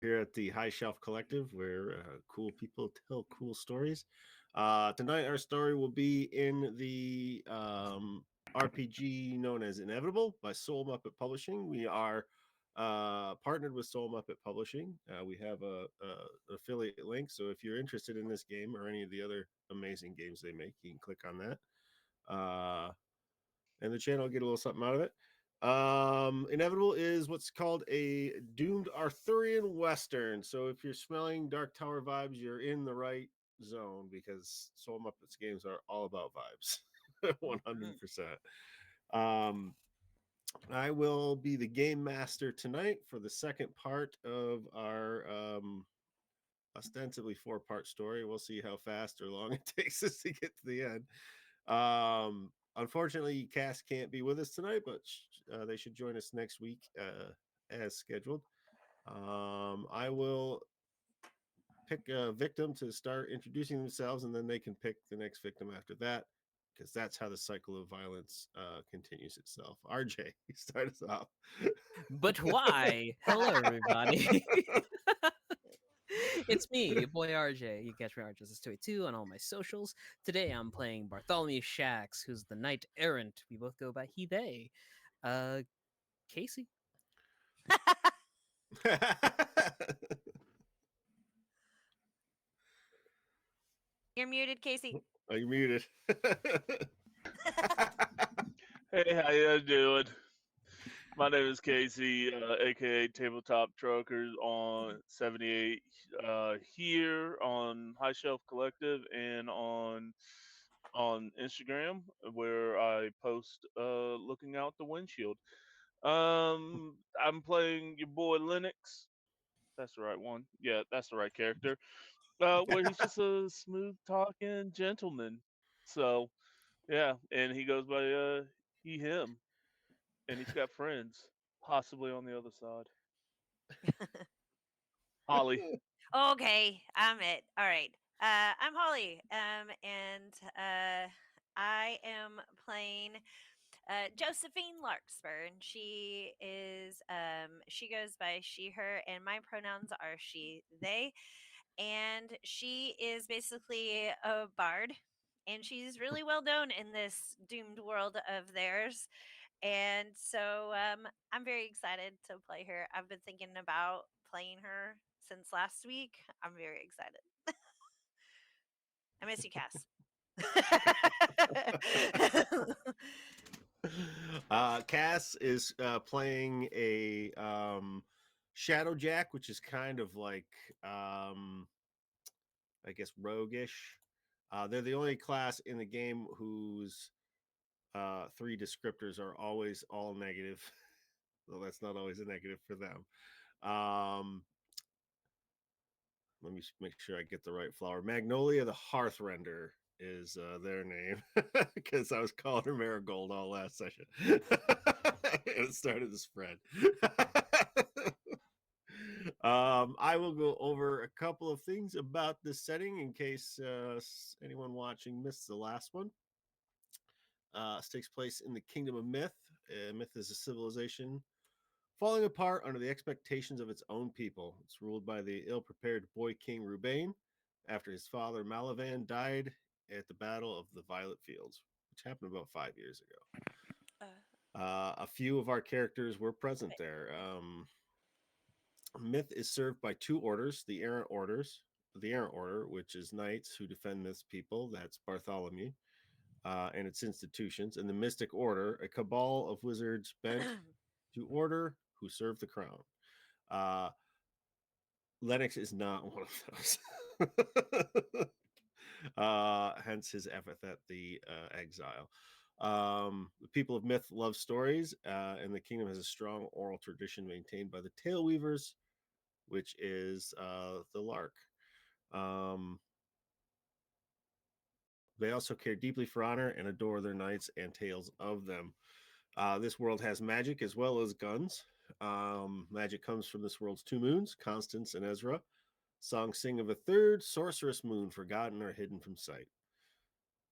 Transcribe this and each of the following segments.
here at the High Shelf Collective, where cool people tell cool stories. Tonight, our story will be in the RPG known as Inevitable by Soul Muppet Publishing. We are partnered with Soul Muppet Publishing. We have a affiliate link, so if you're interested in this game or any of the other amazing games they make, you can click on that. And the channel will get a little something out of it. Inevitable is what's called a doomed Arthurian Western. So if you're smelling Dark Tower vibes, you're in the right zone because Soul Muppets games are all about vibes. 100%. Um, I will be the game master tonight for the second part of our ostensibly 4-part story. We'll see how fast or long it takes us to get to the end. Unfortunately, Cass can't be with us tonight, but they should join us next week as scheduled. I will pick a victim to start introducing themselves, and then they can pick the next victim after that, because that's how the cycle of violence continues itself. RJ, start us off. But why? Hello, everybody. It's me, your boy RJ. You catch me RJ282 on all my socials. Today I'm playing Bartholomew Shax, who's the knight errant. We both go by he, they. Uh, Casey. You're muted, Casey. Are you muted? Hey, how you doing? My name is Casey, aka Tabletop Truckers on 78 here on High Shelf Collective and on Instagram where I post looking out the windshield. I'm playing your boy Linux. That's the right one. Yeah, that's the right character. Where he's just a smooth talking gentleman. So yeah, and he goes by he him, and he's got friends, possibly on the other side. Holly. Okay, I'm it. All right. I'm Holly. And I am playing Josephine Larkspur. And she goes by she, her, and my pronouns are she, they. And she is basically a bard. And she's really well known in this doomed world of theirs. And so I'm very excited to play her. I've been thinking about playing her since last week. I'm very excited. I miss you, Cass. Cass is playing a Shadow Jack, which is kind of like, I guess, roguish. They're the only class in the game whose 3 descriptors are always all negative. Well, that's not always a negative for them. Let me make sure I get the right flower. Magnolia the Hearthrender is their name, because I was calling her Marigold all last session. It started to spread. I will go over a couple of things about this setting in case anyone watching missed the last one. This takes place in the Kingdom of Myth. Myth is a civilization falling apart under the expectations of its own people. It's ruled by the ill-prepared boy king Rubain after his father Malavan died at the Battle of the Violet Fields, which happened about 5 years ago. A few of our characters were present there. Myth is served by 2 orders: the Errant Orders, the Errant Order, which is knights who defend Myth's people. That's Bartholomew. And its institutions, and the Mystic Order, a cabal of wizards bent to order who serve the crown. Lennox is not one of those. Hence his epithet, the exile. The people of Myth love stories, and the kingdom has a strong oral tradition maintained by the Tale Weavers, which is the Lark. They also care deeply for honor and adore their knights and tales of them. This world has magic as well as guns. Magic comes from this world's 2 moons, Constance and Ezra. Songs sing of a third sorceress moon, forgotten or hidden from sight.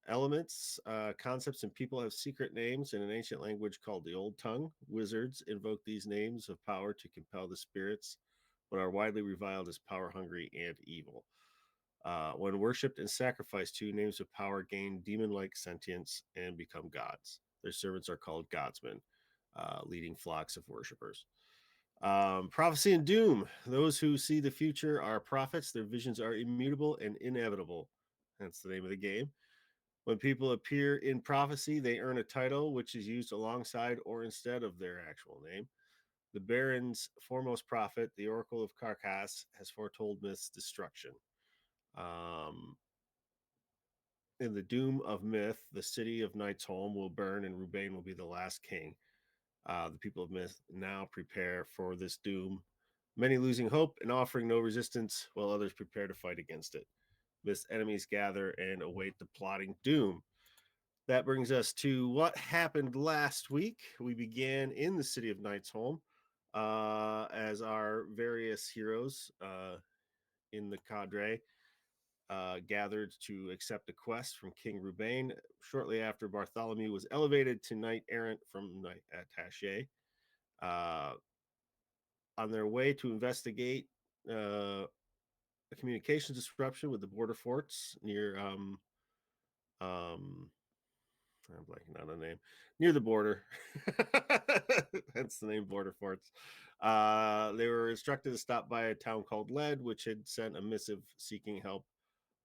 Elements, concepts, and people have secret names in an ancient language called the Old Tongue. Wizards invoke these names of power to compel the spirits but are widely reviled as power hungry and evil. When worshipped and sacrificed to, names of power gain demon like sentience and become gods. Their servants are called godsmen, leading flocks of worshippers. Prophecy and doom. Those who see the future are prophets. Their visions are immutable and inevitable. That's the name of the game. When people appear in prophecy, they earn a title which is used alongside or instead of their actual name. The Baron's foremost prophet, the Oracle of Carcass, has foretold myth's destruction. Um, in the doom of myth, the city of Night's will burn and Rubain will be the last king. The people of myth now prepare for this doom, many losing hope and offering no resistance, while others prepare to fight against it. Myth's enemies gather and await the plotting doom. That brings us to what happened last week. We began in the city of Night's as our various heroes in the cadre gathered to accept a quest from King Rubain shortly after Bartholomew was elevated to knight errant from knight attaché. Uh, on their way to investigate a communications disruption with the border forts near um, I'm blanking on the name, near the border. Hence the name Border Forts. They were instructed to stop by a town called Lead, which had sent a missive seeking help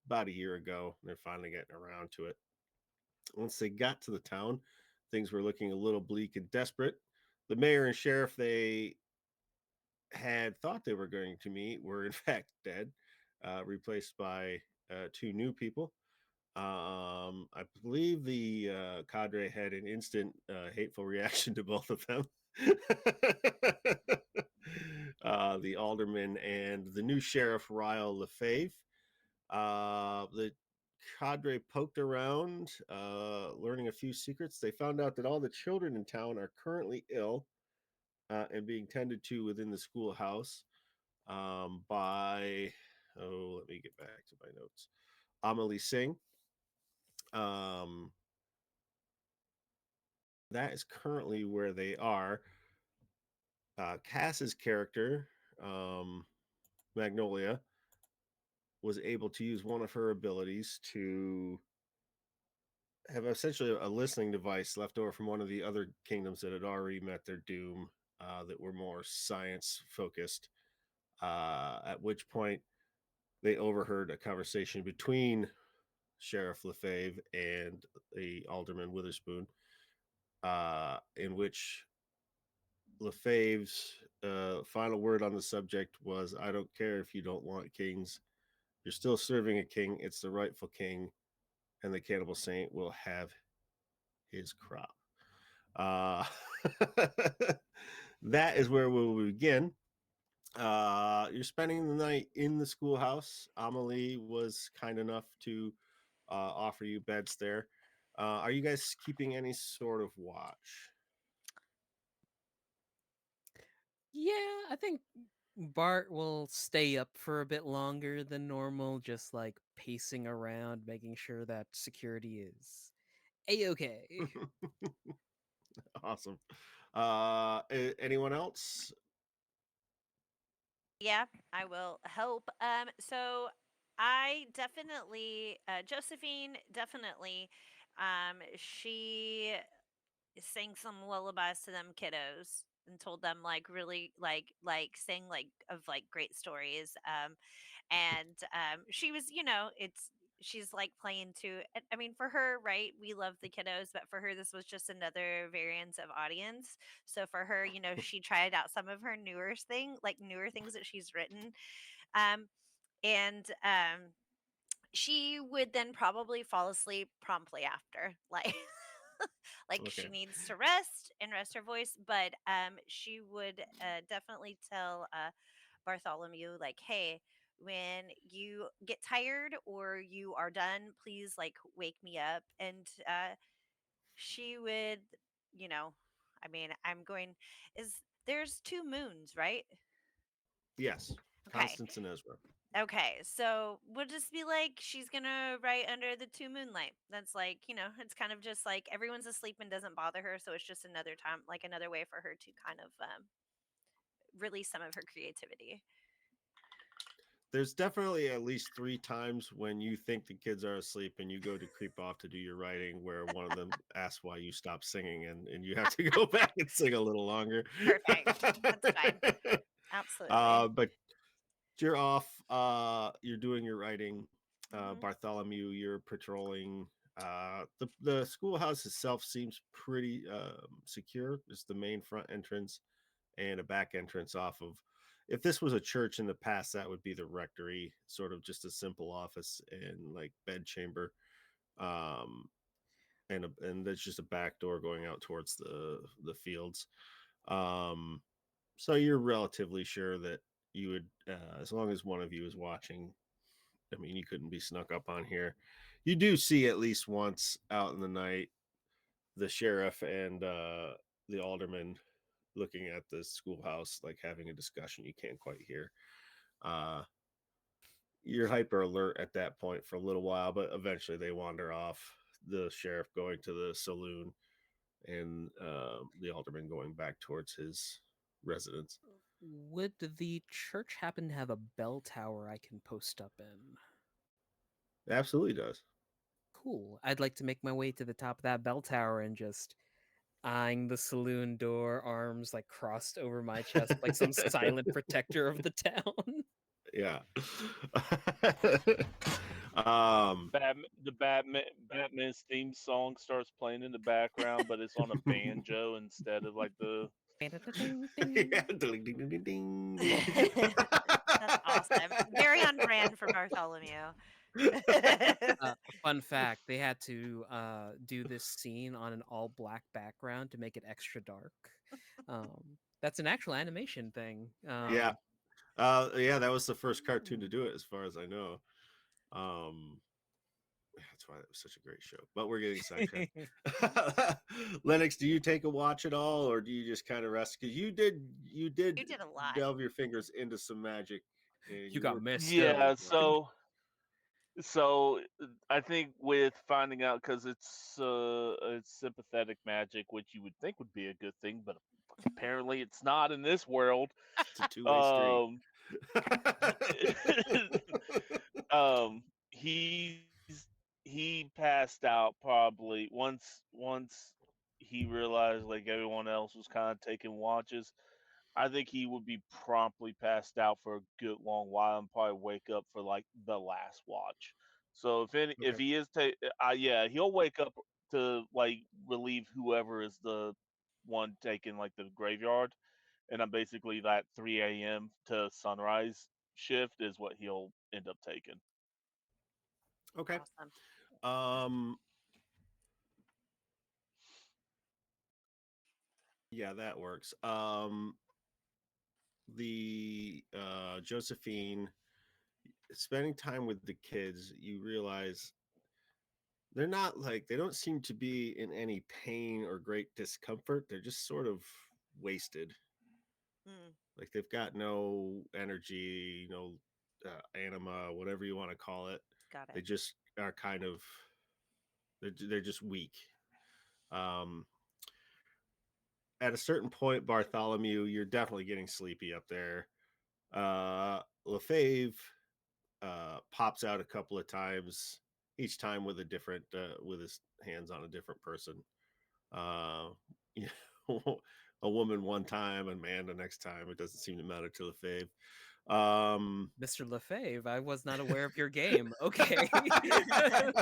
about a year ago. They're finally getting around to it. Once they got to the town, things were looking a little bleak and desperate. The mayor and sheriff they had thought they were going to meet were in fact dead, replaced by two new people. I believe the cadre had an instant hateful reaction to both of them. The alderman and the new sheriff, Ryle Lefebvre. The cadre poked around, learning a few secrets. They found out that all the children in town are currently ill and being tended to within the schoolhouse by, let me get back to my notes. Amelie Singh. Um, that is currently where they are. Cass's character, Magnolia, was able to use one of her abilities to have essentially a listening device left over from one of the other kingdoms that had already met their doom, that were more science focused. At which point they overheard a conversation between Sheriff Lefebvre and the Alderman Witherspoon, in which Lefebvre's final word on the subject was, "I don't care if you don't want kings. You're still serving a king. It's the rightful king, and the cannibal saint will have his crop." Uh, that is where we will begin. You're spending the night in the schoolhouse. Amelie was kind enough to offer you beds there. Are you guys keeping any sort of watch? Yeah, I think Bart will stay up for a bit longer than normal, just like pacing around, making sure that security is a-okay. Awesome. Anyone else? Yeah, I will help. So I definitely, Josephine, definitely, she sang some lullabies to them kiddos and told them like really sang like of like great stories. And she was, it's she's like playing to. I mean, for her, right? We love the kiddos, but for her, this was just another variance of audience. So for her, she tried out some of her newer things that she's written. Um, and she would then probably fall asleep promptly after, like like Okay. she needs to rest and rest her voice, but she would definitely tell Bartholomew, like, hey, when you get tired or you are done, please like wake me up. And she would, you know, I mean, I'm going, is there's two moons, right? Yes. Okay. Constance and Ezra. Okay, so we'll just be like, she's gonna write under the two moonlight. That's like, it's kind of just like everyone's asleep and doesn't bother her, so it's just another time, like another way for her to kind of release some of her creativity. there's definitely at least 3 times when you think the kids are asleep and you go to creep off to do your writing where one of them asks why you stopped singing and you have to go back and sing a little longer. Perfect. That's fine. Absolutely. But you're off. You're doing your writing. Mhm. Bartholomew, you're patrolling. The schoolhouse itself seems pretty secure. It's the main front entrance and a back entrance off of. If this was a church in the past, that would be the rectory, sort of just a simple office and like bedchamber. Um, and there's just a back door going out towards the fields. Um, so you're relatively sure that you would, as long as one of you is watching. I mean, you couldn't be snuck up on here. You do see at least once out in the night the sheriff and the alderman looking at the schoolhouse, like having a discussion you can't quite hear. Uh, you're hyper alert at that point for a little while, but eventually they wander off. The sheriff going to the saloon and the alderman going back towards his residence. Would the church happen to have a bell tower I can post up in? It absolutely does. Cool. I'd like to make my way to the top of that bell tower and just eyeing the saloon door, arms like crossed over my chest, like some silent protector of the town. Yeah. Batman's theme song starts playing in the background, but it's on a banjo instead of like the. Yeah. Ding, ding, ding, ding, ding. That's awesome. Very on brand for Bartholomew. Fun fact: they had to do this scene on an all-black background to make it extra dark. That's an actual animation thing. Yeah. Yeah, that was the first cartoon to do it, as far as I know. That's why that was such a great show. But we're getting sidetracked. Lennox, do you take a watch at all, or do you just kind of rest? Because you did You did a lot. delve your fingers into some magic, and You got were missed. Yeah, terribly blind. so I think with finding out because it's sympathetic magic, which you would think would be a good thing, but apparently it's not in this world. It's a two-way street. He's he passed out probably once he realized like everyone else was kind of taking watches. I think he would be promptly passed out for a good long while and probably wake up for like the last watch. So if Okay. he is yeah, he'll wake up to like relieve whoever is the one taking like the graveyard, and I'm basically that 3 a.m. to sunrise shift is what he'll end up taking. Okay. Awesome. Um. Yeah, that works. The Josephine, spending time with the kids, you realize they're not like, they don't seem to be in any pain or great discomfort. They're just sort of wasted. Mm, Like they've got no energy, no anima, whatever you want to call it. got They it. just are kind of, they're just weak. Um, at a certain point, Bartholomew, you're definitely getting sleepy up there. Lefebvre pops out a couple of times, each time with a different, with his hands on a different person. Uh, you know, a woman one time, a man the next time. It doesn't seem to matter to Lefebvre. Mr. Lefebvre, I was not aware of your game. Okay. Yes.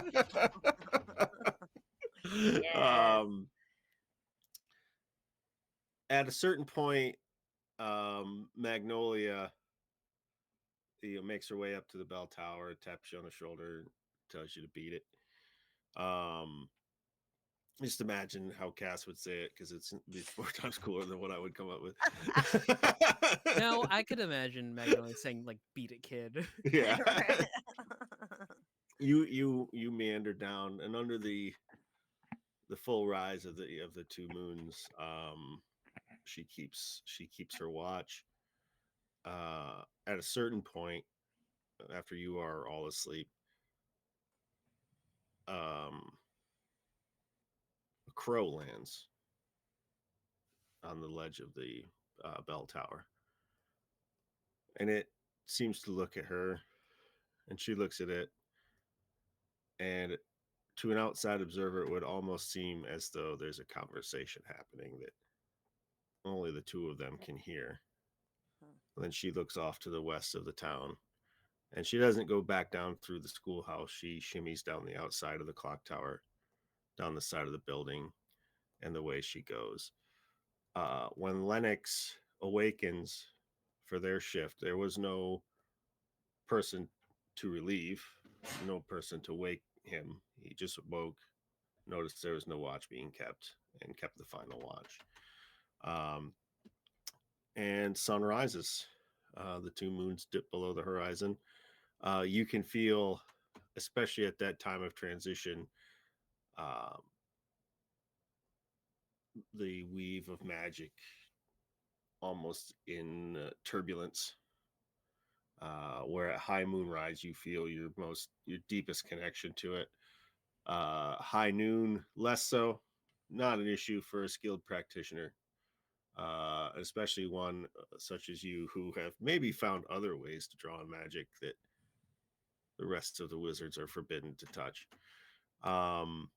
um, at a certain point, Magnolia, makes her way up to the bell tower, taps you on the shoulder, tells you to beat it. Um, just imagine how Cass would say it, because it's 4 times cooler than what I would come up with. No, I could imagine Magnolia saying like "beat it, kid." Yeah. You meander down, and under the full rise of the 2 moons, she keeps her watch. At a certain point, after you are all asleep, a crow lands on the ledge of the bell tower, and it seems to look at her, and she looks at it, and to an outside observer, it would almost seem as though there's a conversation happening that only the two of them can hear. Hmm. And then she looks off to the west of the town, and she doesn't go back down through the schoolhouse. She shimmies down the outside of the clock tower, down the side of the building, and the way she goes. When Lennox awakens for their shift, there was no person to relieve, no person to wake him. He just woke, noticed there was no watch being kept, and kept the final watch. Um, and sun rises. The two moons dip below the horizon. You can feel, especially at that time of transition, um, the weave of magic almost in turbulence. Where at high moonrise you feel your deepest connection to it. High noon, less so. Not an issue for a skilled practitioner, especially one such as you who have maybe found other ways to draw on magic that the rest of the wizards are forbidden to touch. Um,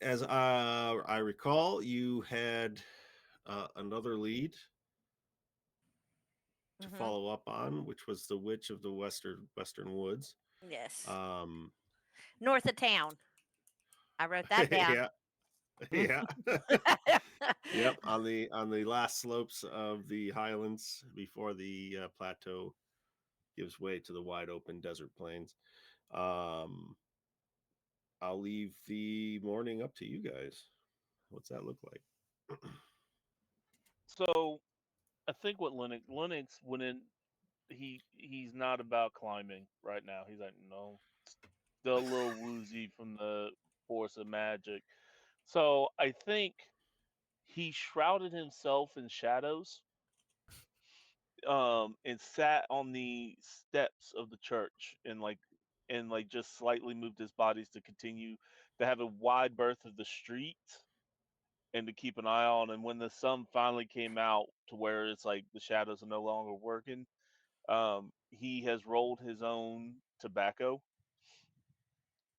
as I recall, you had another lead to Mm-hmm. follow up on, which was the Witch of the Western Woods. Yes. Um, North of town. I wrote that down. yeah, yeah, yep. On the last slopes of the highlands before the plateau gives way to the wide open desert plains. Um, I'll leave the morning up to you guys. What's that look like? So I think what Linux went in, he's not about climbing right now. He's like, no, still a little woozy from the force of magic. So I think he shrouded himself in shadows, and sat on the steps of the church, and just slightly moved his bodies to continue to have a wide berth of the street and to keep an eye on. And when the sun finally came out to where it's like the shadows are no longer working, he has rolled his own tobacco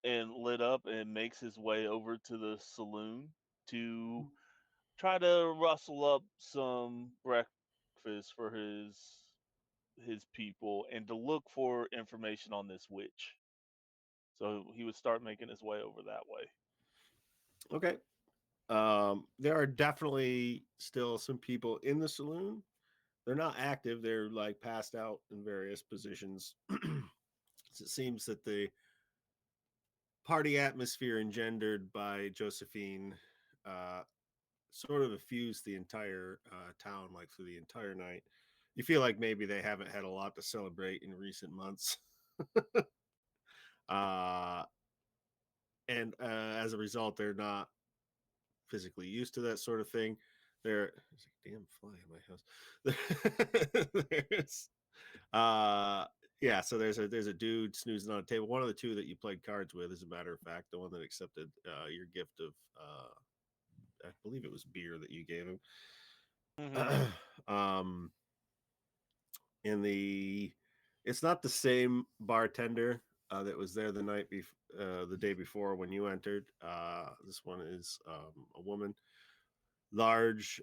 and lit up and makes his way over to the saloon to try to rustle up some breakfast for his people and to look for information on this witch. So he would start making his way over that way. Okay. There are definitely still some people in the saloon. They're not active. They're like passed out in various positions. It seems that the party atmosphere engendered by Josephine uh, sort of effused the entire town, like through the entire night. You feel like maybe they haven't had a lot to celebrate in recent months. uh, and as a result, they're not physically used to that sort of thing. There's a damn fly in my house. there's yeah, so there's a dude snoozing on a table. One of the two that you played cards with, as a matter of fact, the one that accepted your gift of I believe it was beer that you gave Hmm. him. um in the It's not the same bartender that was there the day before when you entered. This one is a woman, large,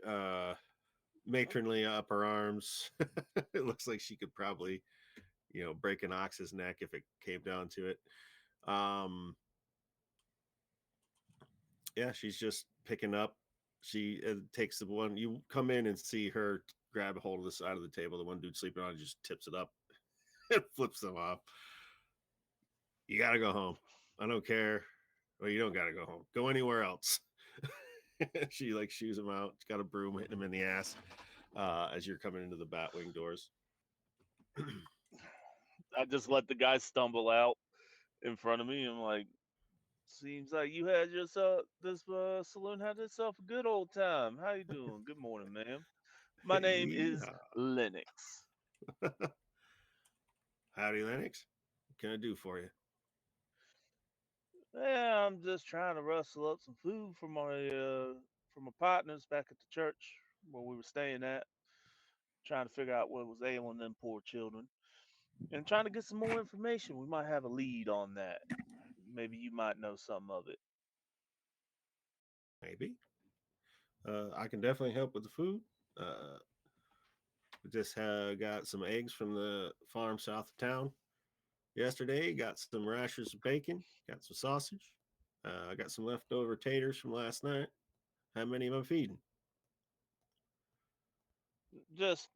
matronly upper arms. It looks like she could probably, break an ox's neck if it came down to it. Um, yeah, she's just picking up. She takes the one you come in and see her grab a hold of the side of the table. The one dude sleeping on it just tips it up and flips them off. You gotta go home. I don't care. Well, you don't gotta go home. Go anywhere else. She like shoos him out. She's got a broom hitting him in the ass as you're coming into the Batwing doors. I just let the guy stumble out in front of me. I'm like, seems like you had yourself this saloon had itself a good old time. How you doing? Good morning, ma'am. My name is Yeah. Lennox. Howdy, Lennox. What can I do for you? Yeah, I'm just trying to rustle up some food for my partners back at the church where we were staying at. Trying to figure out what was ailing them poor children. and trying to get some more information. We might have a lead on that. Maybe you might know some of it. Maybe. I can definitely help with the food. Uh, we just got some eggs from the farm south of town yesterday. Got some rashers of bacon. Got some sausage. I got some leftover taters from last night. How many am I feeding? Just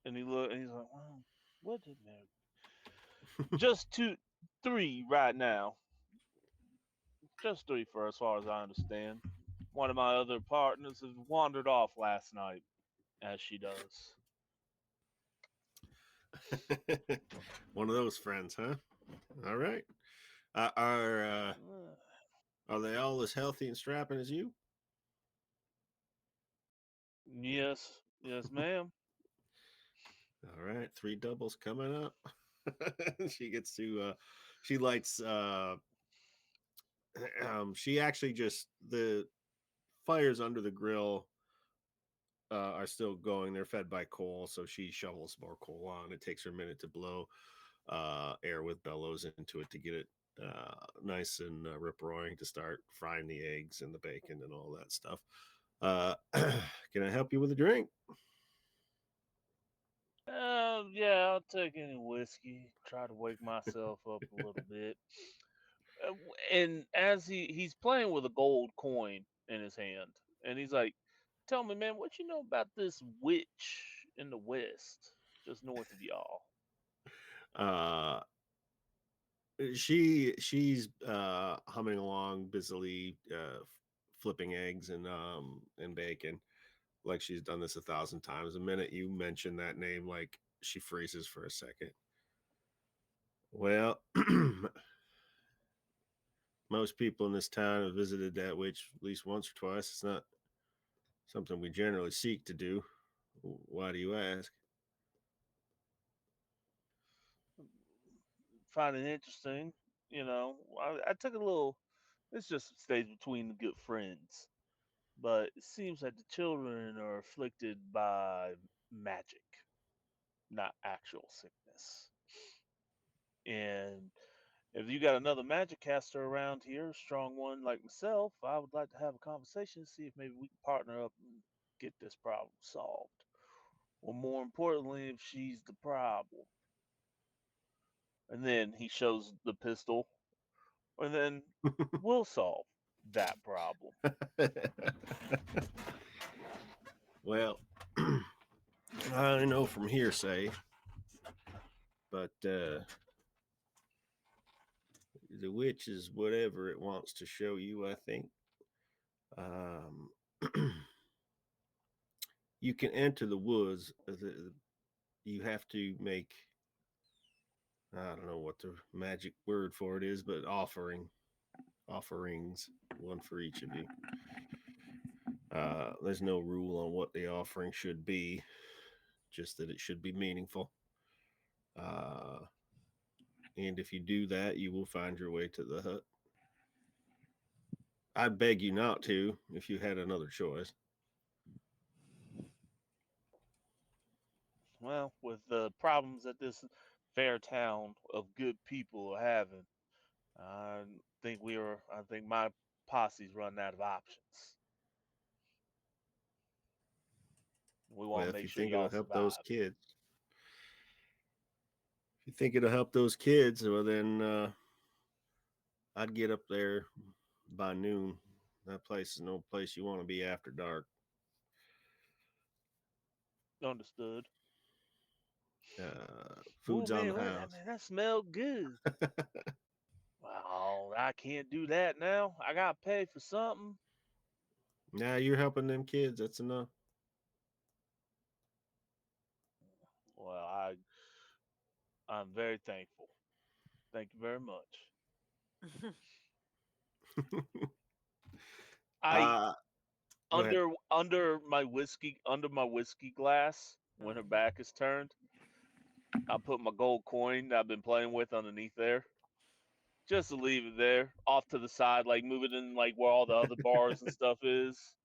and he look and he's like, well, what did man? Just two, three right now. Just three for as far as I understand. One of my other partners has wandered off last night, as she does. One of those friends, huh? All right. Are they all as healthy and strapping as you? Yes, yes, ma'am. All right, three doubles coming up. She gets to she lights she actually just the fires under the grill are still going. They're fed by coal, so she shovels more coal on. It takes her a minute to blow air with bellows into it to get it nice and rip roaring to start frying the eggs and the bacon and all that stuff. Can I help you with a drink? Yeah, I'll take any whiskey. Try to wake myself up a little bit. And as he's playing with a gold coin in his hand, and he's like, "Tell me, man, what you know about this witch in the west, just north of y'all?" Uh, she's humming along busily, flipping eggs and bacon, like she's done this 1,000 times. The minute you mention that name, like she freezes for a second. Well, most people in this town have visited that witch at least once or twice. It's not something we generally seek to do. Why do you ask? Find it interesting, you know. I took a little. This just stays between the good friends, but it seems like the children are afflicted by magic, not actual sickness. And if you got another magic caster around here, a strong one like myself, I would like to have a conversation, see if maybe we can partner up and get this problem solved. Or more importantly, if she's the problem. And then he shows the pistol, and then we'll solve that problem. Well, I know from hearsay, but the witch is whatever it wants to show you, I think. Um, you can enter the woods. You have to make, I don't know what the magic word for it is, but offerings, one for each of you. There's no rule on what the offering should be, just that it should be meaningful. Uh, and if you do that, you will find your way to the hut. I'd beg you not to if you had another choice. Well, with the problems that this fair town of good people are having, I I think my posse's run out of options. We want Well, to if make you sure think it'll y'all help those survive. kids, if you think it'll help those kids, well then I'd get up there by noon. That place is no place you want to be after dark. Understood. Oh Food's on the man, house. man, that smelled good. Well, I can't do that now. I gotta pay for something. Now you're helping them kids. That's enough. Well, I'm very thankful. Thank you very much. I uh, Go ahead. under my whiskey glass when her back is turned, I put my gold coin that I've been playing with underneath there. Just to leave it there, off to the side, like move it in like where all the other bars and stuff is.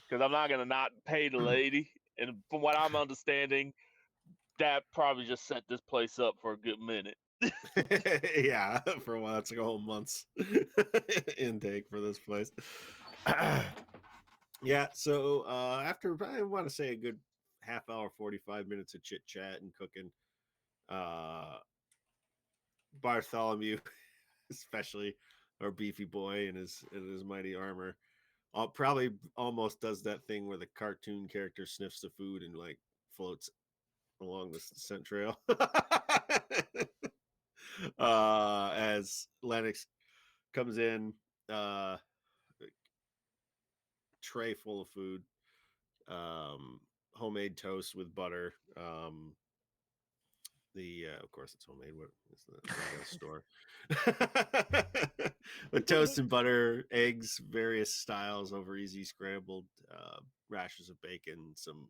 Because I'm not gonna not pay the lady. And from what I'm understanding, that probably just set this place up for a good minute. Yeah, for a while it's like a whole month's intake for this place. Yeah, so after I want to say a good half hour, 45 minutes of chit chat and cooking, Bartholomew, especially our beefy boy in his mighty armor, probably almost does that thing where the cartoon character sniffs the food and like floats along the scent trail. As Lennox comes in, tray full of food, homemade toast with butter. Of course it's homemade. What is that? Not a store. With toast and butter, eggs, various styles over easy scrambled, rashers of bacon, some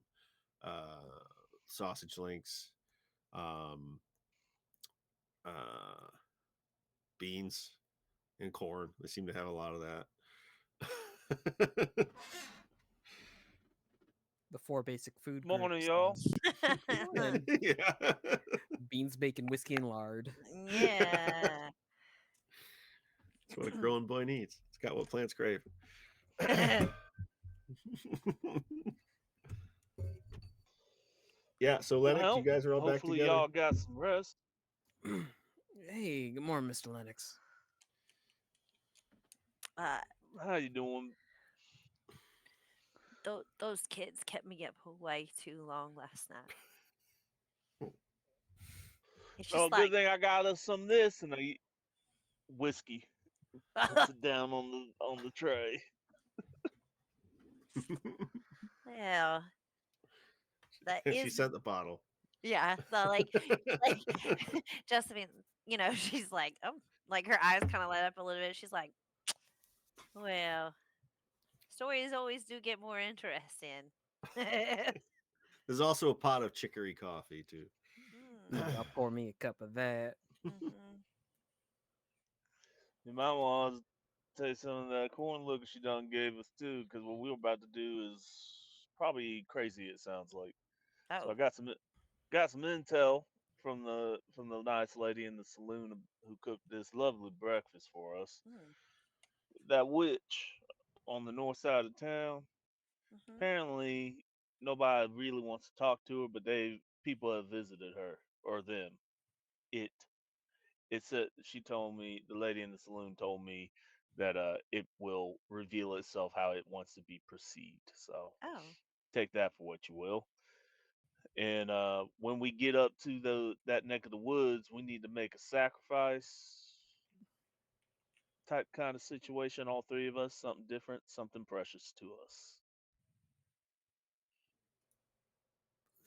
sausage links, um, beans and corn. They seem to have a lot of that. The 4 basic food Morning, groups. y'all. Morning. Yeah. Beans, bacon, whiskey, and lard. Yeah. That's what a growing boy needs. It's got what plants crave. Yeah, so Lennox, Well, you guys are all back hopefully together. y'all got some rest. Hey, good morning, Mr. Lennox. How you doing? Those kids kept me up way too long last night. It's Oh, just good thing I got us some of this and a whiskey. Puts it down on the tray. well, that And she is sent the bottle. yeah. So like Josephine, she's like, oh, like her eyes kind of light up a little bit. She's like, well, stories always do get more interesting. There's also a pot of chicory coffee too. I'll pour me a cup of that. Mhm. You might want to take some of that corn liquor she done gave us too, because what we're about to do is probably crazy. It sounds like. So I Oh. got some intel from the nice lady in the saloon who cooked this lovely breakfast for us. Mm. That witch on the north side of town. Mhm. Apparently, nobody really wants to talk to her, but people have visited her or them. It it said she told me the lady in the saloon told me that it will reveal itself how it wants to be perceived. So Oh. take that for what you will. And when we get up to that neck of the woods, we need to make a sacrifice type kind of situation. All three of us, something different, something precious to us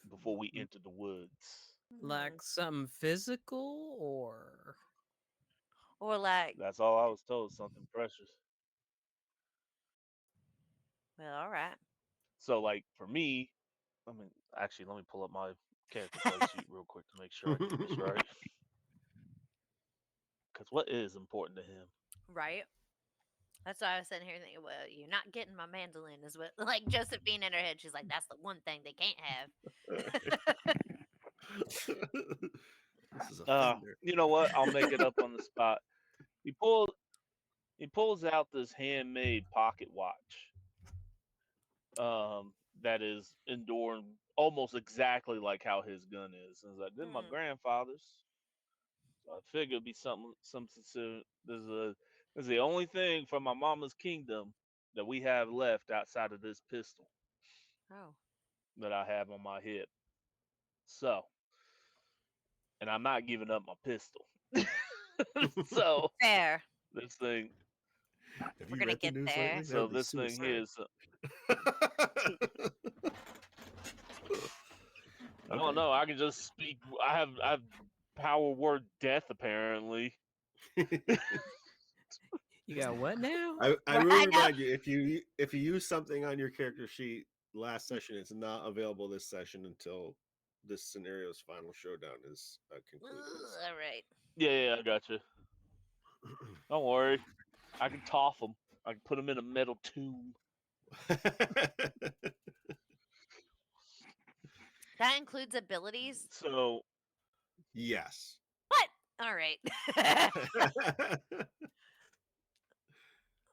before we enter the woods. Like something physical or. Or like, That's all I was told. Something precious. well, all right. So like for me, let me pull up my character play sheet real quick to make sure I get this right. Because what is important to him? Right. That's why I was sitting here thinking, well, you're not getting my mandolin, is what, like Josephine in her head. She's like, that's the one thing they can't have. This is a fender. You know what? I'll make it up on the spot. He pulls out this handmade pocket watch. That is enduring almost exactly like how his gun is. And it's like, this is my grandfather's. So I figured it'd be some sincere. This is the only thing from my mama's kingdom that we have left outside of this pistol Oh. that I have on my hip. So, and I'm not giving up my pistol. So Fair. this thing, Have We're you gonna read the get news there. lately? That so would be this thing here suicide. is. I don't know. I can just speak. I have power word death apparently. You got what now? I will I know. remind you, if you use something on your character sheet last session, it's not available this session until this scenario's final showdown is concluded. All right. Yeah, I got you. Don't worry. I can toss them. I can put them in a metal tomb. That includes abilities. So Yes. What? All right.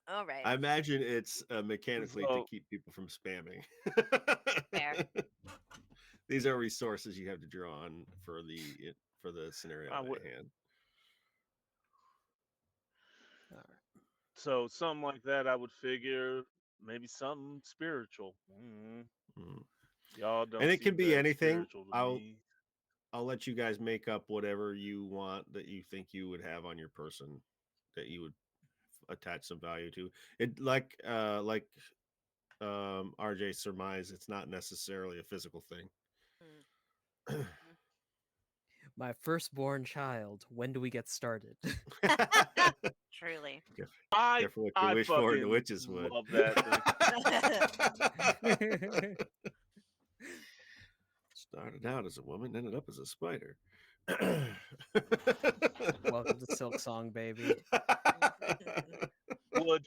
All right. I imagine it's mechanically to so keep people from spamming. Fair. These are resources you have to draw on for the scenario I would at hand. All right. so something like that. I would figure maybe something spiritual. Mm. Y'all And don't it can seem be very anything. spiritual to I'll me. I'll let you guys make up whatever you want that you think you would have on your person that you would attach some value to. It like RJ surmise, it's not necessarily a physical thing. Mm, mhm. My firstborn child. When do we get started? Truly. I Careful what you I wish for, the fucking witches would. love that thing. Started out as a woman, ended up as a spider. Welcome to Silk Song, baby. Would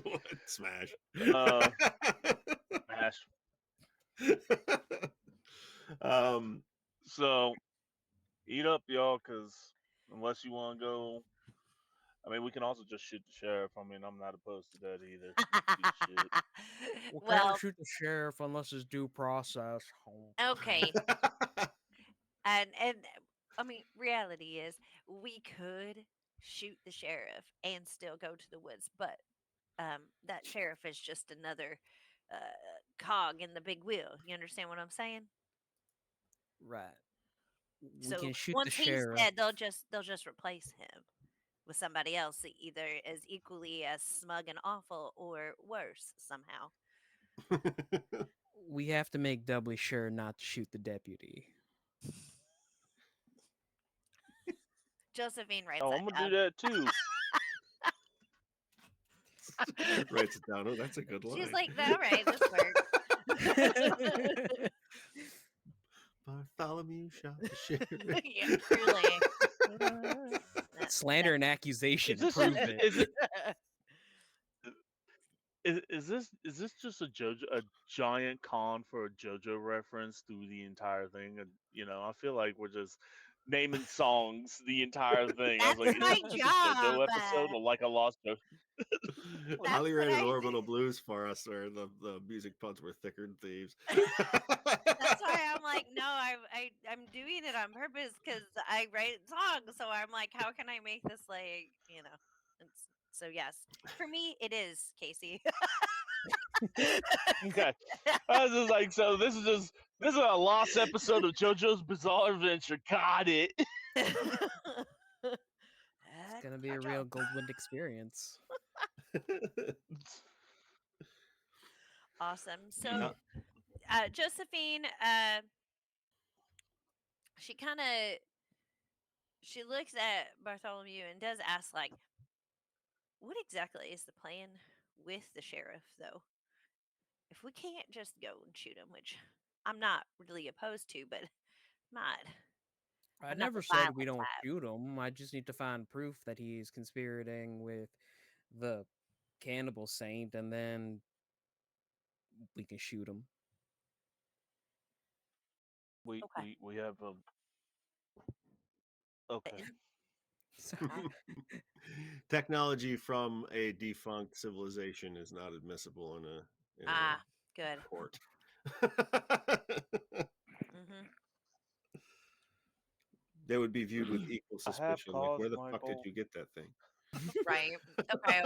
What? Smash. uh smash. um, So eat up, y'all, because unless you want to go, I mean, we can also just shoot the sheriff. I mean, I'm not opposed to that either. Piece of shit. We can't Well, shoot the sheriff unless it's due process. okay. And I mean, reality is we could shoot the sheriff and still go to the woods, but that sheriff is just another cog in the big wheel. You understand what I'm saying? Right. We So can shoot the once he's sheriff. dead, they'll just replace him with somebody else that either is equally as smug and awful or worse somehow. We have to make doubly sure not to shoot the deputy. Josephine writes Oh, that I'm gonna do down. that too. Writes it down. Oh, that's a good She's line. like, all right, this works. Bartholomew shot the sheriff. Yeah, truly. That- Slander and accusation. Is this Prove it. is this just a giant con for a JoJo reference through the entire thing? And I feel like we're just naming songs the entire thing. I was That's like, is my this just a job. JoJo episode or like a Lost JoJo? That's Holly what rated I Orbital Blues for us, where the music puns were thicker than thieves. That's why I'm like, no, I'm doing it on purpose because I write songs. So I'm like, how can I make this so yes, for me it is Casey. Okay, I was just like, so this is a lost episode of JoJo's Bizarre Adventure. Got it. It's gonna be a real Goldwind experience. Awesome. So Yeah. Josephine, she kind of she looks at Bartholomew and does ask like, what exactly is the plan with the sheriff though? If we can't just go and shoot him, which I'm not really opposed to, but not. I I'm not never the said we violent don't type. shoot him. I just need to find proof that he's conspirating with the cannibal saint, and then we can shoot him. Okay. We have a okay. Technology from a defunct civilization is not admissible in a Good. court. Hmm. They would be viewed with equal I have suspicion. Like, cause, where the fuck did Michael. you get that thing? Right. Okay.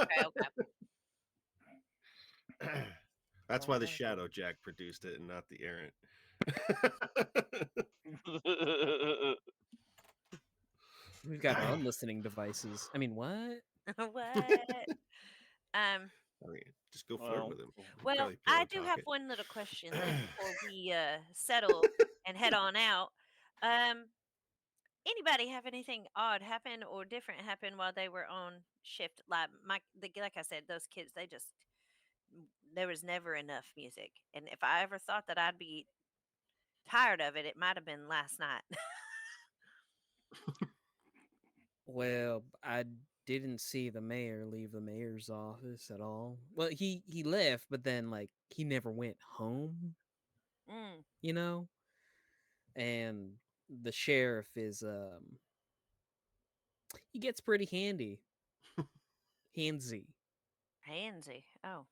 That's Oh, why the Michael. Shadow Jack produced it and not the Errant. We've got unlistening devices. I mean, what? What? I mean, just go flirt with him. Well, Probably I pillow do talk have it. one little question then before we settle and head on out. Anybody have anything odd happen or different happen while they were on shift? Like I said, those kids, there was never enough music, and if I ever thought that I'd be tired of it, it might have been last night. Well, I didn't see the mayor leave the mayor's office at all. Well, he left, but then like he never went home. Mm. you know? And the sheriff is he gets pretty handsy. Handsy. Oh.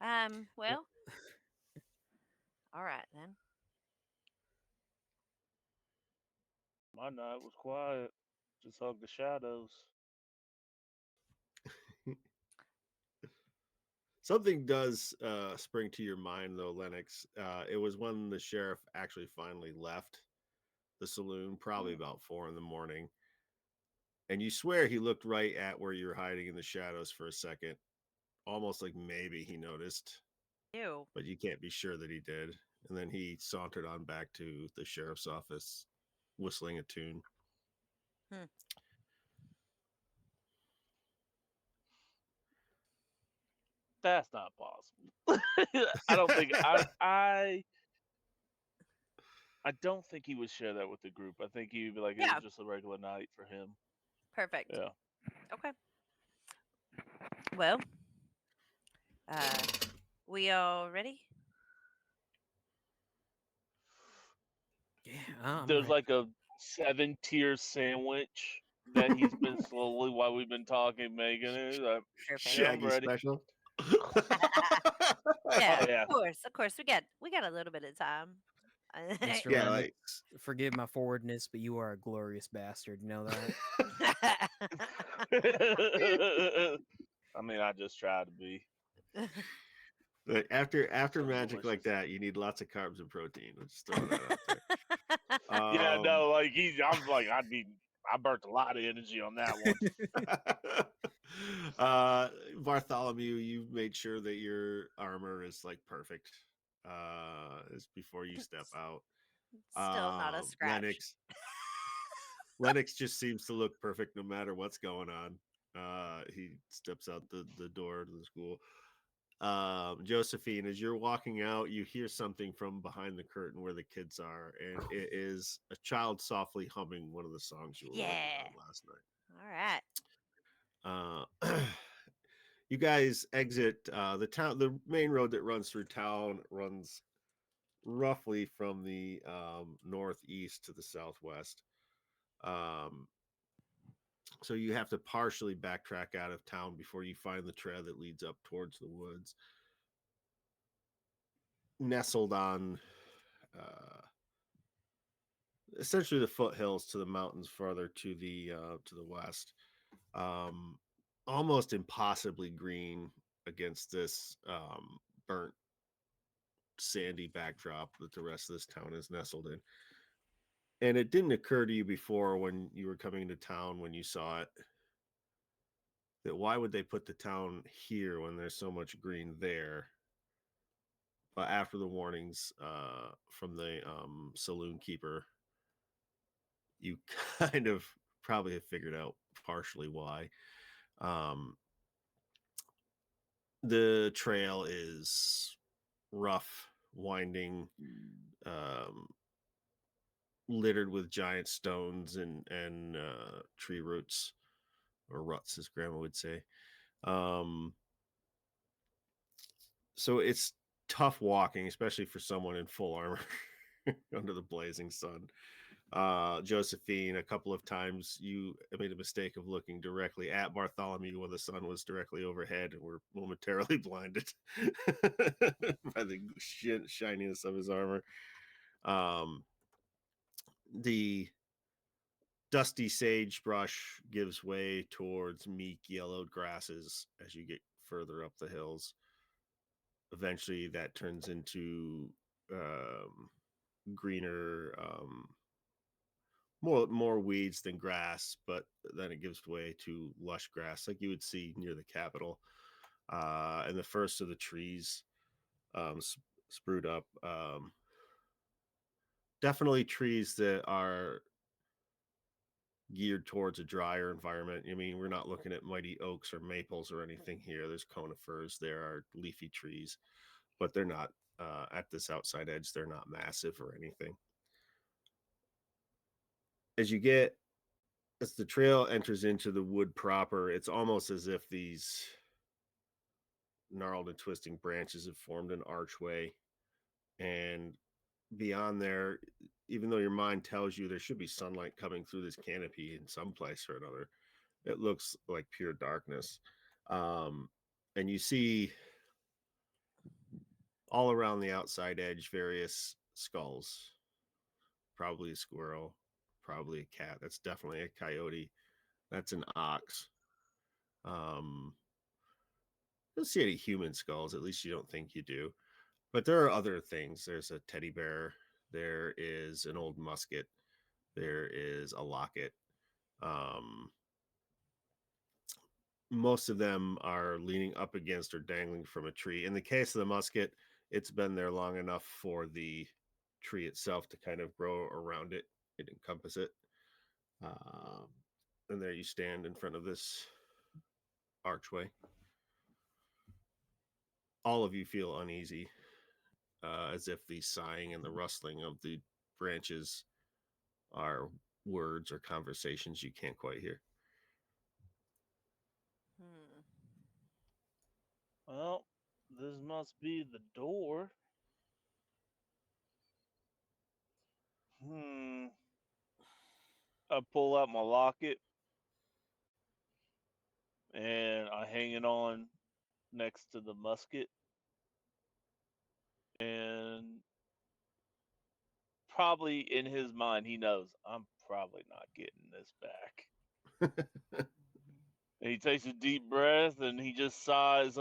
Well, Well, all right then. My night was quiet. Just hug the shadows. Something does spring to your mind, though, Lennox. It was when the sheriff actually finally left the saloon, probably about 4 in the morning. And you swear he looked right at where you were hiding in the shadows for a second, almost like maybe he noticed, Ew. but you can't be sure that he did. And then he sauntered on back to the sheriff's office, whistling a tune. Hmm. That's not possible. I don't think I don't think he would share that with the group. I think he'd be like it was Yeah. just a regular night for him. Perfect. Yeah. Okay. Well, uh, we all ready? yeah, I'm There's ready. like a 7-tier sandwich that he's been slowly while we've been talking making it. Perfect. Yeah, I'm Shaggy ready. special. Yeah, Oh yeah. of course. We got a little bit of time. Mr. Yeah, Lennox, like forgive my forwardness, but you are a glorious bastard. You know that? I mean, I just try to be. after So magic like delicious. that, you need lots of carbs and protein. Let's just throw that out there. Yeah, no, like I'm like I burnt a lot of energy on that one. Bartholomew, you've made sure that your armor is like perfect. Is before you step out. Still not a scratch. Lennox just seems to look perfect no matter what's going on. He steps out the door to the school. Josephine, as you're walking out, you hear something from behind the curtain where the kids are, and it is a child softly humming one of the songs you were working Yeah. on last All right. night. You guys exit the town. The main road that runs through town runs roughly from the northeast to the southwest. Um, so you have to partially backtrack out of town before you find the trail that leads up towards the woods. Nestled on essentially the foothills to the mountains farther to the west. Um, Almost impossibly green against this burnt sandy backdrop that the rest of this town is nestled in. And it didn't occur to you before when you were coming to town when you saw it that why would they put the town here when there's so much green there? But after the warnings from the saloon keeper, you kind of probably have figured out partially why. Um, the trail is rough, winding, um, littered with giant stones and tree roots or ruts, as Grandma would say. Um, so it's tough walking, especially for someone in full armor under the blazing sun. Josephine, a couple of times you made a mistake of looking directly at Bartholomew when the sun was directly overhead and were momentarily blinded by the shininess of his armor. The dusty sagebrush gives way towards meek yellowed grasses as you get further up the hills. Eventually, that turns into greener, more weeds than grass, but then it gives way to lush grass like you would see near the Capitol. And the first of the trees sprued up. Definitely trees that are geared towards a drier environment. I mean, we're not looking at mighty oaks or maples or anything here. There's conifers, there are leafy trees, but they're not at this outside edge. They're not massive or anything. As you get as the trail enters into the wood proper, it's almost as if these gnarled and twisting branches have formed an archway and beyond there, even though your mind tells you there should be sunlight coming through this canopy in some place or another, it looks like pure darkness. And you see all around the outside edge various skulls, probably a squirrel, probably a cat. That's definitely a coyote. That's an ox. Um, you don't see any human skulls, at least you don't think you do. But there are other things. There's a teddy bear. There is an old musket. There is a locket. Um, most of them are leaning up against or dangling from a tree. In the case of the musket, it's been there long enough for the tree itself to kind of grow around it and encompass it. Um, and there you stand in front of this archway. All of you feel uneasy, as if the sighing and the rustling of the branches are words or conversations you can't quite hear. Hmm. Well, this must be the door. Hmm. I pull out my locket and I hang it on next to the musket. And probably in his mind, he knows I'm probably not getting this back. And he takes a deep breath and he just sighs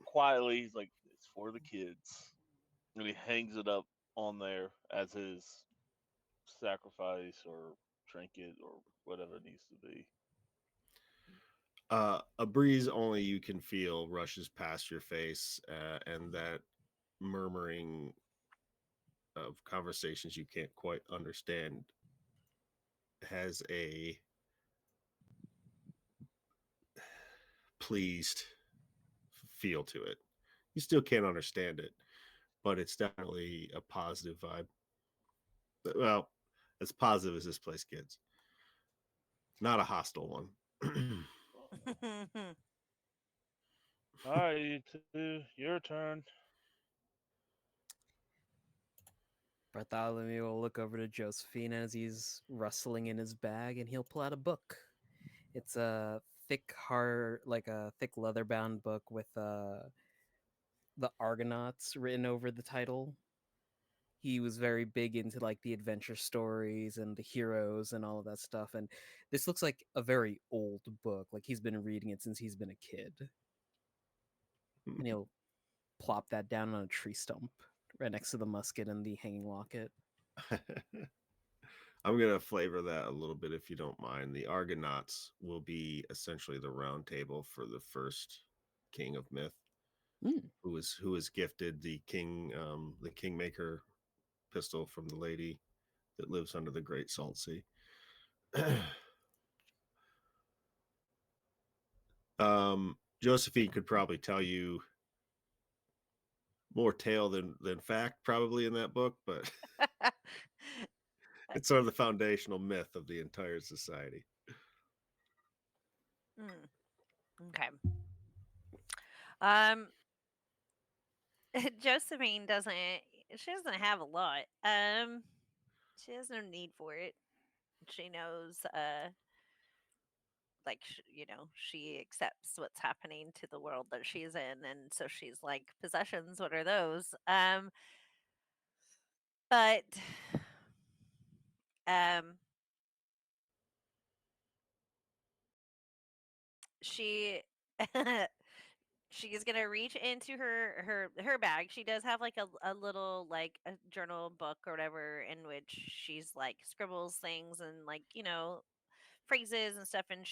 quietly. He's like, "It's for the kids." And he hangs it up on there as his sacrifice or trinket or whatever it needs to be. A breeze only you can feel rushes past your face, and that murmuring of conversations you can't quite understand has a pleased feel to it. You still can't understand it, but it's definitely a positive vibe. Well, as positive as this place gets, not a hostile one. All right, you two, your turn. Bartholomew will look over to Josephine as he's rustling in his bag, and he'll pull out a book. It's a thick, hard, like a thick leather-bound book with the Argonauts written over the title. He was very big into like the adventure stories and the heroes and all of that stuff. And this looks like a very old book. Like he's been reading it since he's been a kid. And he'll plop that down on a tree stump right next to the musket and the hanging locket. I'm going to flavor that a little bit if you don't mind. The Argonauts will be essentially the round table for the first king of myth, Mm. who was gifted the kingmaker pistol from the lady that lives under the Great Salt Sea. Josephine could probably tell you more tale than fact probably in that book, but it's sort of the foundational myth of the entire society. Hmm. Okay. Um, Josephine doesn't. She doesn't have a lot. She has no need for it. She knows. Like she accepts what's happening to the world that she's in, and so she's like, possessions. What are those? But um, she she's gonna reach into her bag. She does have like a little like a journal book or whatever in which she's like scribbles things and like phrases and stuff, and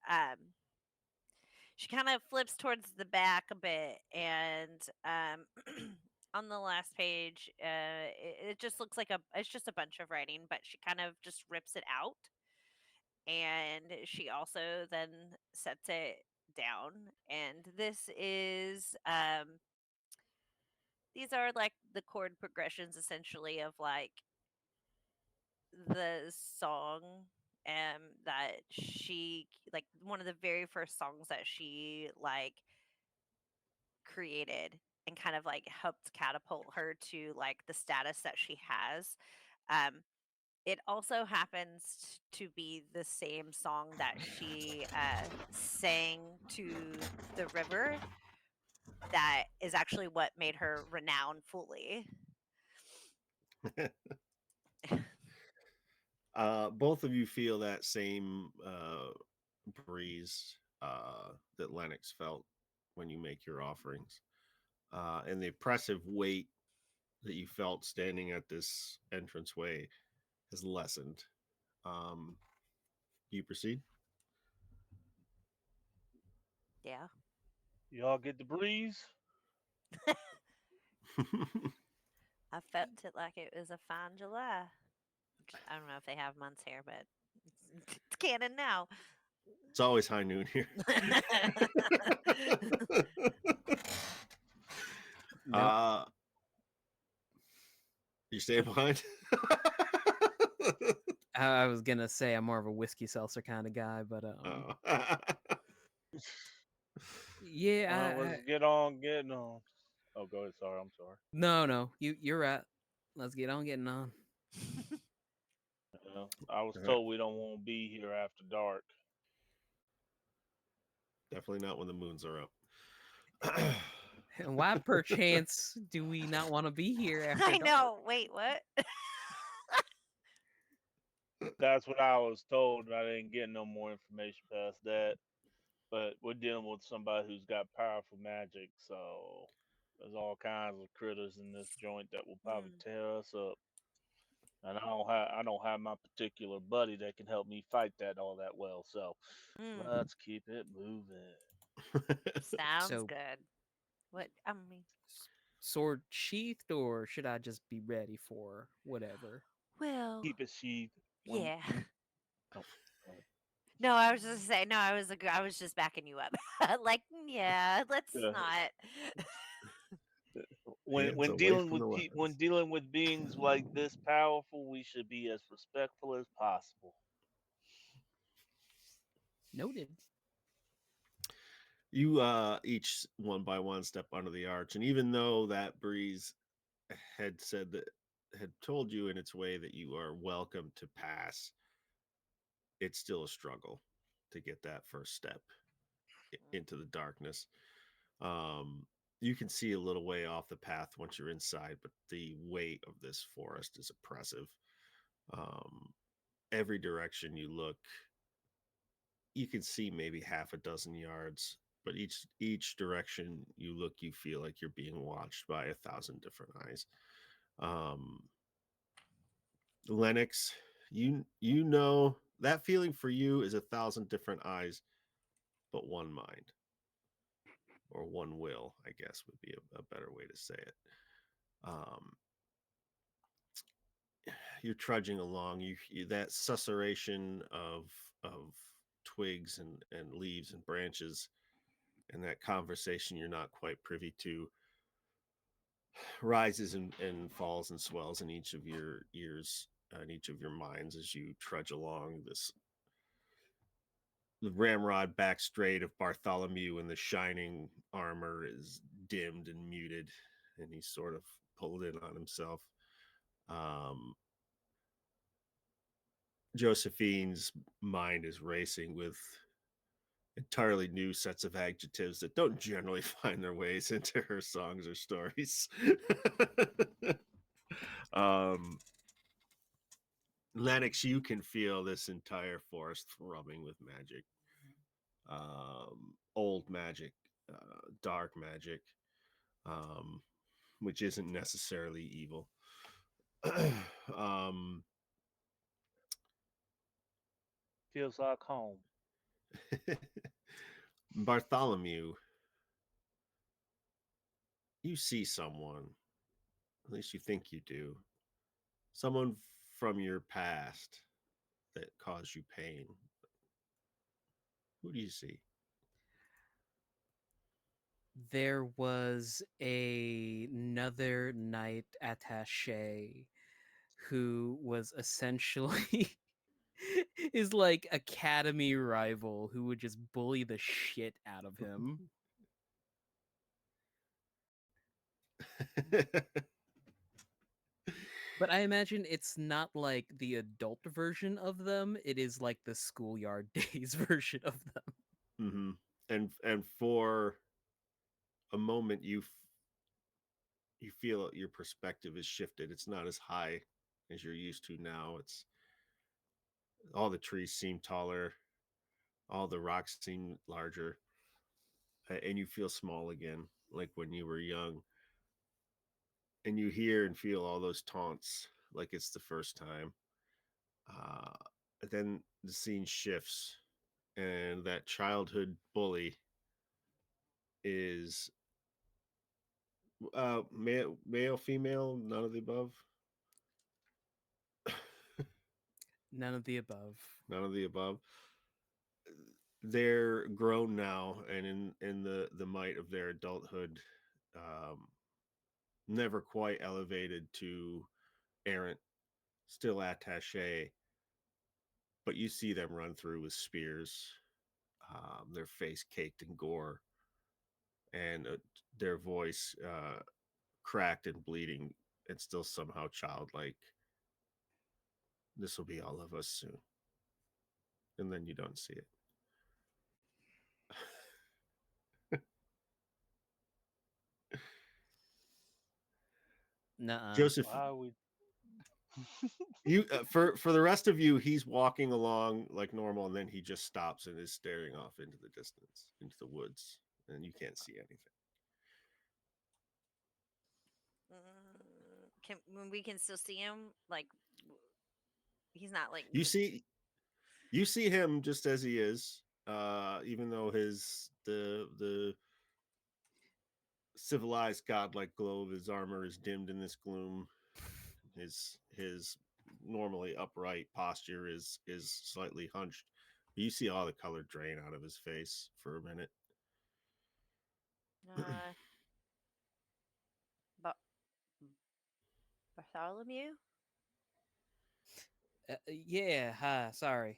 um she kind of flips towards the back a bit, and on the last page, it just looks like it's just a bunch of writing, but she kind of just rips it out, and she also then sets it down. And these are like the chord progressions essentially of like the song that she like one of the very first songs that she like created. and kind of like helped catapult her to like the status that she has. Um, it also happens to be the same song that she sang to the river that is actually what made her renowned fully. Both of you feel that same breeze that Lennox felt when you make your offerings, and the oppressive weight that you felt standing at this entranceway has lessened. Do you proceed? Yeah. Y'all get the breeze? I felt it like it was a fine July. I don't know if they have months here, but it's canon now. It's always high noon here. Nope. You stay behind? I was gonna say I'm more of a whiskey seltzer kind of guy, but yeah, Let's get on getting on. Oh, go ahead. Sorry, I'm sorry. no, you're right. Let's get on getting on. I was told we don't want to be here after dark. Definitely not when the moons are up. And why perchance do we not want to be here after I dark? know. Wait, what? That's what I was told. I didn't get no more information past that. But we're dealing with somebody who's got powerful magic, so there's all kinds of critters in this joint that will probably tear us up. And I don't have my particular buddy that can help me fight that all that well. So let's keep it moving. Sounds So- good. What I mean, Sword sheathed, or should I just be ready for whatever? well, Keep it sheathed. yeah. Oh, No, I was just saying. No, I was just backing you up. Like, yeah, let's Yeah. not. when Hands when away dealing from with the when weapons. dealing with beings like this powerful, we should be as respectful as possible. Noted. You each one by one step under the arch, and even though that breeze had said that had told you in its way that you are welcome to pass, it's still a struggle to get that first step into the darkness. You can see a little way off the path once you're inside, but the weight of this forest is oppressive. Every direction you look, you can see maybe half a dozen yards, but each direction you look, you feel like you're being watched by 1,000 different eyes. Lennox, you know that feeling for you is 1,000 different eyes, but one mind, or one will, I guess would be a better way to say it. You're trudging along. You that susurration of twigs and leaves and branches, and that conversation you're not quite privy to rises and falls and swells in each of your ears and each of your minds as you trudge along this the ramrod back straight of Bartholomew and the shining armor is dimmed and muted, and he's sort of pulled in on himself. Josephine's mind is racing with entirely new sets of adjectives that don't generally find their ways into her songs or stories. Lennox, you can feel this entire forest thrumming with magic. Old magic, dark magic, which isn't necessarily evil. Feels like home. Bartholomew, you see someone, at least you think you do, someone from your past that caused you pain. Who do you see? There was another knight attaché who was essentially his like academy rival who would just bully the shit out of him. But I imagine it's not like the adult version of them. It is like the schoolyard days version of them. Hmm. And for a moment, you feel your perspective is shifted. It's not as high as you're used to now. It's all the trees seem taller, all the rocks seem larger, and you feel small again, like when you were young. And you hear and feel all those taunts, like it's the first time. Uh, then the scene shifts, and that childhood bully is male, female, none of the above. None of the above. None of the above. They're grown now, and in the might of their adulthood, um, never quite elevated to errant, still attaché. But you see them run through with spears, their face caked in gore, and their voice cracked and bleeding, and still somehow childlike. This will be all of us soon, and then you don't see it. Nuh-uh. Joseph, Why we? you for the rest of you, he's walking along like normal, and then he just stops and is staring off into the distance, into the woods, and you can't see anything. Can when we can still see him, like he's not like You see him just as he is, even though his the civilized godlike glow of his armor is dimmed in this gloom. His normally upright posture is slightly hunched. You see all the color drain out of his face for a minute. uh, Ba- Bartholomew. Yeah, hi, sorry.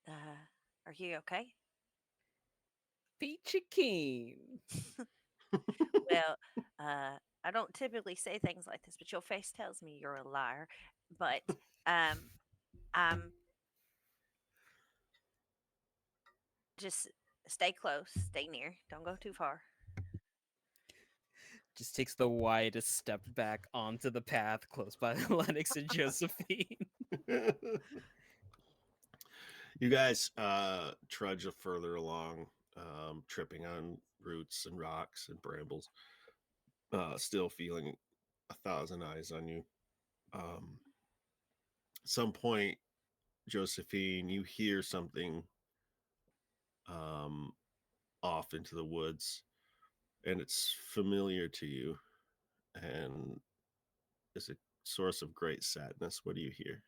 Are you okay? Peachy Keen. Well, I don't typically say things like this, but your face tells me you're a liar. But um, I'm just stay close, stay near, don't go too far. Just takes the widest step back onto the path close by Lennox and Josephine. You guys trudge further along, tripping on roots and rocks and brambles, still feeling a thousand eyes on you. Some point, Josephine, you hear something um, off into the woods, and it's familiar to you, and is a source of great sadness. What do you hear?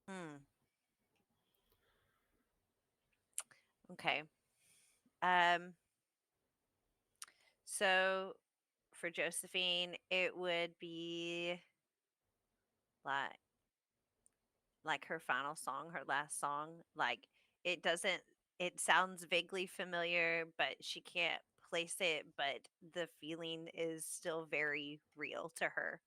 Hmm. Okay. Um. So for Josephine, it would be like her final song, her last song. Like it doesn't. It sounds vaguely familiar, but she can't place it. But the feeling is still very real to her.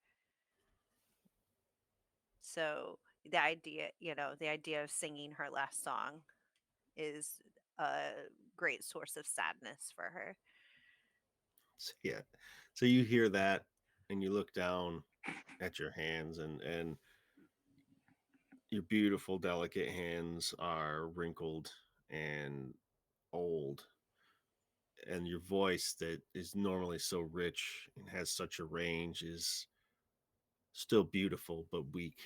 So the idea of singing her last song is a great source of sadness for her. So, yeah. So you hear that, and you look down at your hands, and your beautiful, delicate hands are wrinkled and old, and your voice that is normally so rich and has such a range is still beautiful but weak,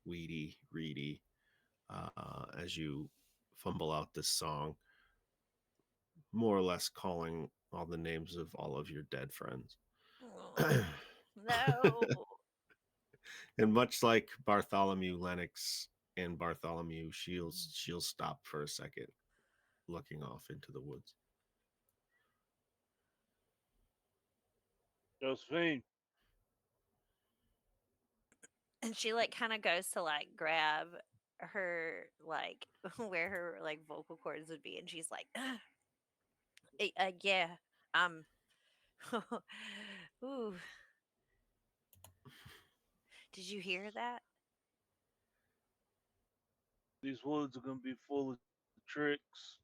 weedy, reedy, as you fumble out this song, more or less calling all the names of all of your dead friends. Oh, no. And much like Bartholomew Lennox and Bartholomew, she'll stop for a second, looking off into the woods. Josephine. And she like kind of goes to like grab her like where her like vocal cords would be, and she's like, Yeah. Um. Ooh. Did you hear that? These woods are gonna be full of tricks.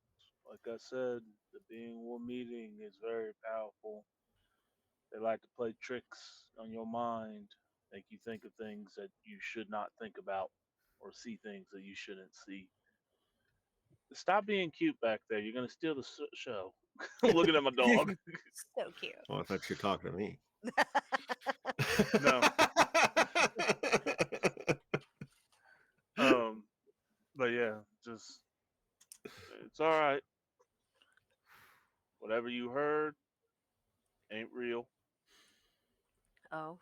Like I said, the being one meeting is very powerful. They like to play tricks on your mind, make you think of things that you should not think about, or see things that you shouldn't see. Stop being cute back there. You're gonna steal the show. I'm looking at my dog. So cute. Oh, I thought you were talking to me. No. Um, but yeah, just it's all right. Whatever you heard ain't real. Oh,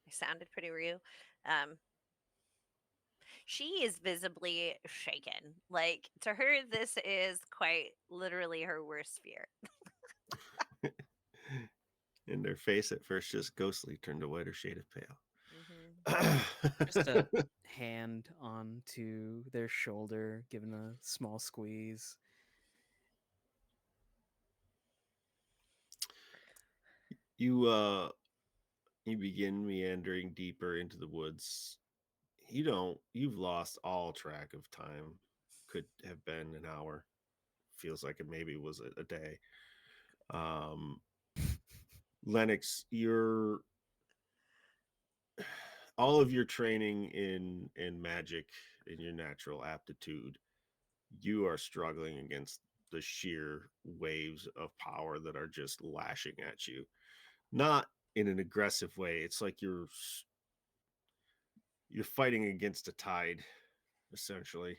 it sounded pretty real. Um, she is visibly shaken. Like to her, this is quite literally her worst fear. And their face at first just ghostly turned a whiter shade of Hmm. Just a hand onto their shoulder, giving a small squeeze. you you begin meandering deeper into the woods. You've lost all track of time. Could have been an hour. Feels like it maybe was a day. Um Lennox, your all of your training in magic, in your natural aptitude, you are struggling against the sheer waves of power that are just lashing at you. Not in an aggressive way. It's like you're fighting against a tide, essentially.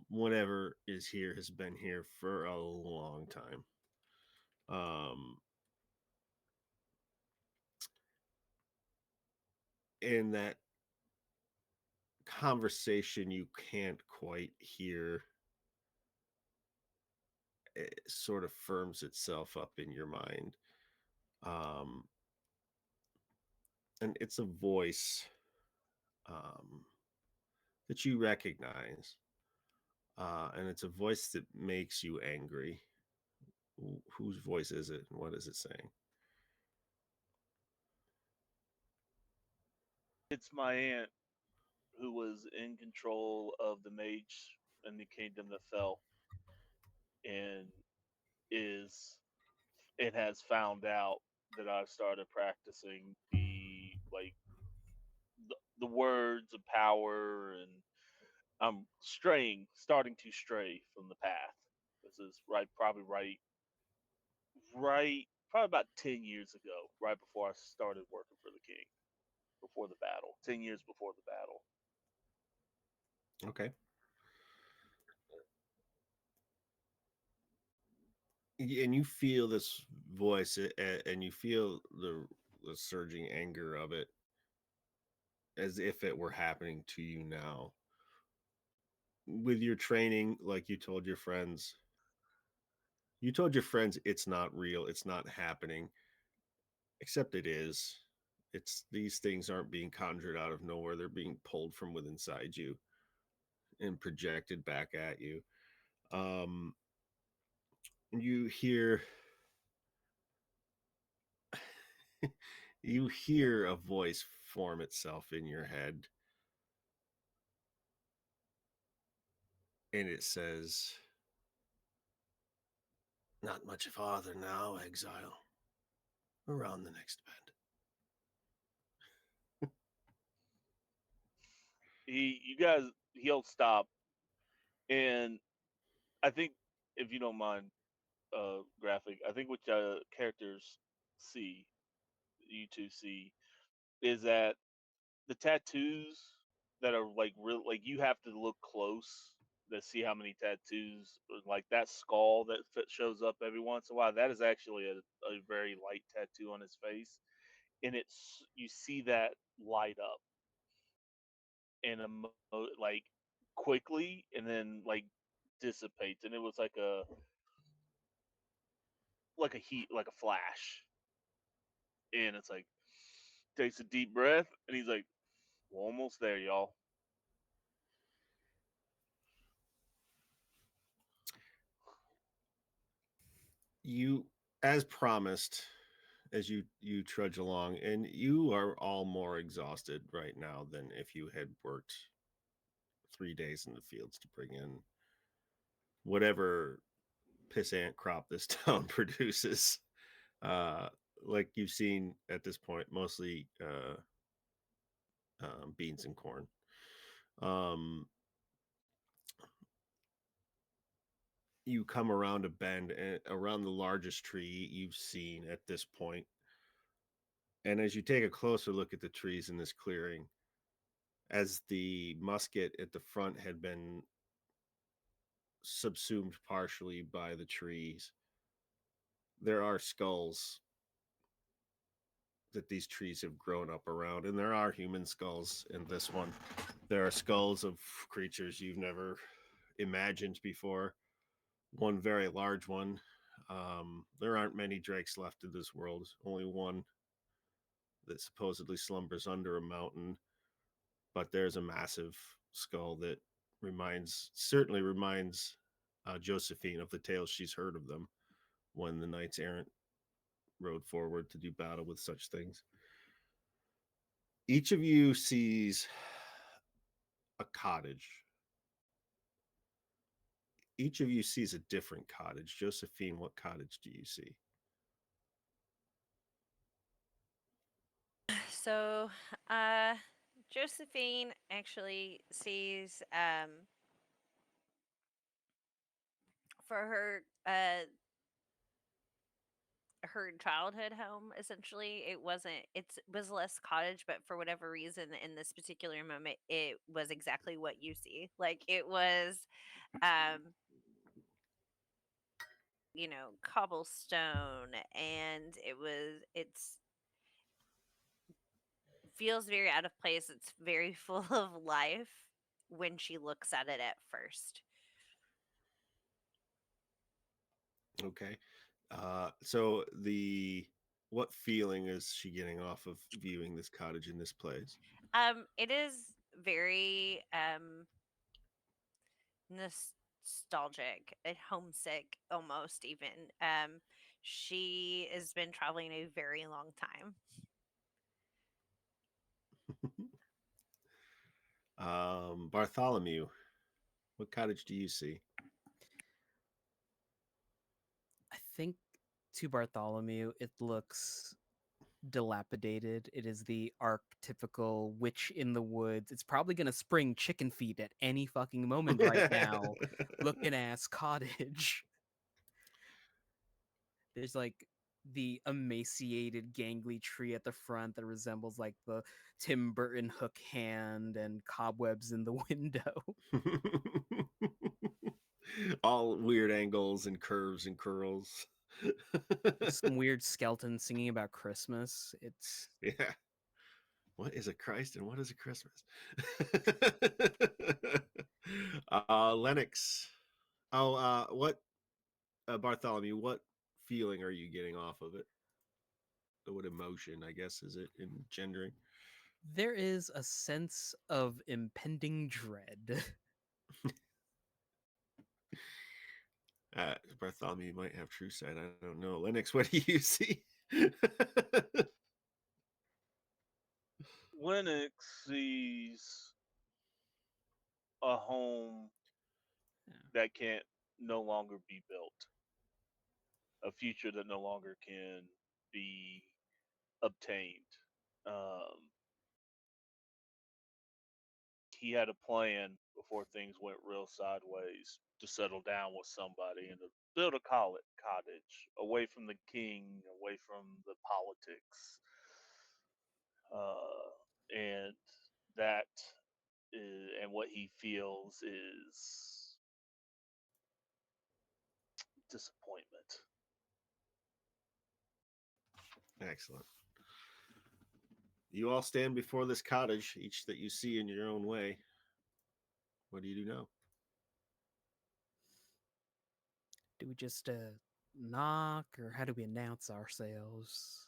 Whatever is here has been here for a long time. Um, in that conversation, you can't quite hear. It sort of firms itself up in your mind. Um, and it's a voice um, that you recognize. And it's a voice that makes you angry. Whose voice is it, and what is it saying? It's my aunt who was in control of the mage in the kingdom that fell, and is it has found out that I've started practicing the words of power, and I'm starting to stray from the path. This is probably about 10 years ago, right before I started working for the king, before the battle, 10 years before the battle. Okay. And you feel this voice, and you feel the surging anger of it as if it were happening to you now. With your training, like you told your friends it's not real, it's not happening, except it is. It's these things aren't being conjured out of nowhere, they're being pulled from within inside you and projected back at you. Um, you hear you hear a voice form itself in your head, and it says, "Not much farther now, exile. Around the next bend." You guys, he'll stop, and I think, if you don't mind, graphic, I think what characters see, you two see, is that the tattoos that are like real, like you have to look close to see how many tattoos, like that skull that shows up every once in a while. That is actually a very light tattoo on his face, and you see that light up and like quickly, and then like dissipates, and it was like a heat, like a flash, and it's like takes a deep breath, and he's like, "We're almost there, y'all." You, as promised, as you trudge along, and you are all more exhausted right now than if you had worked 3 days in the fields to bring in whatever pissant crop this town produces. Uh, like you've seen at this point, mostly beans and corn. Um, you come around a bend and around the largest tree you've seen at this point. And as you take a closer look at the trees in this clearing, as the musket at the front had been subsumed partially by the trees, there are skulls that these trees have grown up around, and there are human skulls in this one. There are skulls of creatures you've never imagined before. One very large one. There aren't many drakes left in this world. Only one that supposedly slumbers under a mountain. But there's a massive skull that certainly reminds Josephine of the tales she's heard of them when the knights errant rode forward to do battle with such things. Each of you sees a cottage. Each of you sees a different cottage. Josephine, what cottage do you see? So, Josephine actually sees for her childhood home. Essentially, it was less cottage, but for whatever reason in this particular moment it was exactly what you see. Like it was um cobblestone, and it's feels very out of place. It's very full of life when she looks at it at first. Okay. So what feeling is she getting off of viewing this cottage in this place? It is very nostalgic and homesick, almost even. She has been traveling a very long time. Bartholomew, what cottage do you see? I think to Bartholomew, it looks dilapidated. It is the archetypical witch in the woods. It's probably going to spring chicken feet at any fucking moment right now. Looking ass cottage. There's like the emaciated, gangly tree at the front that resembles like the Tim Burton hook hand and cobwebs in the window. All weird angles and curves and curls. There's some weird skeleton singing about Christmas. It's Yeah. What is a Christ and what is a Christmas? Lennox. What Bartholomew? What feeling are you getting off of it? What emotion, I guess, is it engendering? there is a sense of impending dread. Bartholomew might have true sight. I don't know. Lennox, what do you see? Linux sees a home Yeah. that can't no longer be built, a future that no longer can be obtained. Um, he had a plan before things went real sideways to settle down with somebody and to build a cottage away from the king, away from the politics, and that and what he feels is disappointment. Excellent. You all stand before this cottage, each that you see in your own way. What do you do now? Do we just knock, or how do we announce ourselves?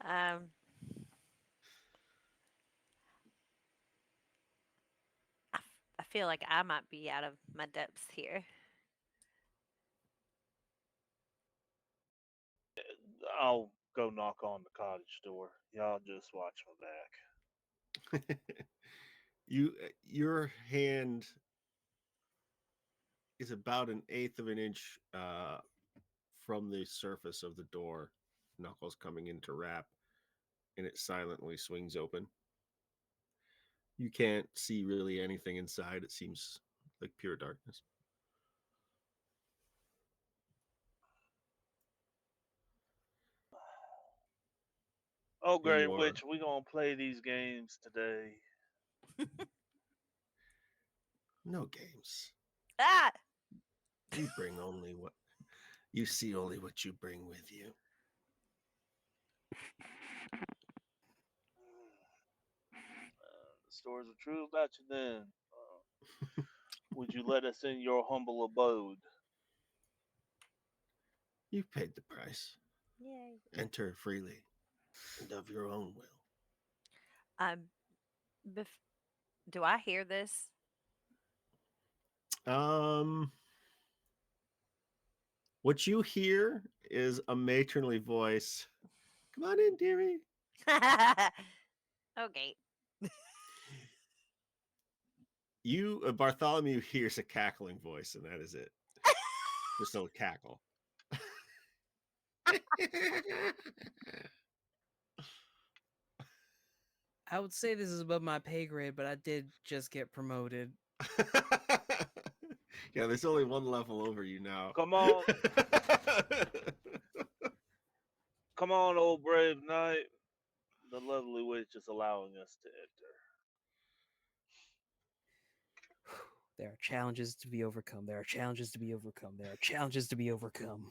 Um, I feel like I might be out of my depths here. I'll go knock on the cottage door. Y'all just watch my back. Your hand is about an eighth of an inch from the surface of the door, knuckles coming into wrap, and it silently swings open. You can't see really anything inside. It seems like pure darkness. Oh, You Great are Witch, we gonna play these games today. no games. Ah! You bring only what you see, only what you bring with you. The stories are true about you then. Would you let us in your humble abode? You've paid the price. Yay. Enter freely and of your own will. Um, bef- do I hear this? Um, what you hear is a matronly voice. Come on in, dearie. Okay. You, Bartholomew hears a cackling voice, and that is it. Just a cackle. I would say this is above my pay grade, but I did just get promoted. Yeah, there's only one level over you now. Come on, come on, old brave knight. The lovely witch is allowing us to enter. There are challenges to be overcome. There are challenges to be overcome. There are challenges to be overcome.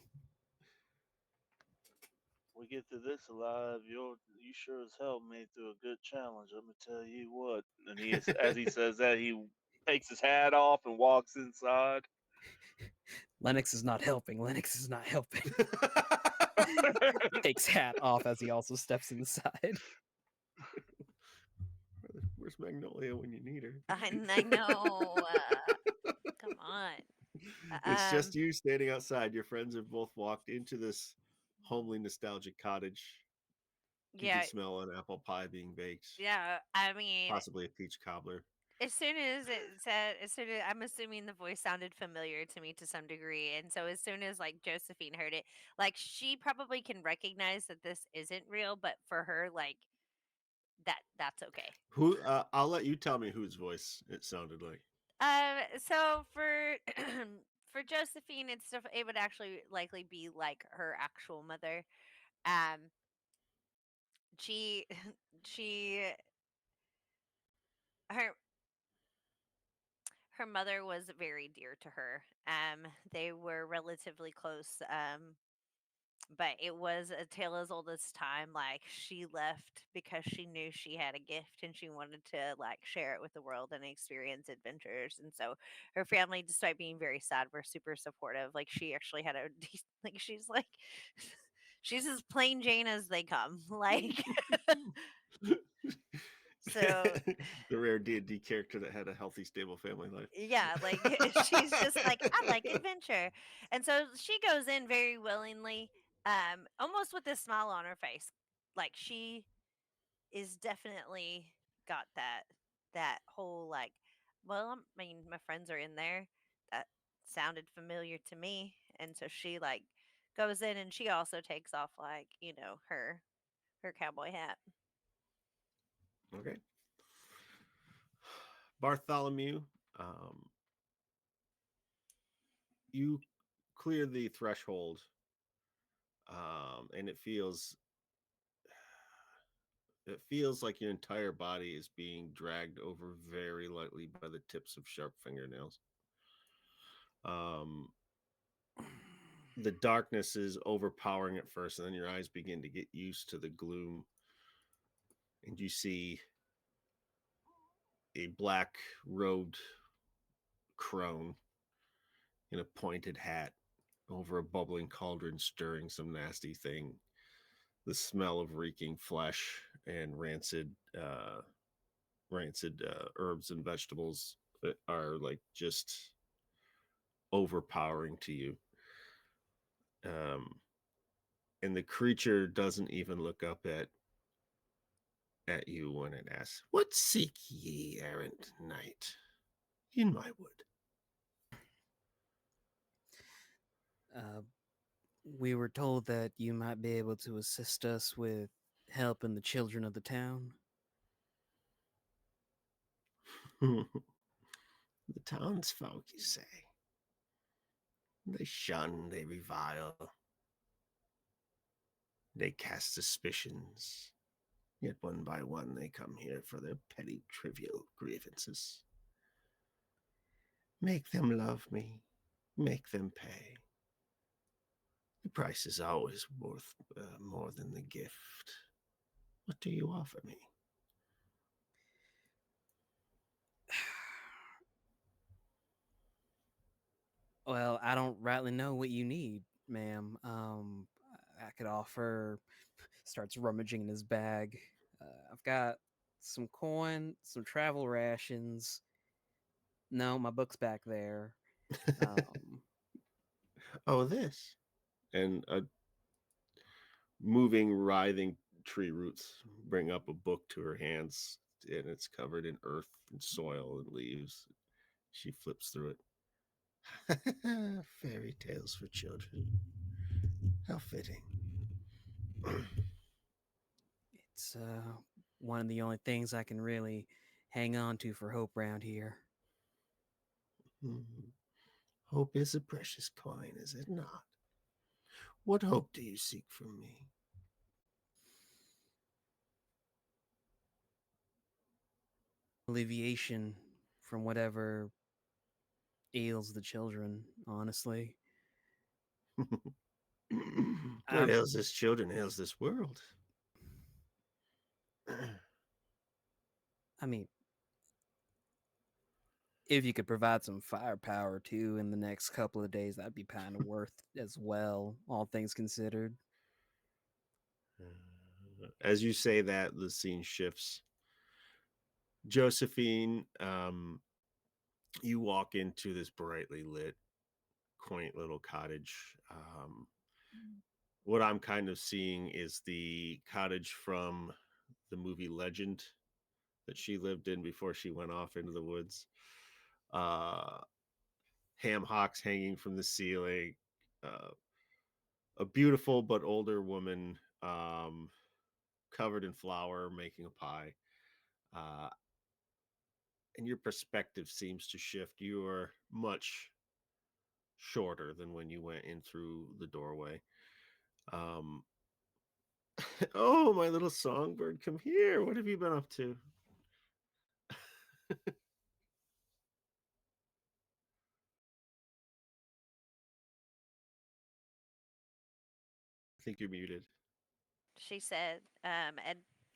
We get through this alive. You sure as hell made through a good challenge. Let me tell you what. And as he says that, he takes his hat off and walks inside. Lennox is not helping. Lennox is not helping. Takes hat off as he also steps inside. Where's Magnolia when you need her? I know. Come on. It's just you standing outside. Your friends have both walked into this homely, nostalgic cottage. You Yeah, can smell an apple pie being baked, yeah. I mean, possibly a peach cobbler. as soon as it said, as soon as I'm assuming the voice sounded familiar to me to some degree, and so as soon as like Josephine heard it, like she probably can recognize that this isn't real, but for her, like that's okay. Who? I'll let you tell me whose voice it sounded like. So for for Josephine, it would actually likely be like her actual mother. Um, she she her her mother was very dear to her. They were relatively close. But it was a tale as old as time. Like she left because she knew she had a gift and she wanted to like share it with the world and experience adventures. And so her family, despite being very sad, were super supportive. Like she actually had like she's as plain Jane as they come. Like so The rare D&D character that had a healthy, stable family life. yeah, like she's just like, I like adventure. And so she goes in very willingly, almost with a smile on her face. Like she is definitely got that whole like, well, I mean, my friends are in there. That sounded familiar to me. And so she like goes in and she also takes off like, her cowboy hat. Okay. Bartholomew, um, you clear the threshold, and it feels like your entire body is being dragged over very lightly by the tips of sharp fingernails. Um, the darkness is overpowering at first, and then your eyes begin to get used to the gloom, and you see a black robed crone in a pointed hat over a bubbling cauldron stirring some nasty thing. The smell of reeking flesh and rancid herbs and vegetables that are like just overpowering to you. Um, and the creature doesn't even look up at you when it asks, "What seek ye, errant knight, in my wood?" Uh, we were told that you might be able to assist us with helping the children of the town. The townsfolk, you say? They shun, they revile, they cast suspicions. Yet one by one they come here for their petty, trivial grievances. Make them love me, make them pay. The price is always worth more than the gift. What do you offer me? Well, I don't rightly know what you need, ma'am. I could offer. Starts rummaging in his bag. I've got some coin, some travel rations. No, my book's back there. Um, Oh, this. And moving, writhing tree roots bring up a book to her hands, and it's covered in earth and soil and leaves. She flips through it. Fairy tales for children. How fitting. it's one of the only things I can really hang on to for hope round here. Hope is a precious coin, is it not? What hope do you seek from me? Alleviation from whatever ails the children, honestly. What Um, ails this children ails this world. I mean, if you could provide some firepower too in the next couple of days, that'd be kind of worth as well, all things considered. As you say that, the scene shifts. Josephine, you walk into this brightly lit, quaint little cottage. What I'm kind of seeing is the cottage from the movie Legend that she lived in before she went off into the woods. Uh, Ham hocks hanging from the ceiling. Uh, a beautiful but older woman, covered in flour, making a pie. Uh, and your perspective seems to shift. You are much shorter than when you went in through the doorway. Um, oh, my little songbird, come here. What have you been up to? I think you're muted. She said,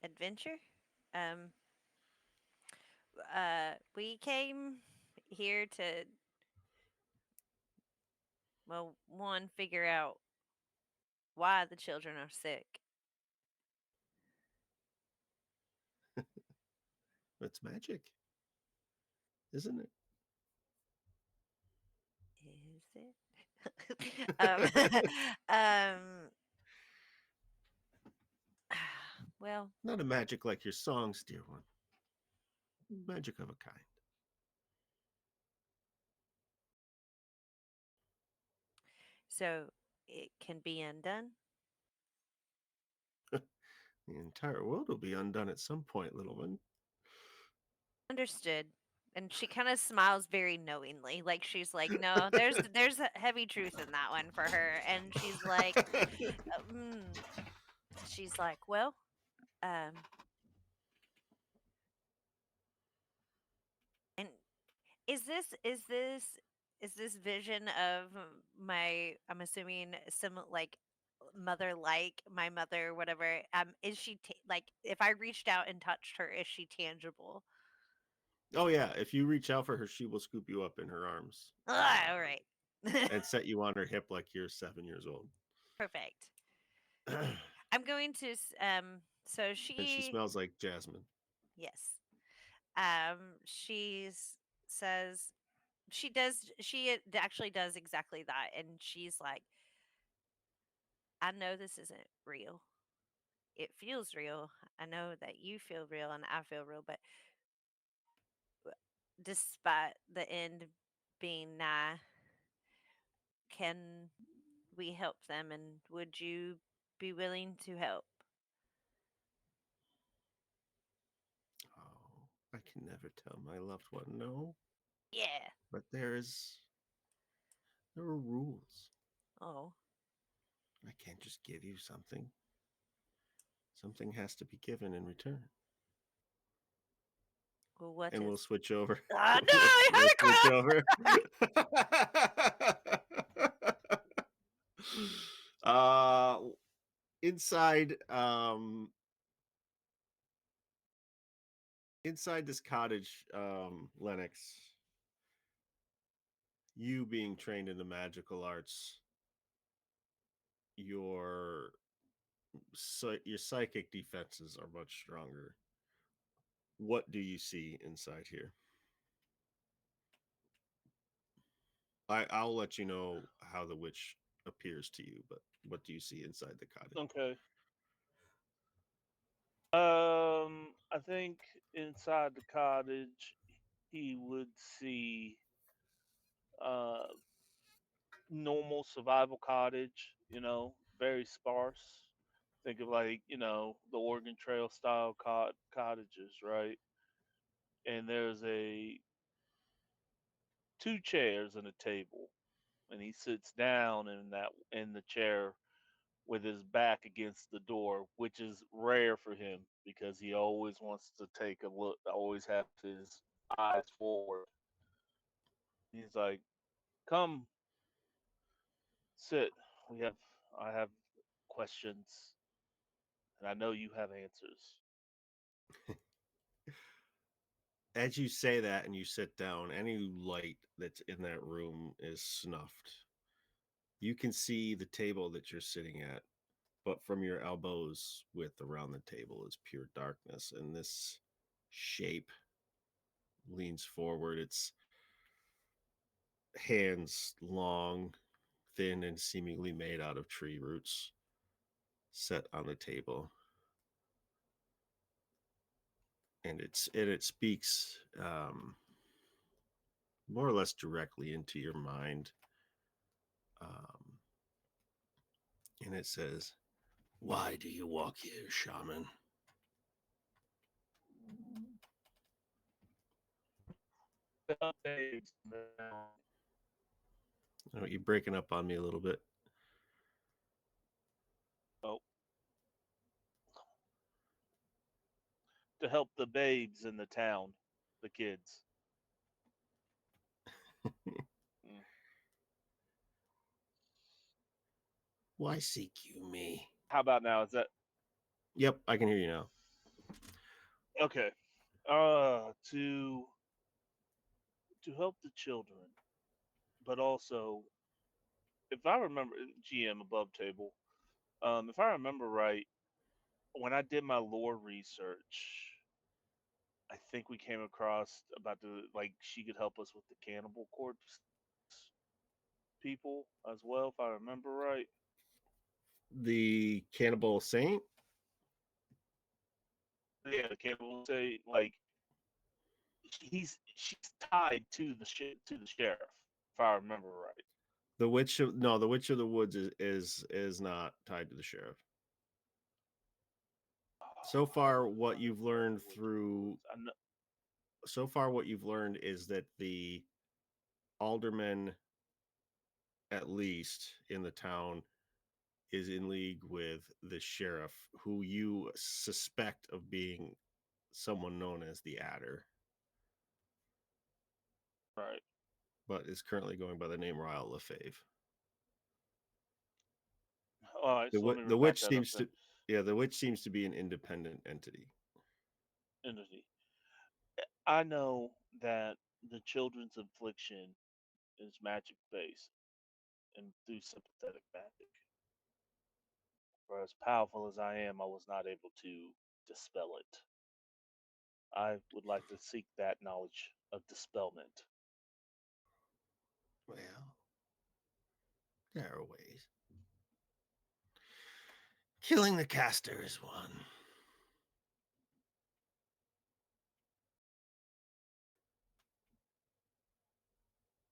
adventure. Um, we came here to, well, one, figure out why the children are sick. That's magic, isn't it? Is it? um, well, Not a magic like your songs, dear one. Magic of a kind. so it can be undone. The entire world will be undone at some point, little one. Understood. And she kind of smiles very knowingly, like she's like, "No, there's a heavy truth in that one for her." And she's like, mm. She's like, "Well, um, and is this vision of my, I'm assuming some like mother, like my mother, whatever, is she like, if I reached out and touched her, is she tangible?" Oh yeah, if you reach out for her, she will scoop you up in her arms, All right. and set you on her hip like you're 7 years old. Perfect. And I'm going to so she she, smells like jasmine. yes, she says, she actually does exactly that, and she's like, I know this isn't real. It feels real. I know that you feel real and I feel real, but despite the end being nigh, can we help them and would you be willing to help? Oh, I can never tell my loved one no, Yeah. but there are rules. Oh, I can't just give you something. Something has to be given in return. well, what And is. we'll switch over. Oh, no, I We'll had switch a over. uh inside inside this cottage, Lennox, you being trained in the magical arts, your your psychic defenses are much stronger. What do you see inside here? I'll let you know how the witch appears to you, but what do you see inside the cottage? Okay. I think inside the cottage, he would see uh normal survival cottage. Very sparse. Think of like the Oregon Trail style cottages, right? And there's a two chairs and a table, and he sits down in the chair with his back against the door, which is rare for him because he always wants to take a look, always have his eyes forward. He's like, "Come sit. We have I have questions, and I know you have answers." As you say that and you sit down, any light that's in that room is snuffed. You can see the table that you're sitting at, but from your elbows width around the table is pure darkness. And this shape leans forward, its hands long, thin, and seemingly made out of tree roots, set on the table. And it speaks more or less directly into your mind. Um, and it says, "Why do you walk here, shaman?" Oh, you're breaking up on me a little bit. Oh, to help the babes in the town, the kids. Mm. Why seek you me? How about now? Is that Yep, I can hear you now. okay? To help the children, but also, if I remember, GM above table. If I remember right, when I did my lore research, I think we came across about the like she could help us with the cannibal corpse people as well, if I remember right. The cannibal saint? Yeah, the cannibal say like she's tied to the sheriff, if I remember right. The witch of the woods is not tied to the sheriff. So Oh, far, I what thought it you've was learned the Witch of the through Woods. I know, so far what you've learned is that the alderman, at least in the town, is in league with the sheriff, who you suspect of being someone known as the Adder, right. but is currently going by the name Ryle Lefave. All right, so let me The back witch that up seems then. to Yeah, the witch seems to be an independent entity. Entity. I know that the children's affliction is magic based and through sympathetic magic. For as powerful as I am, I was not able to dispel it. I would like to seek that knowledge of dispelment. Well, there are ways. Killing the caster is one.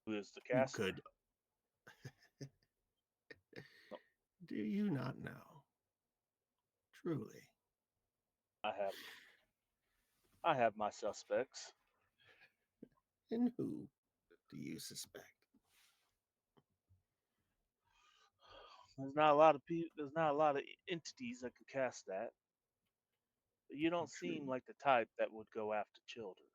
Who is the You caster? could. Do you not know? Truly. I have my suspects. And who do you suspect? There's not a lot of people. There's not a lot of entities that can cast that. But you don't seem True. like the type that would go after children.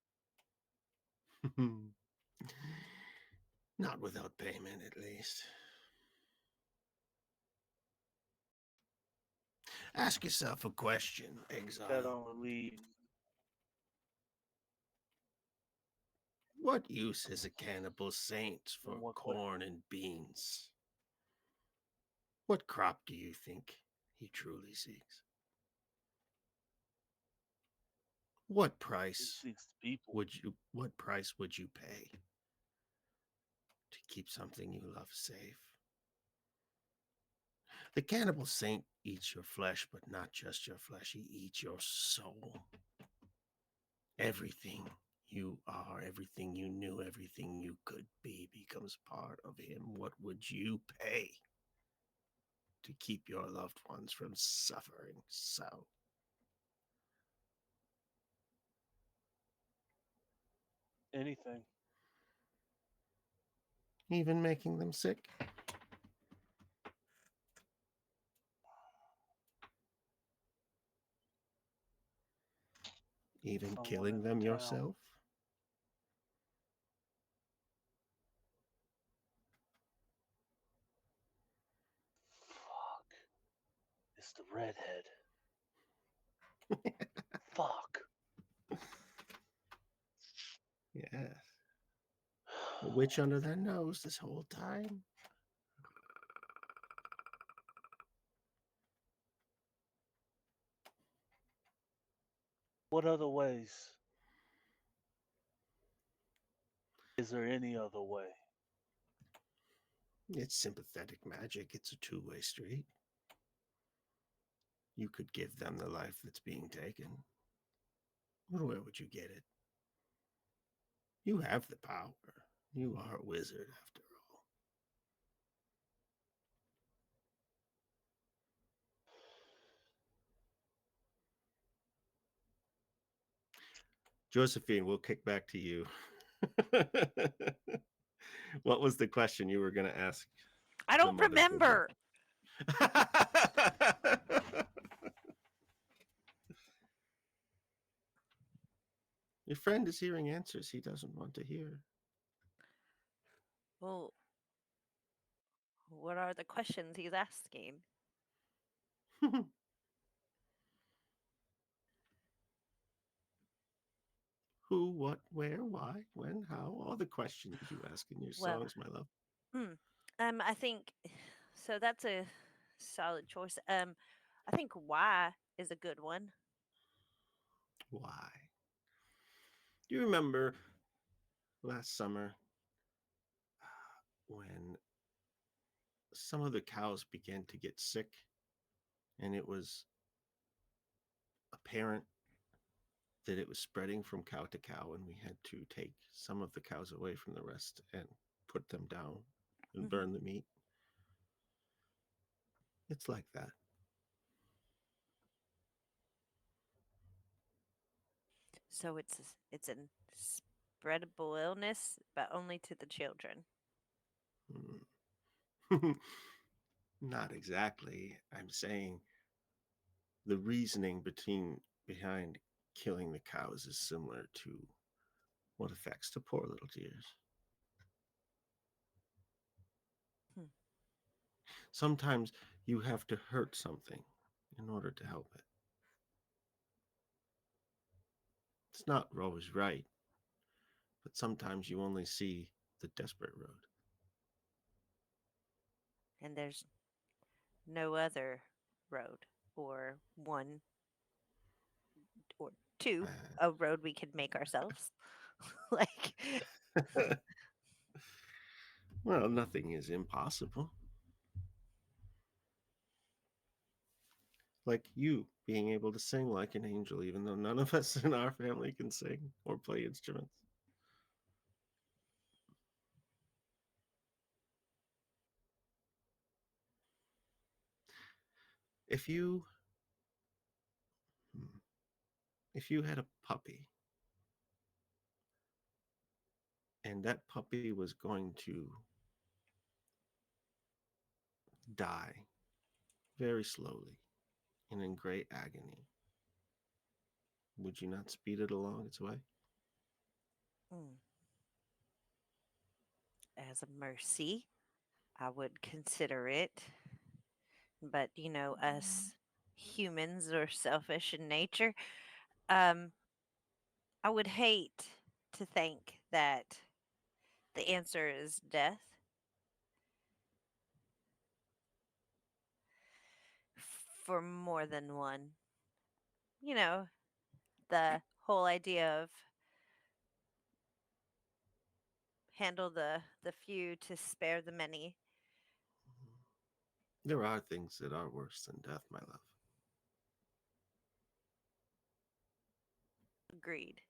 Not without payment, at least. Ask yourself a question, That exile. only leaves What use is a cannibal saint for what corn and beans? What crop do you think he truly seeks? What he price seeks the people. would you pay to keep something you love safe? The cannibal saint eats your flesh, but not just your flesh. He eats your soul. Everything you are, everything you knew, everything you could be becomes part of him. What would you pay to keep your loved ones from suffering so? Anything. Even making them sick? Even Someone killing in the them town. yourself? Fuck. It's the redhead. Fuck. Yes. A witch under their nose this whole time? What other ways? Is there any other way? It's sympathetic magic. It's a two-way street. You could give them the life that's being taken. But where would you get it? You have the power. You are a wizard, after all. Josephine, we'll kick back to you. What was the question you were going to ask? I don't mother figure. remember. Your friend is hearing answers he doesn't want to hear. Well, what are the questions he's asking? Who, what, where, why, when, how, all the questions you ask in your Well, songs, my love. I think so. That's a solid choice. I think why is a good one. Why? Do you remember last summer when some of the cows began to get sick and it was apparent that it was spreading from cow to cow, and we had to take some of the cows away from the rest and put them down and burn the meat? It's like that. So it's a spreadable illness, but only to the children. Not exactly. I'm saying the reasoning behind killing the cows is similar to what affects to poor little dears. Hmm. Sometimes you have to hurt something in order to help it. It's not always right, but sometimes you only see the desperate road. And there's no other road or one or two, a road we could make ourselves. Like, Well, nothing is impossible. Like you being able to sing like an angel, even though none of us in our family can sing or play instruments. If you hmm, if you had a puppy and that puppy was going to die very slowly and in great agony, would you not speed it along its way? Mm. As a mercy, I would consider it. But, us humans are selfish in nature. Um, I would hate to think that the answer is death for more than one. You know, the whole idea of handle the few to spare the many. There are things that are worse than death, my love. Agreed.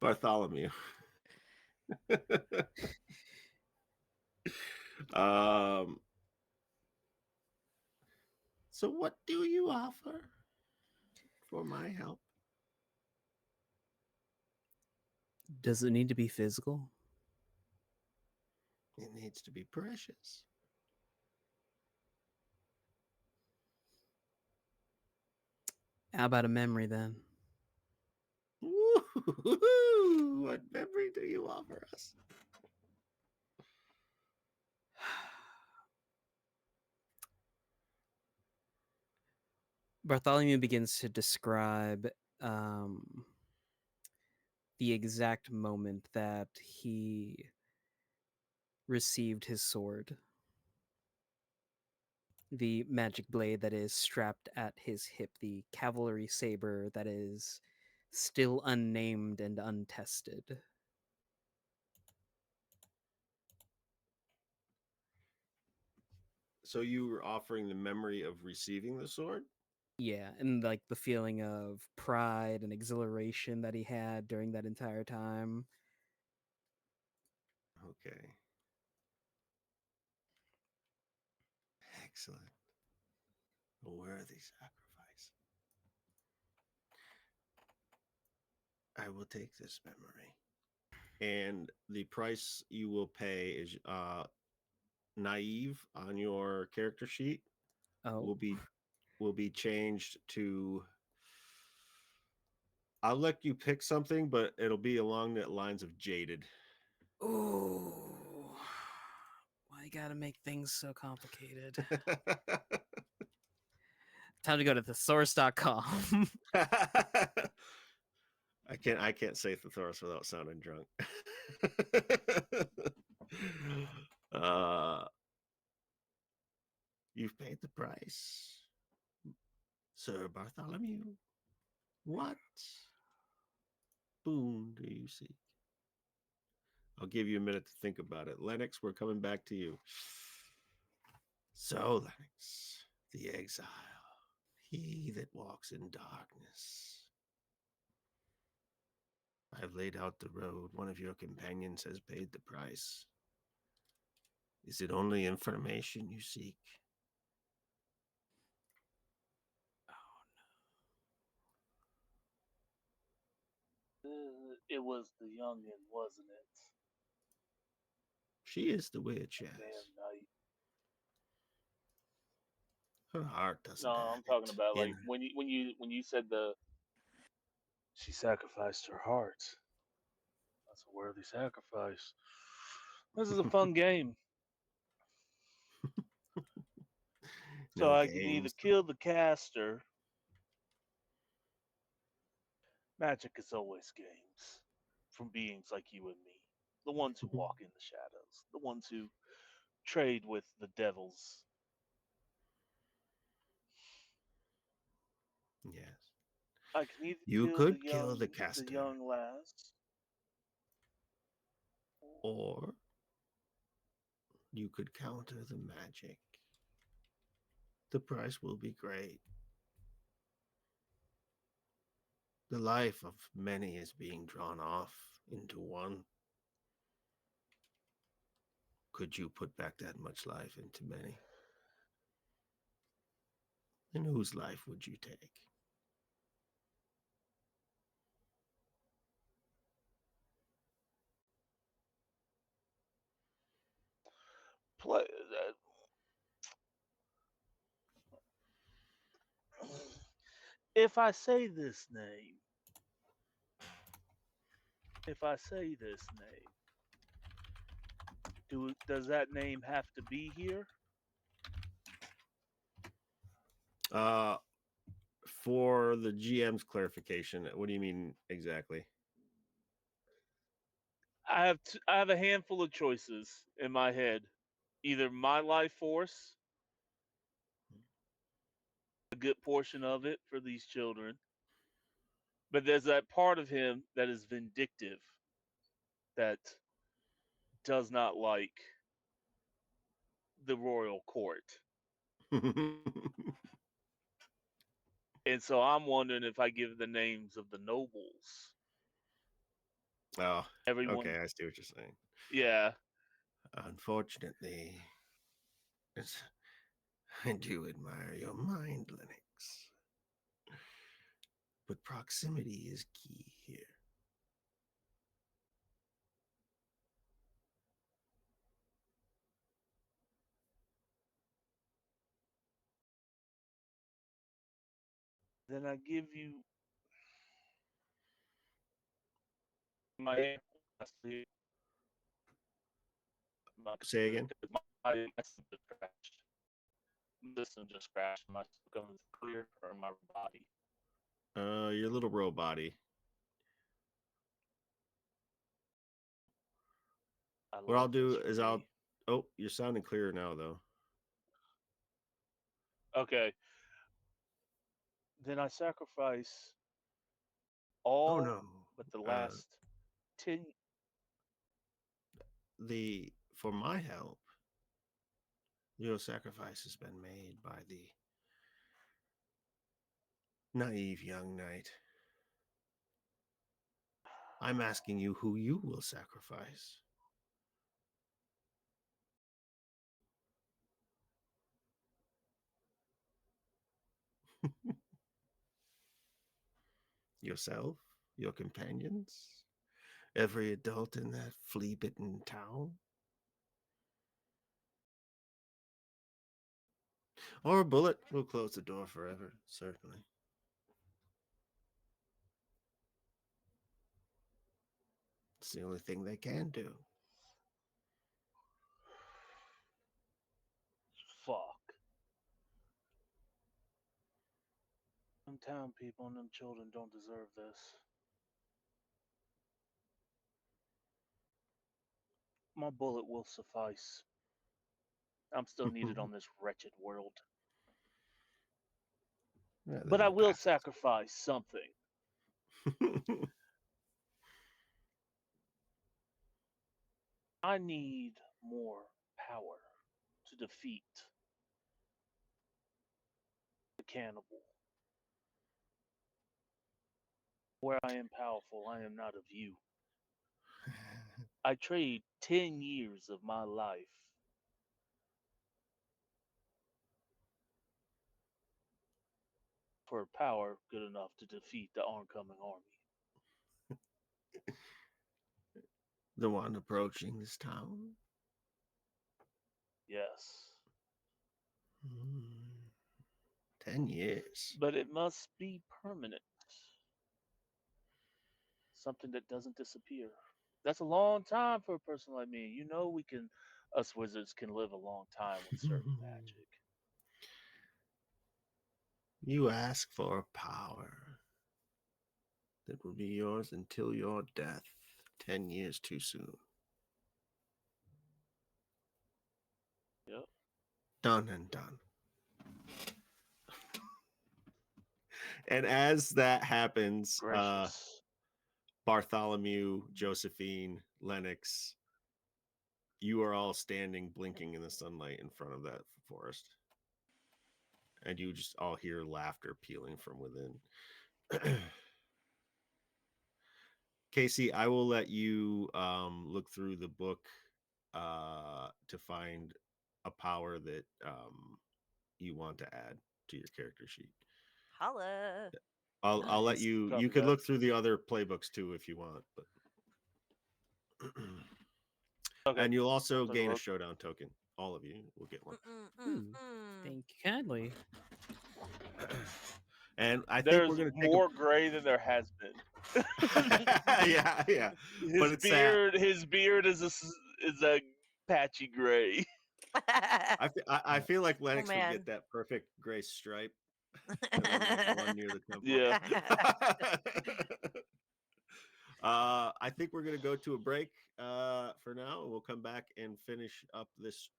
Bartholomew. um, so, what do you offer for my help? Does it need to be physical? It needs to be precious. How about a memory then? Woo-hoo-hoo-hoo. What memory do you offer us? Bartholomew begins to describe the exact moment that he received his sword. The magic blade that is strapped at his hip, the cavalry saber that is still unnamed and untested. So, you were offering the memory of receiving the sword? Yeah, and like the feeling of pride and exhilaration that he had during that entire time. Okay. Excellent. A worthy sacrifice. I will take this memory. And the price you will pay is naive on your character sheet Oh. will be changed to, I'll let you pick something, but it'll be along the lines of jaded. Ooh. Why you gotta make things so complicated? Time to go to thesaurus.com. I can't say thesaurus without sounding drunk. uh you've paid the price, Sir Bartholomew. What boon do you seek? I'll give you a minute to think about it. Lennox, we're coming back to you. So, Lennox, the exile, he that walks in darkness. I've laid out the road. One of your companions has paid the price. Is it only information you seek? It was the youngin, wasn't it? She is the witch, Damn yes. night. Her heart doesn't No, have I'm talking it about in like her. when you said she sacrificed her heart. That's a worthy sacrifice. This is a fun game. So No I can either games. kill the caster. Magic is always games from beings like you and me, the ones who walk in the shadows, the ones who trade with the devils. Yes. I can either You kill could kill the the caster, young lass. or you could counter the magic. The price will be great. The life of many is being drawn off into one. Could you put back that much life into many? And whose life would you take? Play, if I say this name, if I say this name, does that name have to be here? Uh, for the GM's clarification, what do you mean exactly? I have a handful of choices in my head. Either my life force, a good portion of it for these children, but there's that part of him that is vindictive, that does not like the royal court. And so I'm wondering if I give the names of the nobles. Oh, Everyone, okay, I see what you're saying. yeah. Unfortunately, I do admire your mind, Lennox. But proximity is key here. Then I give you my Say again? my system just crashed. My system just crashed. My system is clear for my body. Your little robot-y. I What I'll love do this is for me. Oh, you're sounding clearer now, though. Okay. Then I sacrifice Oh, all no. but the last 10. For my help, your sacrifice has been made by the naive young knight. I'm asking you who you will sacrifice. Yourself? Your companions? Every adult in that flea-bitten town? Or a bullet will close the door forever, certainly. It's the only thing they can do. Fuck. Them town people and them children don't deserve this. My bullet will suffice. I'm still needed on this wretched world. Yeah, But then I you'll will pass sacrifice something. it. I need more power to defeat the cannibal. Where I am powerful, I am not of you. I trade 10 years of my life for power good enough to defeat the oncoming army. The one approaching this town? Yes. 10 years. But it must be permanent. Something that doesn't disappear. That's a long time for a person like me. You know, us wizards can live a long time with certain magic. You ask for power that will be yours until your death. 10 years too soon. Yep. Done and done. And as that happens, Gracious. Bartholomew, Josephine, Lennox, you are all standing blinking in the sunlight in front of that forest. and you just all hear laughter pealing from within. Casey, I will let you look through the book to find a power that you want to add to your character sheet. Holla. I'll let Nice. you. Copy You could that. look through the other playbooks too if you want, but Okay. and you'll also I'll take a gain a look. showdown token. All of you will get one. Thank you kindly. And I think There's we're gonna take more gray than there has been. yeah, yeah. But it's sad. His beard is a patchy gray. I feel like Lennox would man. get that perfect gray stripe, and then like one near the temple. Yeah. I think we're gonna go to a break for now. We'll come back and finish up this.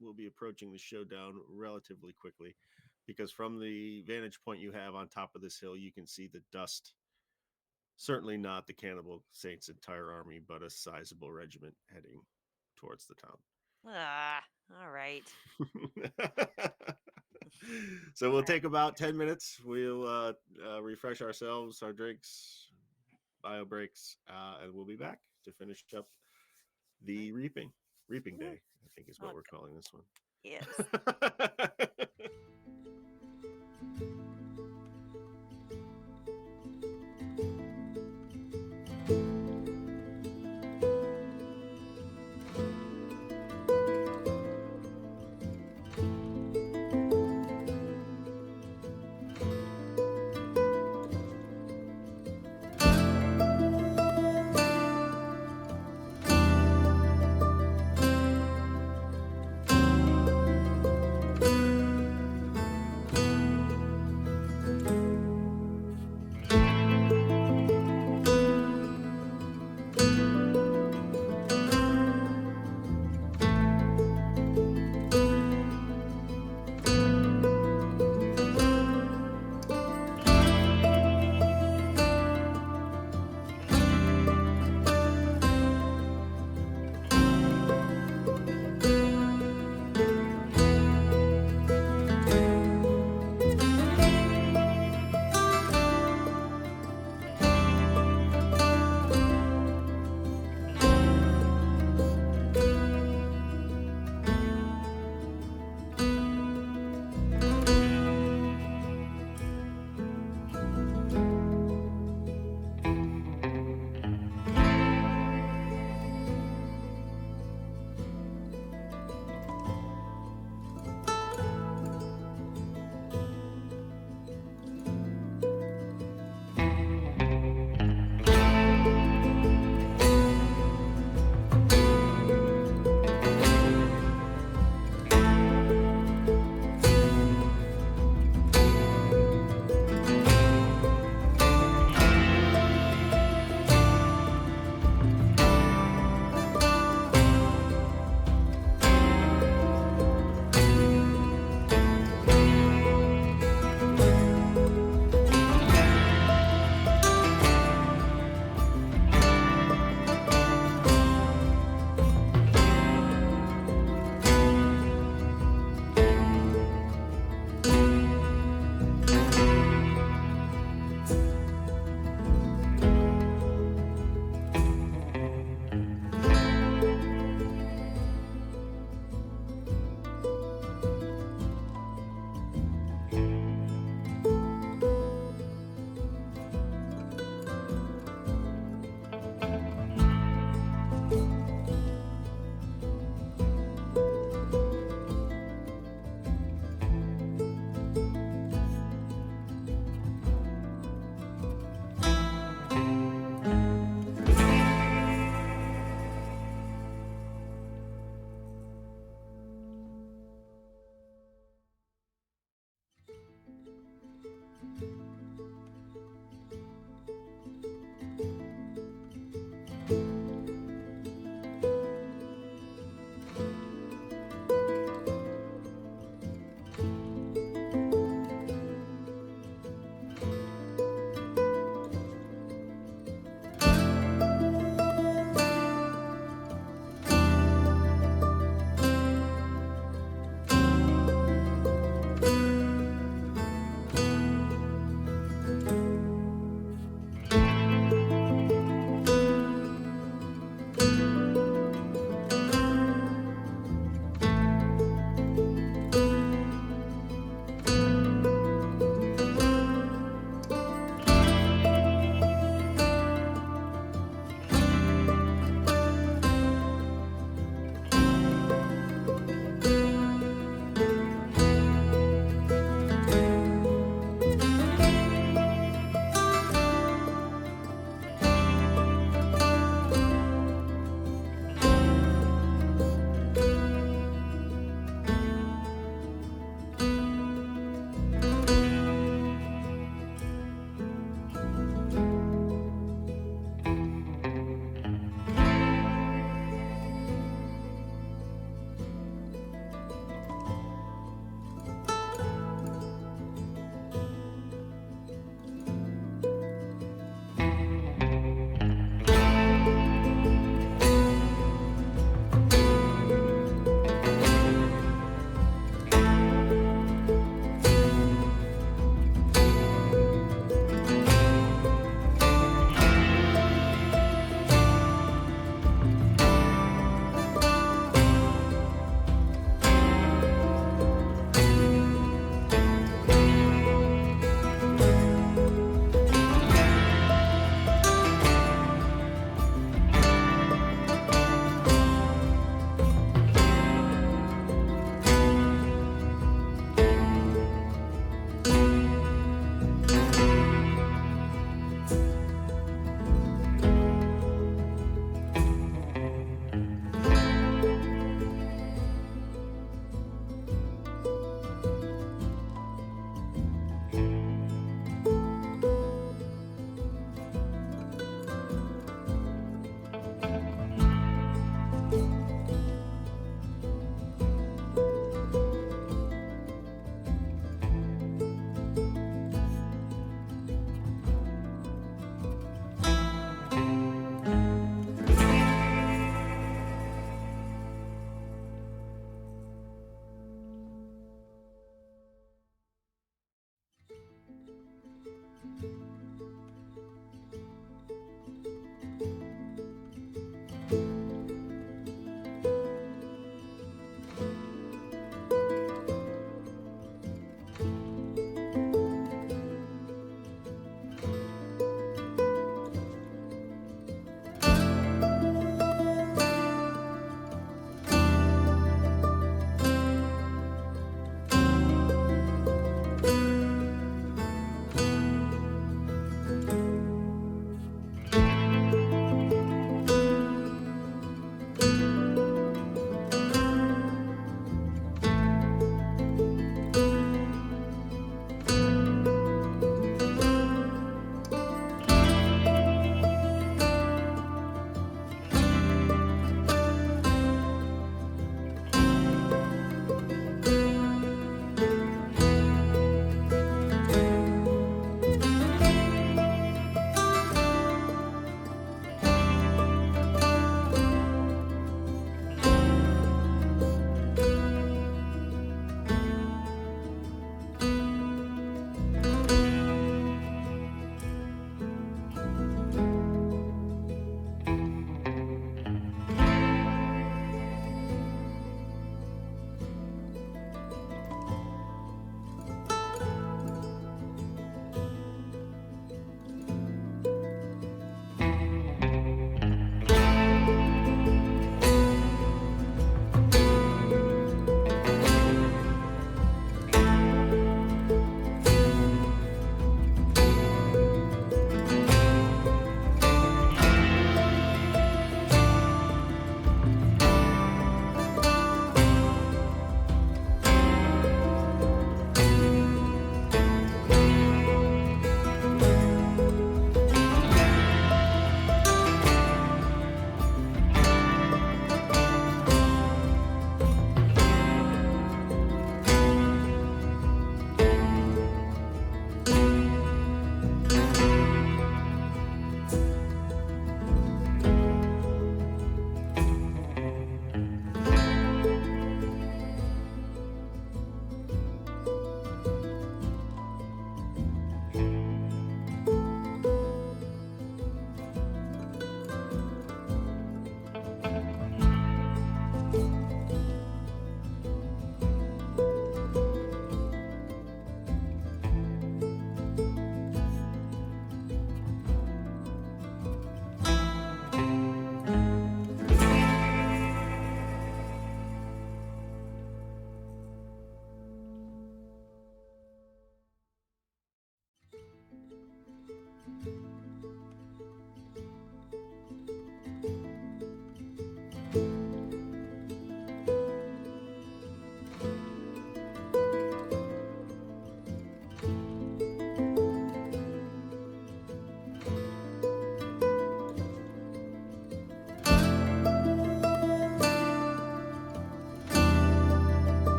We'll be approaching the showdown relatively quickly, because from the vantage point you have on top of this hill, you can see the dust. Certainly not the Cannibal Saints' entire army, but a sizable regiment heading towards the town. All right. So we'll take about 10 minutes. We'll refresh ourselves, our drinks, bio breaks, and we'll be back to finish up the reaping day, I think is what we're calling this one. Yes.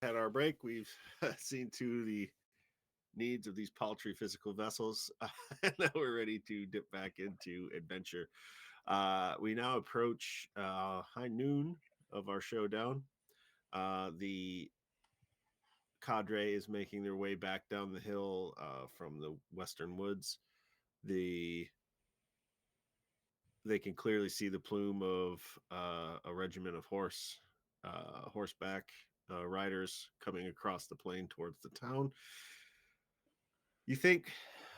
had our break. We've seen to the needs of these paltry physical vessels. And now we're ready to dip back into adventure. We now approach high noon of our showdown. The cadre is making their way back down the hill from the western woods. They can clearly see the plume of a regiment of horseback riders coming across the plain towards the town. You think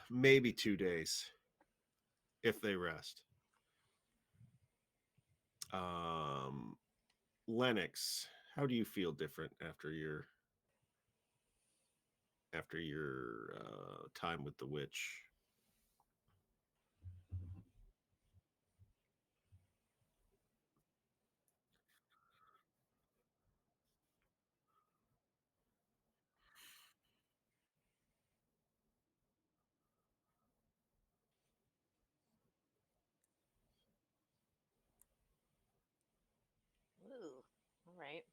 maybe 2 days if they rest. Lennox, how do you feel different after your time with the witch? Ooh, all right.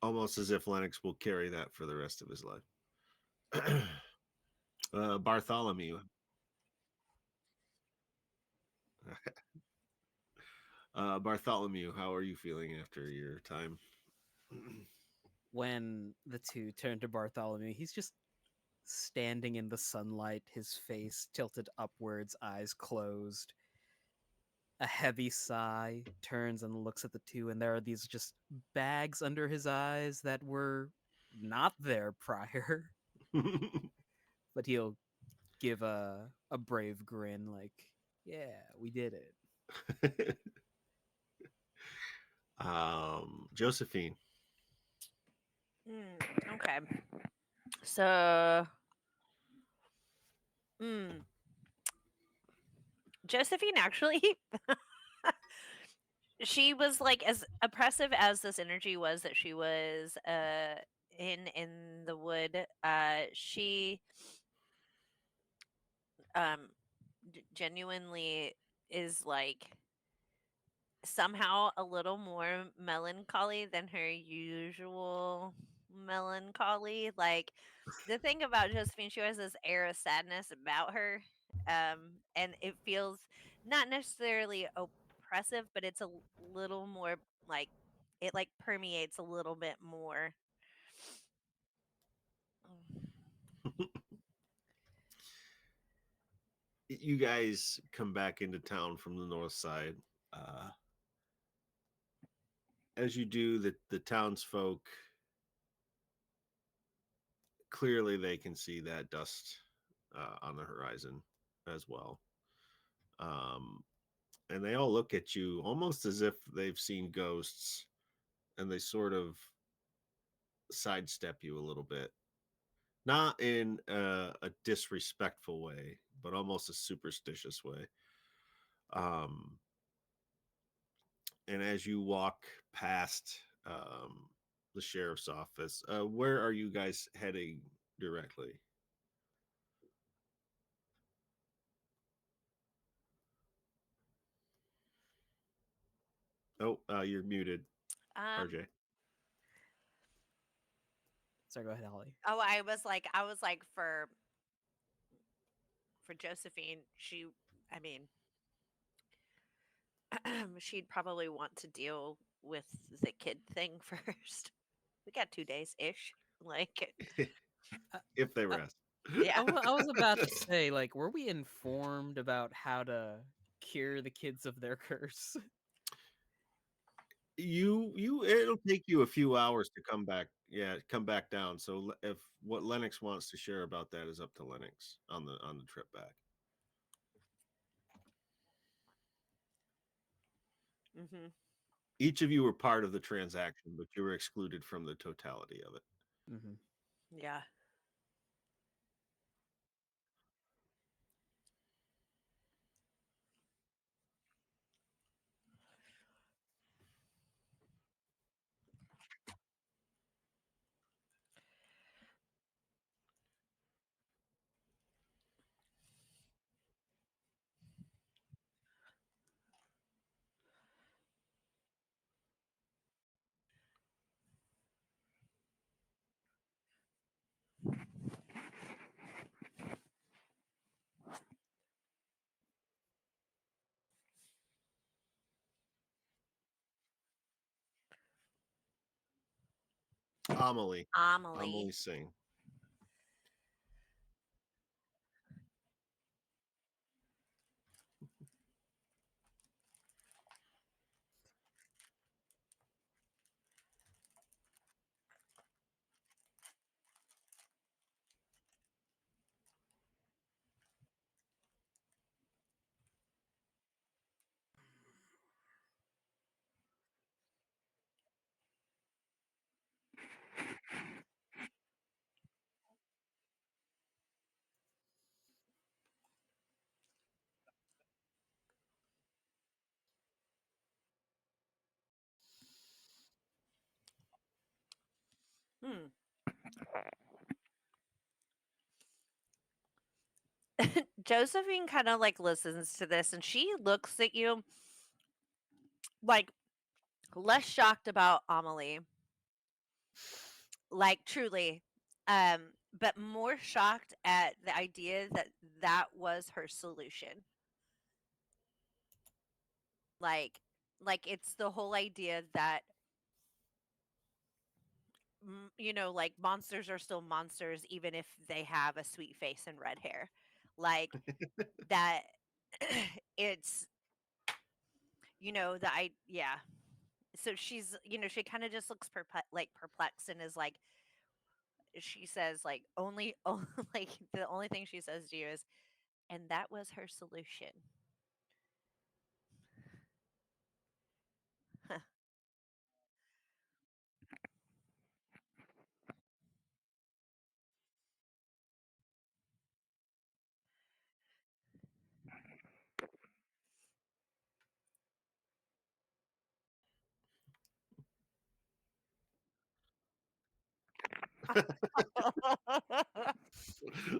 Almost as if Lennox will carry that for the rest of his life. Bartholomew. Bartholomew, how are you feeling after your time? When the two turn to Bartholomew, he's just standing in the sunlight, his face tilted upwards, eyes closed. A heavy sigh, turns and looks at the two, and there are these just bags under his eyes that were not there prior. But he'll give a brave grin, like, "Yeah, we did it." Josephine. Okay. So, mm, Josephine actually, she was like as oppressive as this energy was that she was in the wood. She genuinely is like somehow a little more melancholy than her usual melancholy. Like the thing about Josephine, she has this air of sadness about her. And it feels not necessarily oppressive, but it's a little more like it like permeates a little bit more. You guys come back into town from the north side. Uh, as you do, the townsfolk clearly they can see that dust on the horizon as well. Um, and they all look at you almost as if they've seen ghosts, and they sort of sidestep you a little bit, not in a disrespectful way, but almost a superstitious way. Um, and as you walk past the sheriff's office, where are you guys heading directly? Oh, you're muted, Um, RJ. Sorry, go ahead, Holly. oh, I was like for Josephine, I mean, she'd probably want to deal with the kid thing first. We got 2 days ish. Like, Uh, If they uh, rest. yeah. I was about to say, like, were we informed about how to cure the kids of their curse? You it'll take you a few hours to come back. Yeah, come back down. So if what Lennox wants to share about that is up to Lennox on the trip back. hmm Each of you were part of the transaction, but you were excluded from the totality of it. Mm-hmm. Yeah. Homily. Amelie. Homily sing. Hmm. Josephine kind of like listens to this and she looks at you like less shocked about Amelie, like truly, but more shocked at the idea that that was her solution. Like, like it's the whole idea that like monsters are still monsters even if they have a sweet face and red hair, like that. It's the I yeah. So she's she kind of just looks perplexed and is like she says like only like the only thing she says to you is and that was her solution.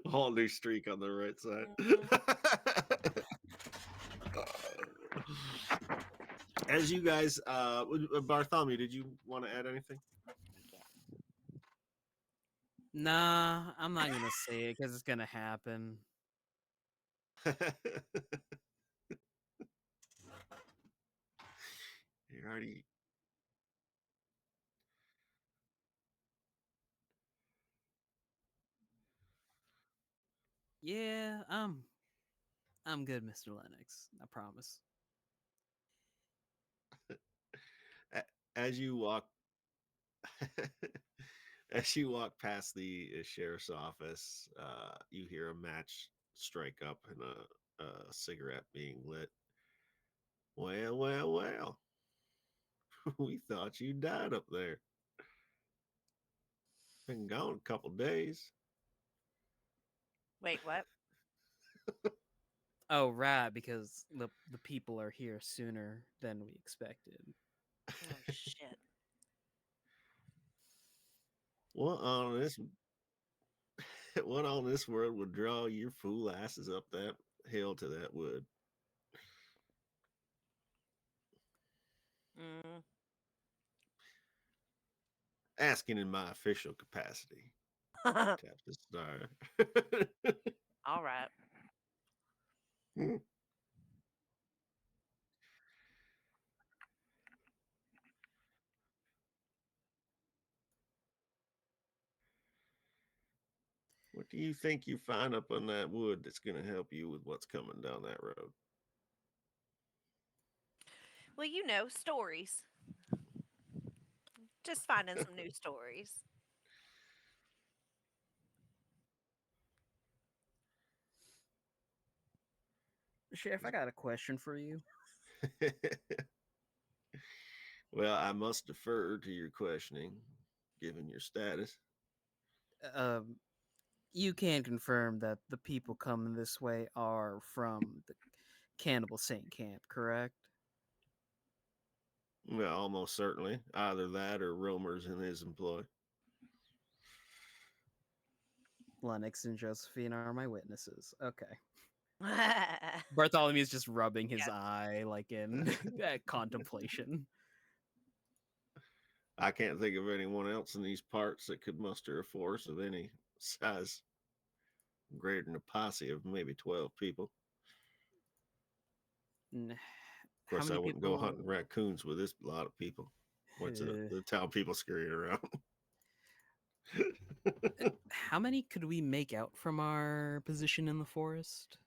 Whole new streak on the right side. Mhm. As you guys, Bartholomew, did you want to add anything? Nah, I'm not gonna say it because it's gonna happen. You're already. Yeah, I'm good, Mr. Lennox. I promise. As you walk, as you walk past the sheriff's office, you hear a match strike up and a cigarette being lit. Well, well, well. We thought you died up there. Been gone a couple days. Wait, what? Oh, right, because the people are here sooner than we expected. Oh shit. What on this? What on this world would draw your fool asses up that hill to that wood? Mm. Asking in my official capacity. Tap the star. All right. What do you think you find up on that wood that's going to help you with what's coming down that road? Well, stories. Just finding some new stories. Sheriff, I got a question for you. Well, I must defer to your questioning, given your status. Um, you can confirm that the people coming this way are from the Cannibal Saint camp, correct? Well, almost certainly. Either that or roamers in his employ. Lennox and Josephine are my witnesses. Okay. Yeah. Bartholomew's just rubbing his eye like in contemplation. I can't think of anyone else in these parts that could muster a force of any size greater than a posse of maybe 12 people. N- Of How course, I many wouldn't go people? hunting raccoons with this lot of people. What's the town people scurrying around? How many could we make out from our position in the forest?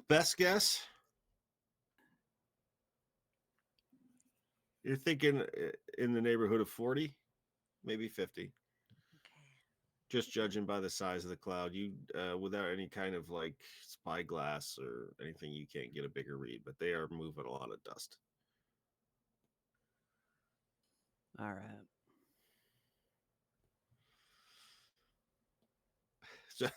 Best guess? You're thinking in the neighborhood of 40, maybe 50. Okay. Just judging by the size of the cloud, you without any kind of like spyglass or anything, you can't get a bigger read. But they are moving a lot of dust. All right. So,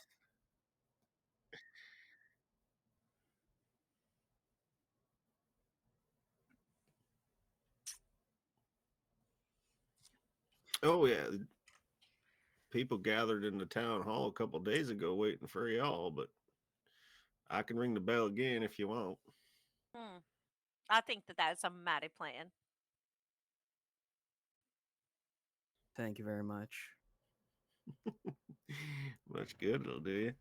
oh yeah, people gathered in the town hall a couple days ago waiting for y'all. But I can ring the bell again if you want. Hmm. I think that that's a mighty plan. Thank you very much. Much good it'll do you.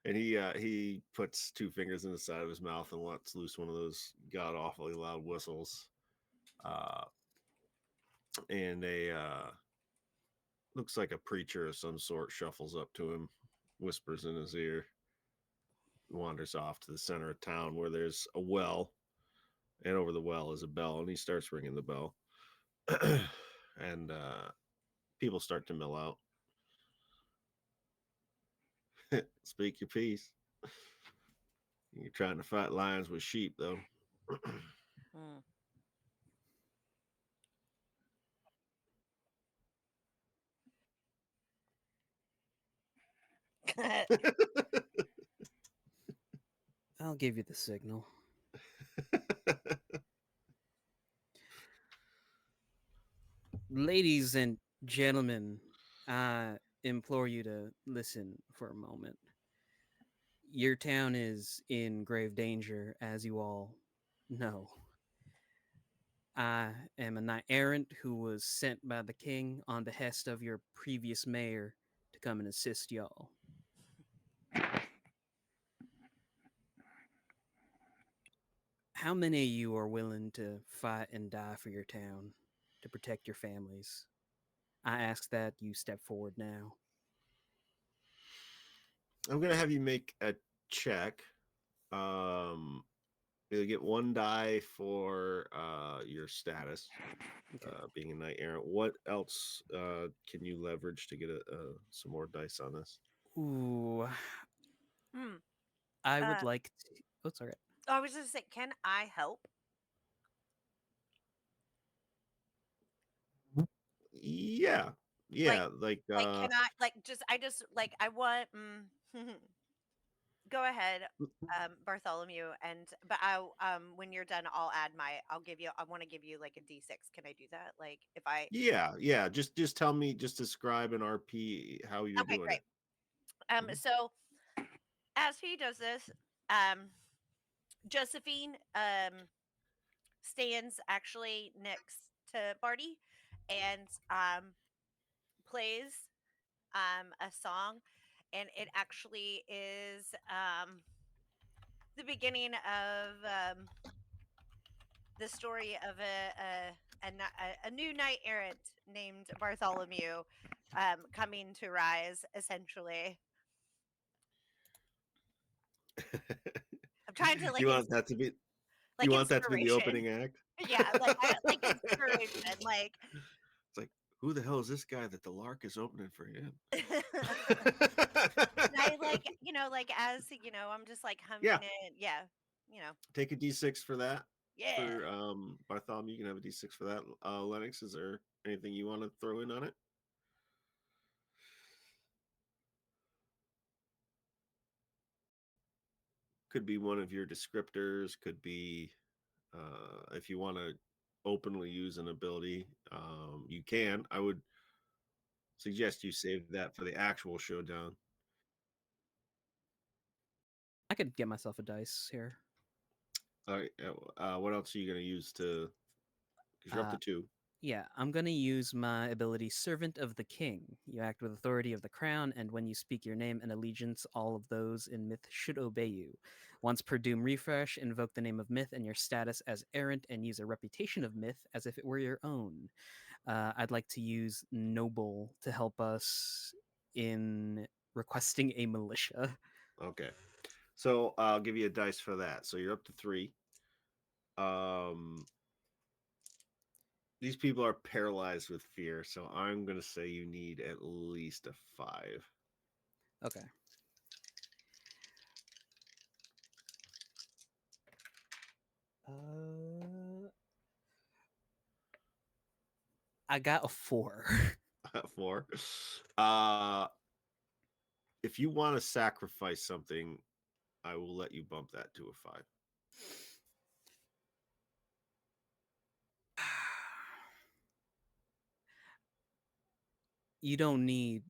And he puts two fingers in the side of his mouth and lets loose one of those god awfully loud whistles. Uh, and a looks like a preacher of some sort shuffles up to him, whispers in his ear, wanders off to the center of town where there's a well, and over the well is a bell, and he starts ringing the bell. And people start to mill out. Speak your piece. You're trying to fight lions with sheep, though. Hmm. I'll give you the signal. Ladies and gentlemen, I implore you to listen for a moment. Your town is in grave danger, as you all know. I am a knight errant who was sent by the king on behest of your previous mayor to come and assist y'all. How many of you are willing to fight and die for your town to protect your families? I ask that you step forward now. I'm gonna have you make a check. Um, you'll get one die for your status, Okay. being a knight errant. What else can you leverage to get some more dice on this? Ooh, Hmm. I would Uh, like to. Oh, sorry. I was just saying, can I help? Yeah, Like, yeah, like can I like just I just like I want go ahead, Bartholomew, and but when you're done, I'll give you I want to give you like a D6. Can I do that? Like if I yeah. Just tell me, just describe an RP how you're Okay, doing great. it. Mhm. So as he does this, um Josephine stands actually next to Barty and plays a song, and it actually is the beginning of the story of a new knight errant named Bartholomew coming to rise, essentially. I'm trying to you want that to be you like want that to be the inspiration. opening act? Yeah, like like inspiration, like It's like, who the hell is this guy that the Lark is opening for him? and I like, like as I'm just like Yeah, humming it. Yeah, you know, take a D6 for that. yeah. For Bartholomew, you can have a D6 for that. Lennox, is there anything you want to throw in on it? Could be one of your descriptors, could be if you want to openly use an ability, you can. I would suggest you save that for the actual showdown. I could get myself a dice here. All right, what else are you going to use to? Because you're up Uh, to two. Yeah, I'm going to use my ability Servant of the King. You act with authority of the crown, and when you speak your name and allegiance, all of those in Myth should obey you. Once per Doom refresh, invoke the name of Myth and your status as errant, and use a reputation of Myth as if it were your own. I'd like to use Noble to help us in requesting a militia. Okay. So I'll give you a dice for that. So you're up to 3. Um, these people are paralyzed with fear, so I'm going to say you need at least a 5. Okay. I got a 4. 4. If you want to sacrifice something, I will let you bump that to a 5. You don't need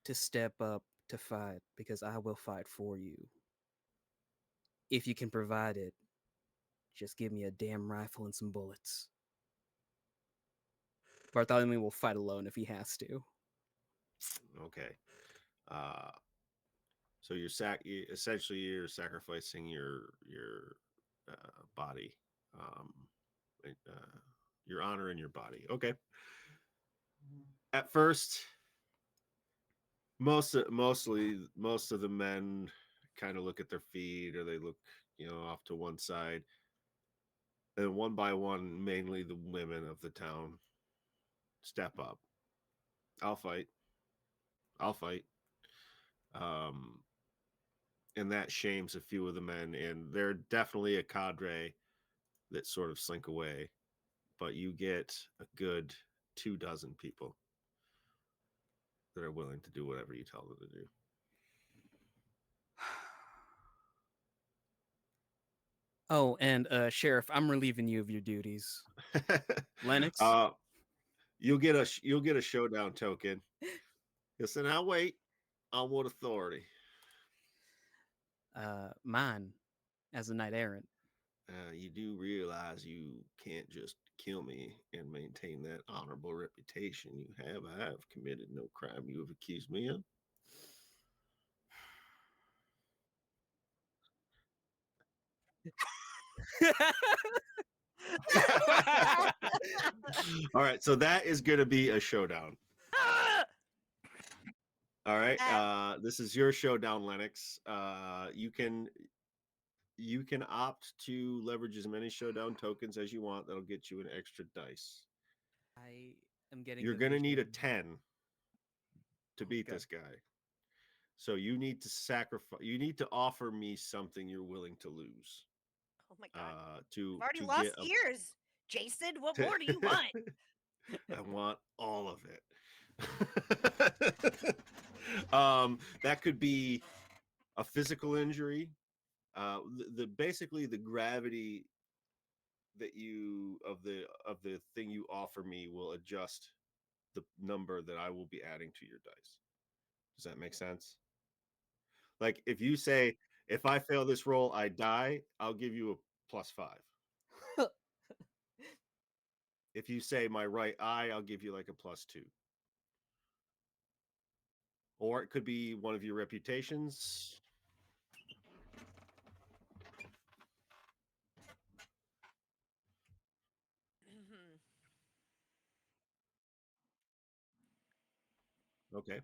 to step up to fight because I will fight for you. If you can provide it, just give me a damn rifle and some bullets. Bartholomew will fight alone if he has to. Okay. So essentially you're sacrificing your body, um, your honor and your body. Okay. At first, most of the men kind of look at their feet, or they look, off to one side, and one by one, mainly the women of the town step up. I'll fight. I'll fight. Um, and that shames a few of the men, and they're definitely a cadre that sort of slink away. But you get a good 24 people that are willing to do whatever you tell them to do. Oh, and Sheriff, I'm relieving you of your duties. Lennox? You'll get a showdown token. Listen, I'll wait. On what authority? Mine, as a knight errant. You do realize you can't just kill me and maintain that honorable reputation you have. I have committed no crime you have accused me of. All right, so that is going to be a showdown. All right, this is your showdown, Lennox. You can opt to leverage as many showdown tokens as you want. That'll get you an extra dice. I am getting. You're going to need a 10 to beat Okay. this guy. So you need to sacrifice. You need to offer me something you're willing to lose. Oh my god! To I've already to lost get ears, Jason. What more do you want? I want all of it. That could be a physical injury. Basically the gravity that of the thing you offer me will adjust the number that I will be adding to your dice. Does that make sense? Like if you say, if I fail this roll, I die, I'll give you a +5. If you say my right eye, I'll give you like a +2. Or it could be one of your reputations. Okay.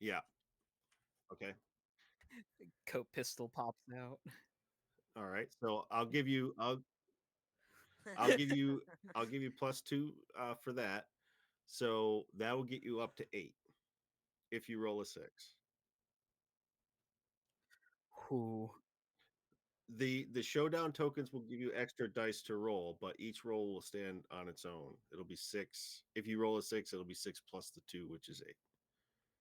Yeah. Okay. Coat pistol pops out. All right. So I'll give you +2 for that. So that will get you up to 8 if you roll a 6. Who? The showdown tokens will give you extra dice to roll, but each roll will stand on its own. It'll be 6. If you roll a 6, it'll be 6 plus the 2, which is 8.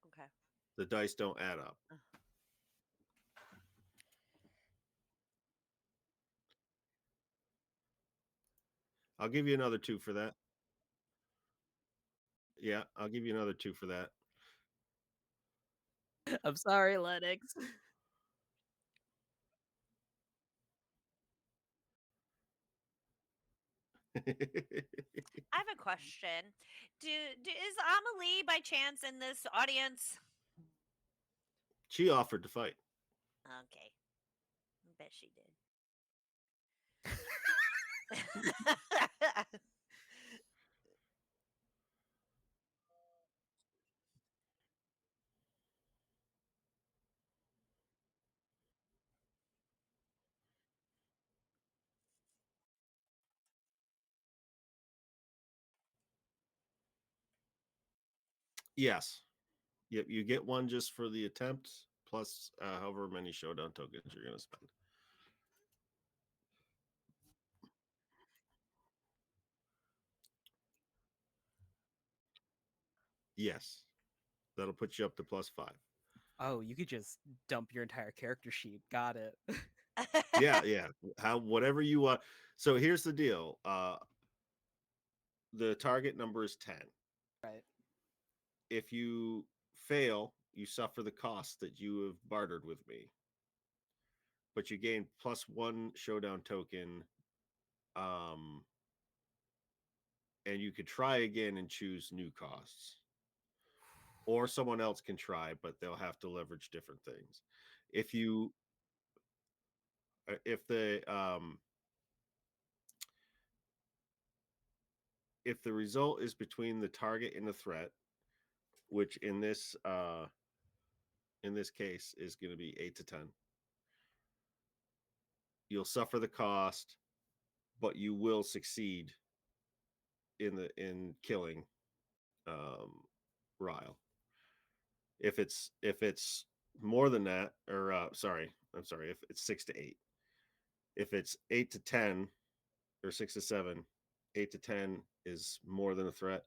Okay. The dice don't add up. I'll give you another 2 for that. Yeah, I'll give you another 2 for that. I'm sorry, Lennox. I have a question. Is Amelie by chance in this audience? She offered to fight. Okay, I bet she did. Yes. Yep. You get one just for the attempt, plus however many showdown tokens you're going to spend. Yes. That'll put you up to +5. Oh, you could just dump your entire character sheet. Got it. Yeah, yeah. Whatever you want. So here's the deal. The target number is 10. Right. If you fail, you suffer the cost that you have bartered with me. But you gain +1 showdown token. And you could try again and choose new costs. Or someone else can try, but they'll have to leverage different things. If you if the result is between the target and the threat, which in this case is going to be 8 to 10, you'll suffer the cost, but you will succeed in killing Ryle. If it's more than that, or I'm sorry, if it's 6 to 8. If it's 8 to 10 or 6 to 7, 8 to 10 is more than a threat.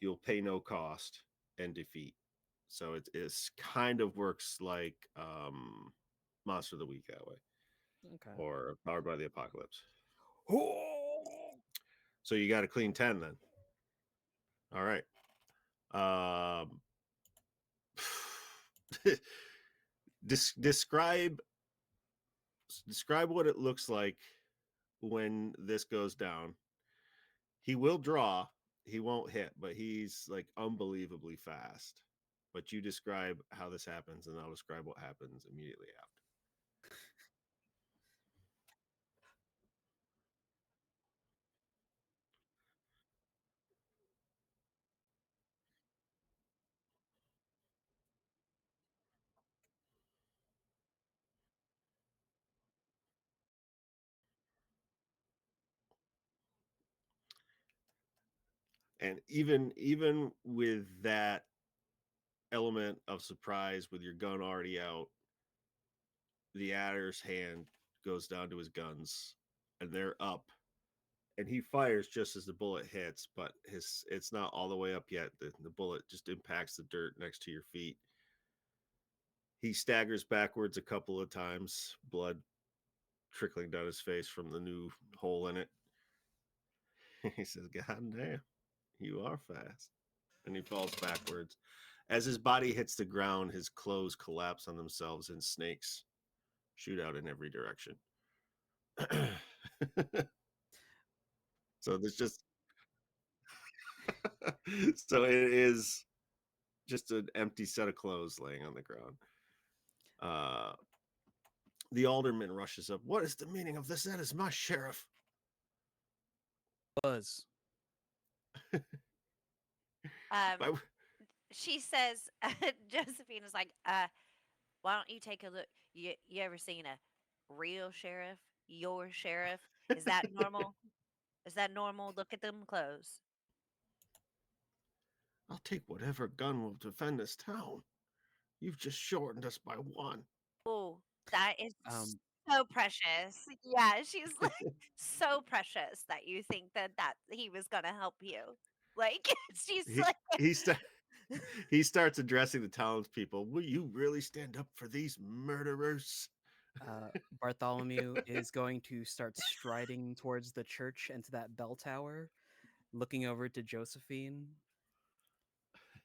You'll pay no cost and defeat. So it is kind of works like Monster of the Week that way, Okay. or Powered by the Apocalypse. So you got a clean 10 then. All right. Describe what it looks like when this goes down. He will draw. He won't hit, but he's like unbelievably fast. But you describe how this happens, and I'll describe what happens immediately after. And even with that element of surprise, with your gun already out, the adder's hand goes down to his guns, and they're up, and he fires just as the bullet hits, but it's not all the way up yet. The bullet just impacts the dirt next to your feet. He staggers backwards a couple of times, blood trickling down his face from the new hole in it. He says, "God damn, you are fast." And he falls backwards. As his body hits the ground, his clothes collapse on themselves and snakes shoot out in every direction. So there's just so it is just an empty set of clothes laying on the ground. The alderman rushes up. "What is the meaning of this? That is my sheriff." Buzz. By- She says, Josephine is like, why don't you take a look? You ever seen a real sheriff? Your sheriff? Is that normal? Is that normal? Look at them clothes. I'll take whatever gun will defend this town. You've just shortened us by 1. Oh, that is Um, so precious. Yeah, she's like so precious that you think that he was gonna help you. Like she's He like, he sta- he starts addressing the townspeople. "Will you really stand up for these murderers?" Bartholomew is going to start striding towards the church and to that bell tower, looking over to Josephine.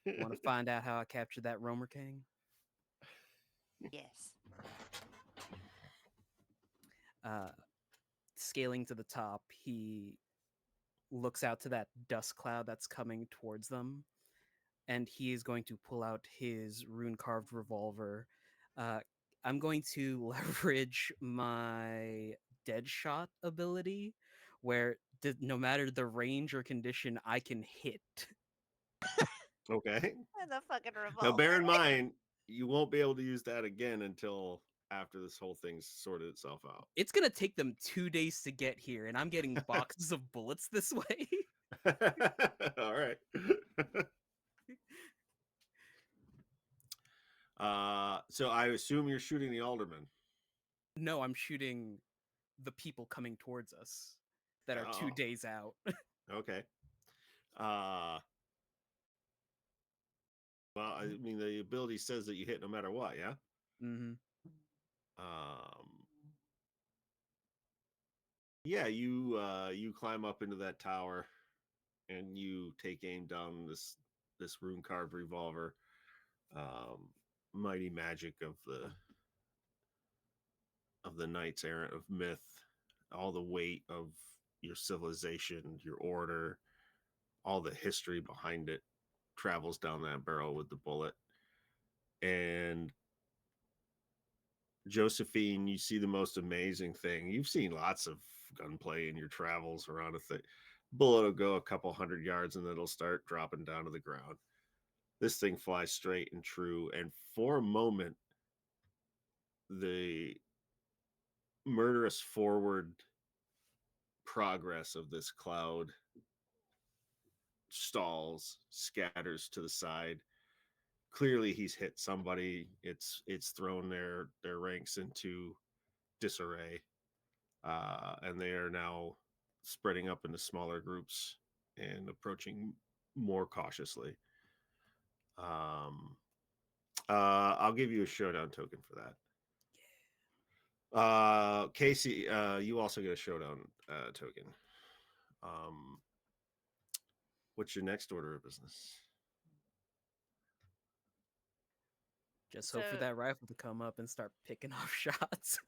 Want to find out how I captured that Romer King? yes. Uh, Scaling to the top, he looks out to that dust cloud that's coming towards them, and he is going to pull out his rune carved revolver. Uh, I'm going to leverage my dead shot ability, where no matter the range or condition, I can hit. Okay. And the fucking Now, bear in revolver. mind, you won't be able to use that again until after this whole thing's sorted itself out. It's gonna take them 2 days to get here, and I'm getting boxes of bullets this way. All right. So I assume you're shooting the alderman. No, I'm shooting the people coming towards us that are 2 days out. Okay. Well, I mean, the ability says that you hit no matter what, yeah? Mm-hmm. Yeah, you climb up into that tower and you take aim down this rune carved revolver. Mighty magic of the knights errant of myth, all the weight of your civilization, your order, all the history behind it travels down that barrel with the bullet. And Josephine, you see the most amazing thing. You've seen lots of gunplay in your travels around a thing. Bullet will go a couple 100 yards and then it'll start dropping down to the ground. This thing flies straight and true. And for a moment, the murderous forward progress of this cloud stalls, scatters to the side. Clearly he's hit somebody. It's thrown their ranks into disarray. And they are now spreading up into smaller groups and approaching more cautiously. I'll give you a showdown token for that. Casey, you also get a showdown token. What's your next order of business? Just hope for that rifle to come up and start picking off shots.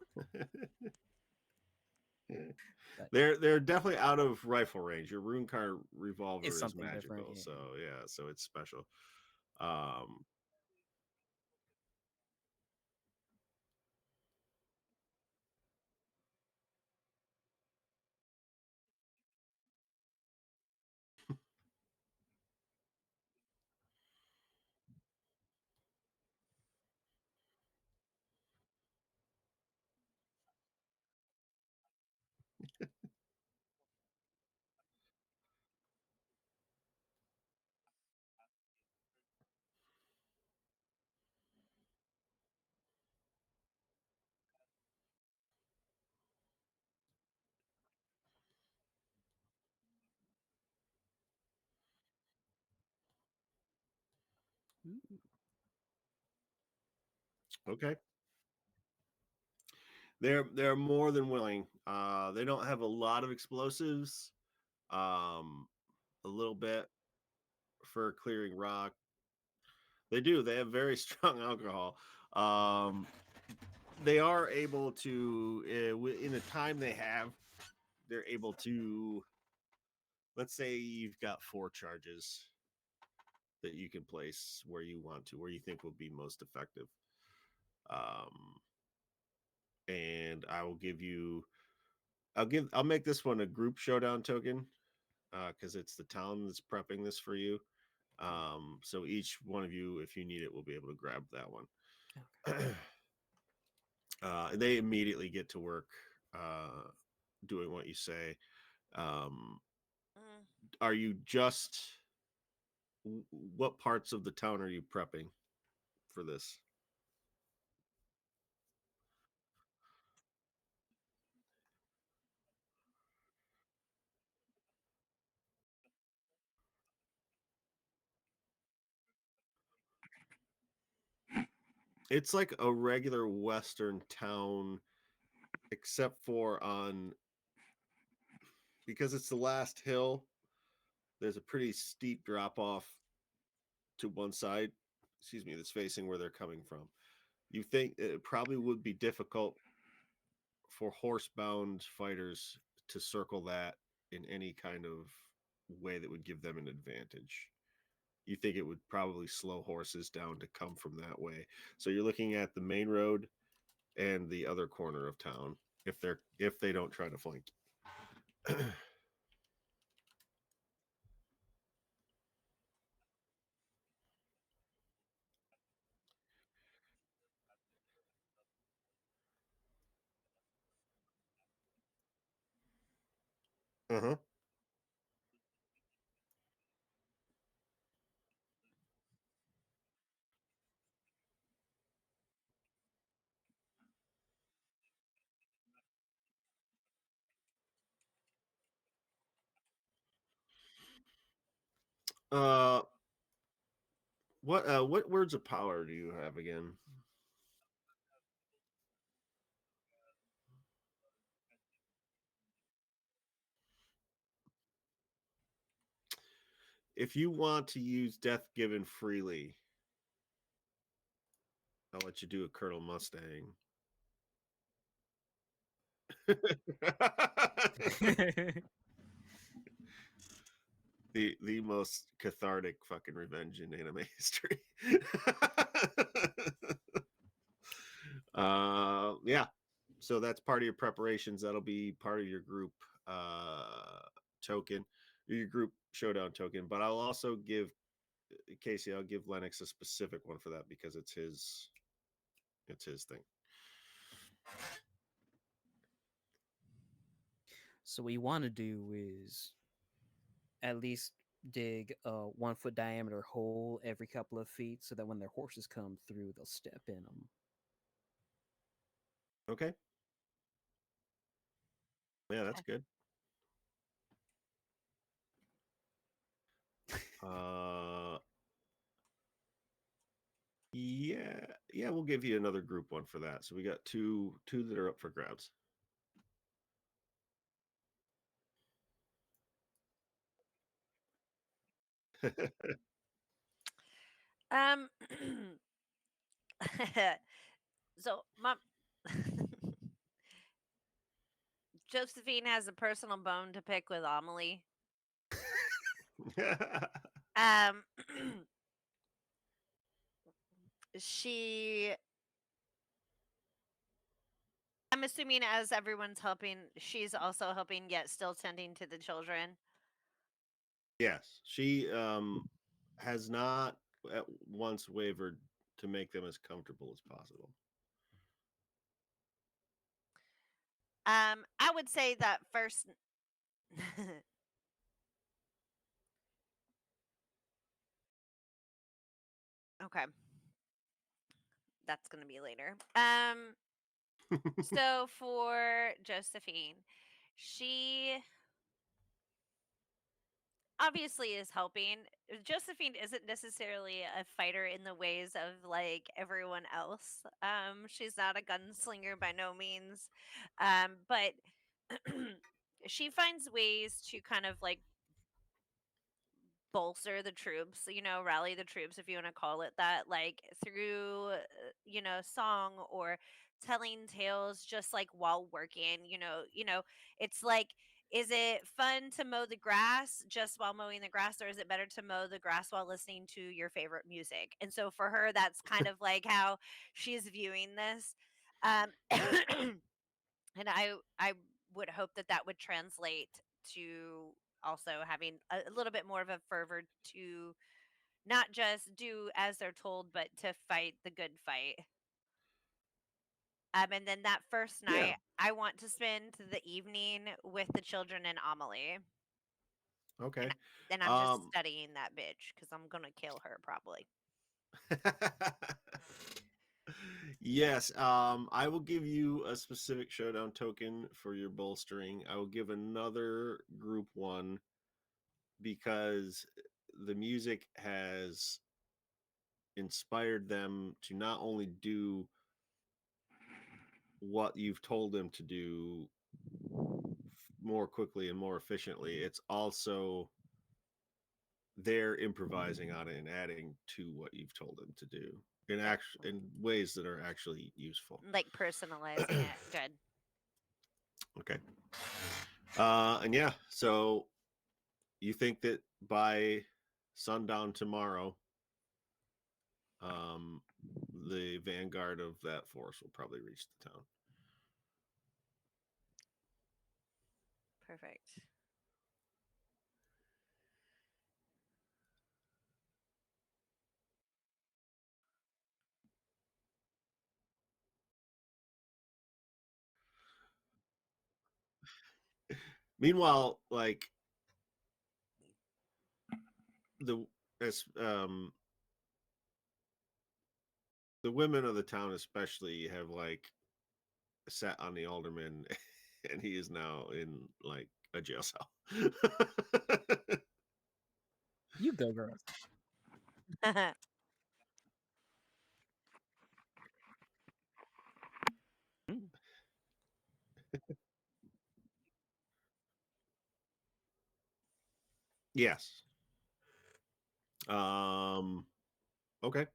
They're definitely out of rifle range. Your rune card revolver It's is something magical, different, yeah. so yeah, so it's special. Okay. They're more than willing. They don't have a lot of explosives. A little bit for clearing rock. They do. They have very strong alcohol. They are able to, in the time they have, they're able to. Let's say you've got 4 charges that you can place where you want to, where you think will be most effective. And I will give you. I'll make this one a group showdown token because it's the town that's prepping this for you. So each one of you, if you need it, will be able to grab that one. Okay. They immediately get to work doing what you say. Are you just what parts of the town are you prepping for this? It's like a regular western town, except for because it's the last hill. There's a pretty steep drop off to one side. Excuse me, that's facing where they're coming from. You think it probably would be difficult for horsebound fighters to circle that in any kind of way that would give them an advantage. You think it would probably slow horses down to come from that way. So you're looking at the main road and the other corner of town if they don't try to flank. Uh-huh. Uh what words of power do you have again? If you want to use death given freely, I'll let you do a Colonel Mustang. The most cathartic fucking revenge in anime history. Yeah. So that's part of your preparations. That'll be part of your group token, your group showdown token. But I'll also give Casey. I'll give Lennox a specific one for that because it's his. It's his thing. So what we want to do is at least dig a 1 foot diameter hole every couple of feet so that when their horses come through, they'll step in them. Okay. Yeah, that's good. Uh, yeah, we'll give you another group one for that. So we got two that are up for grabs. Um, so my Josephine has a personal bone to pick with Amelie. Um, she, I'm assuming as everyone's helping, she's also helping yet still tending to the children. Yes, she has not at once wavered to make them as comfortable as possible. I would say that first. Okay, that's gonna be later. So for Josephine, she obviously is helping. Josephine isn't necessarily a fighter in the ways of like everyone else. She's not a gunslinger by no means. But she finds ways to kind of like bolster the troops, rally the troops if you want to call it that, like through song or telling tales just like while working, it's like, is it fun to mow the grass just while mowing the grass, or is it better to mow the grass while listening to your favorite music? And so for her, that's kind of like how she's viewing this. And I would hope that that would translate to also having a little bit more of a fervor to not just do as they're told, but to fight the good fight. And then that first Yeah. night, I want to spend the evening with the children and Amelie. Okay. And then I'm just studying that bitch because I'm gonna kill her probably. Yes, I will give you a specific showdown token for your bolstering. I will give another group one because the music has inspired them to not only do what you've told them to do more quickly and more efficiently, it's also they're improvising on it and adding to what you've told them to do in ways that are actually useful. Like personalizing it. Good. Okay. And yeah, so you think that by sundown tomorrow, um, the vanguard of that force will probably reach the town. Perfect. Meanwhile, like the as the women of the town especially have like sat on the alderman, and he is now in like a jail cell. You go, girls. Mm. Yes. Okay.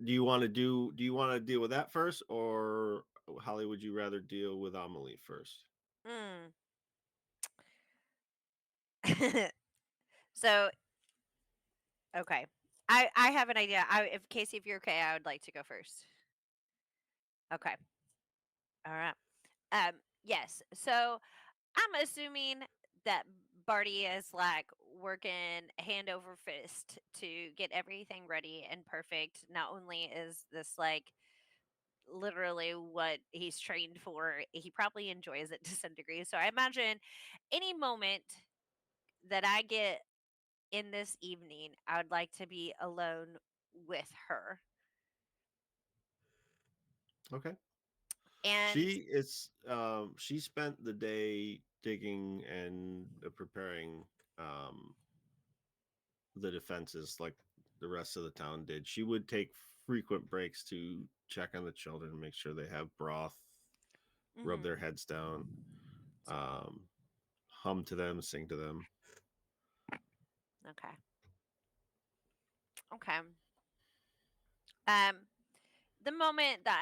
Do you want to deal with that first, or Holly, would you rather deal with Amelie first? Mm. So, okay. I have an idea. If Casey, if you're okay, I would like to go first. Okay. All right. Um, yes. So I'm assuming that Barty is like working hand over fist to get everything ready and perfect. Not only is this like literally what he's trained for, he probably enjoys it to some degree. So I imagine any moment that I get in this evening, I would like to be alone with her. Okay. And She spent the day digging and preparing the defenses like the rest of the town did. She would take frequent breaks to check on the children, make sure they have broth, rub their mhm, heads down, um, hum to them, sing to them. okay. Okay. Um the moment that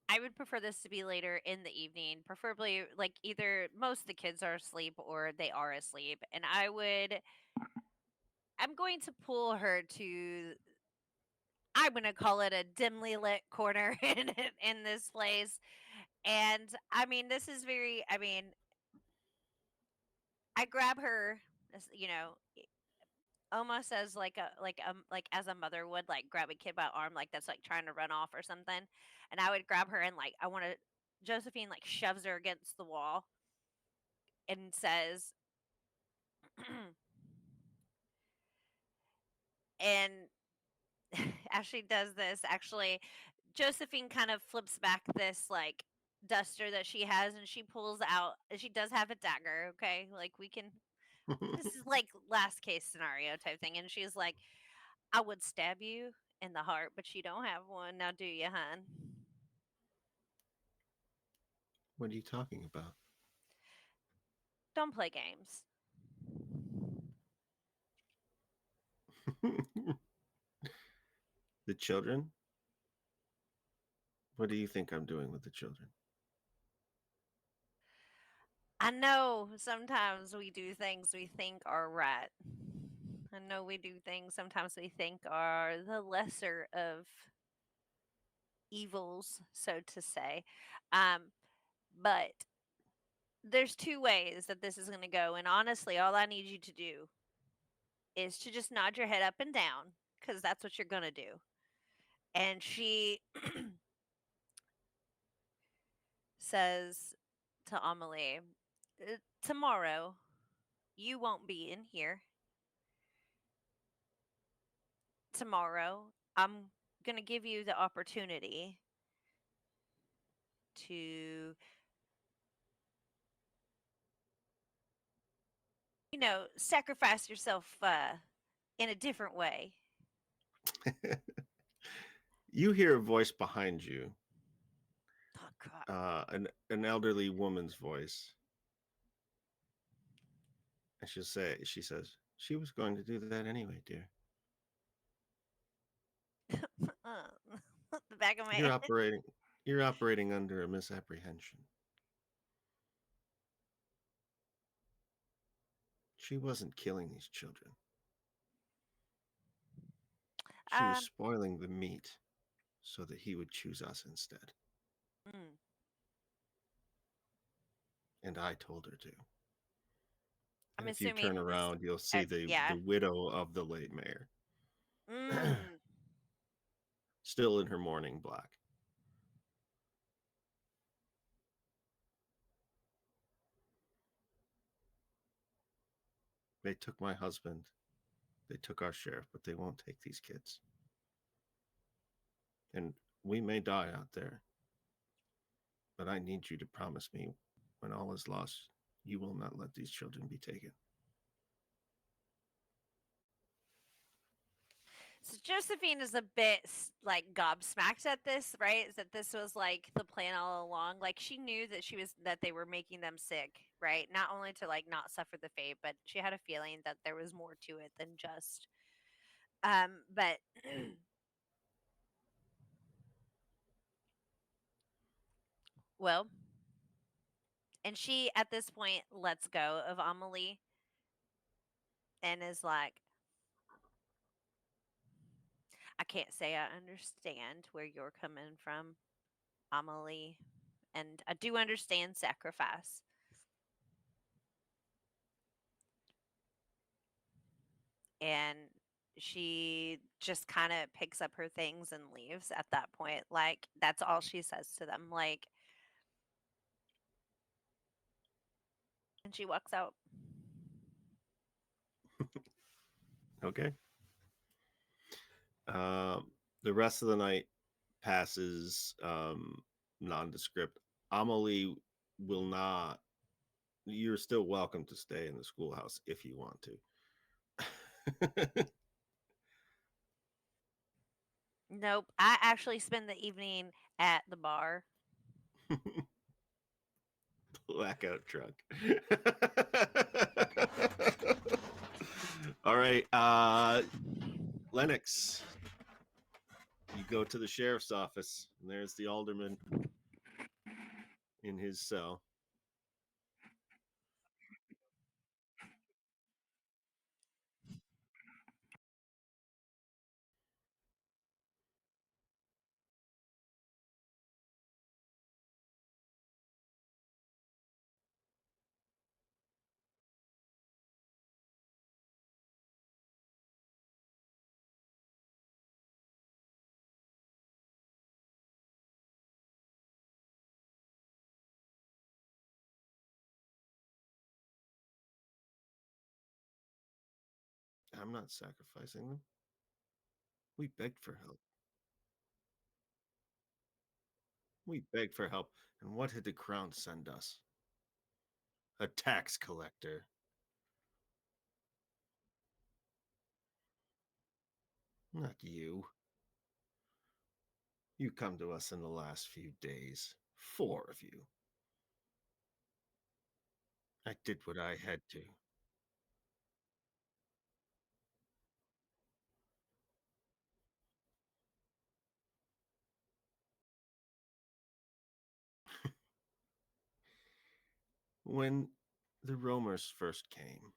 I would prefer this to be later in the evening, preferably like either most of the kids are asleep or they are asleep, and I'm going to pull her to, I'm going to call it a dimly lit corner in this place. And I mean, this is very, I mean, I grab her, almost as like as a mother would like grab a kid by the arm, like that's like trying to run off or something. And I would grab her and like I want to, Josephine like shoves her against the wall and says, and as she does this, actually, Josephine kind of flips back this like duster that she has, and she pulls out. She does have a dagger. Okay, like we can. This is like last case scenario type thing, and she's like, "I would stab you in the heart, but you don't have one now, do you, hun? What are you talking about? Don't play games." The children? What do you think I'm doing with the children? I know sometimes we do things we think are right. I know we do things sometimes we think are the lesser of evils, so to say. Um, but there's two ways that this is going to go. And honestly, all I need you to do is to just nod your head up and down because that's what you're going to do. And she says to Amelie, tomorrow you won't be in here. Tomorrow I'm going to give you the opportunity to, sacrifice yourself in a different way. You hear a voice behind you, Oh, God. an elderly woman's voice, and she says, she was going to do that anyway, dear. The back of my You're head. operating, you're operating under a misapprehension. She wasn't killing these children. She was Um, spoiling the meat so that he would choose us instead. mm, And I told her to. I'm And if you turn assuming this. around, you'll see the Yeah. widow of the late mayor. Mm. Still in her mourning black. They took my husband. They took our sheriff, but they won't take these kids. And we may die out there. But I need you to promise me when all is lost, you will not let these children be taken. So Josephine is a bit like gobsmacked at this, right? Is that this was like the plan all along? Like she knew that they were making them sick, right? Not only to like not suffer the fate, but she had a feeling that there was more to it than just. But well, and she at this point lets go of Amelie and is like, I can't say I understand where you're coming from, Amelie, and I do understand sacrifice. And she just kind of picks up her things and leaves at that point. Like, that's all she says to them. Like, and she walks out. Okay. The rest of the night passes nondescript. Amelie will not. You're still welcome to stay in the schoolhouse if you want to. Nope. I actually spend the evening at the bar. Blackout drunk. All right. Lennox, you go to the sheriff's office, and there's the alderman in his cell. I'm not sacrificing them. We begged for help. We begged for help. And what did the crown send us? A tax collector. Not you. You come to us in the last few days. 4 of you. I did what I had to. When the roamers first came,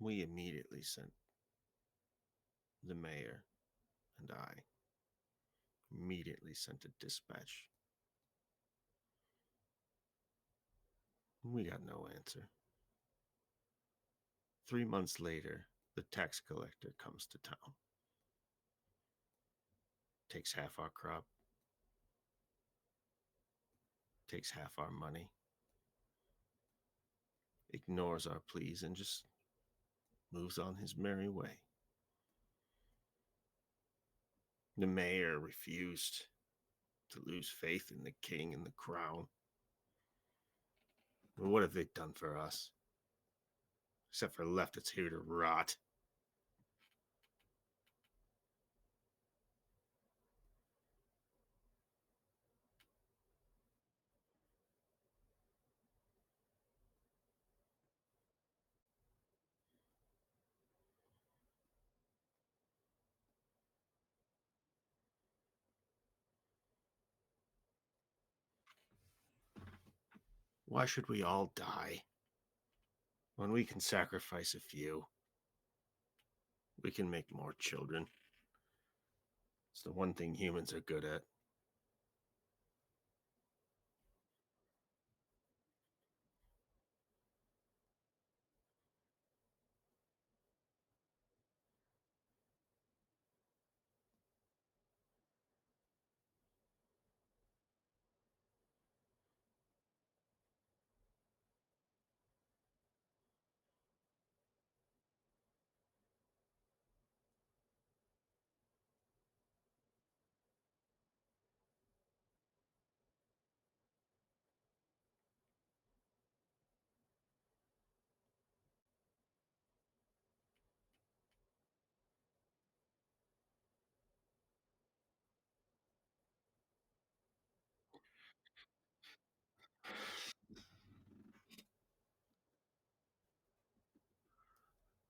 we immediately sent the mayor and I immediately sent a dispatch. We got no answer. 3 months later, the tax collector comes to town, takes half our crop, takes half our money, ignores our pleas, and just moves on his merry way. The mayor refused to lose faith in the king and the crown. But what have they done for us? Except for left us here to rot. Why should we all die when we can sacrifice a few? We can make more children. It's the one thing humans are good at.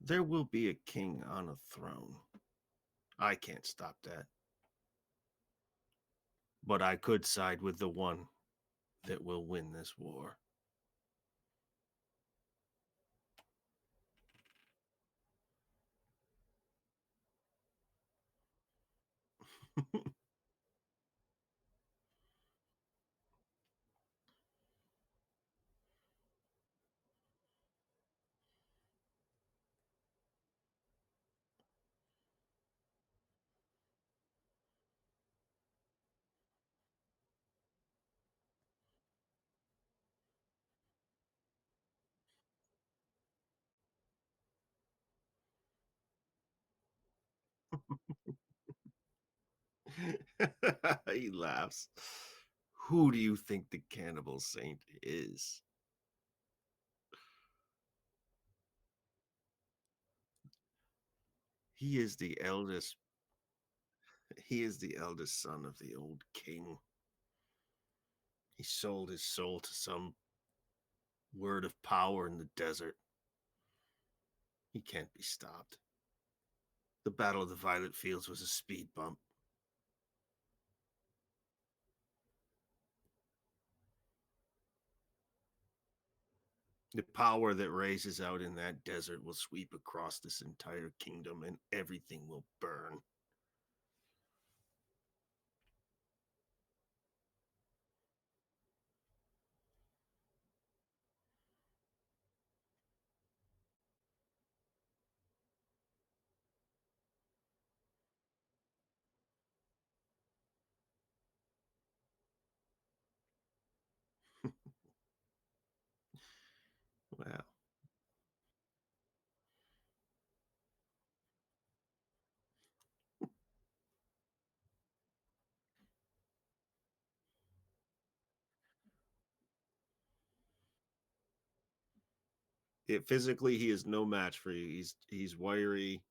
There will be a king on a throne. I can't stop that. But I could side with the one that will win this war. He laughs. Who do you think the cannibal saint is? He is the eldest. He is the eldest son of the old king. He sold his soul to some word of power in the desert. He can't be stopped. The Battle of the Violet Fields was a speed bump. The power that raises out in that desert will sweep across this entire kingdom and everything will burn. Well, physically, he is no match for you. He's wiry.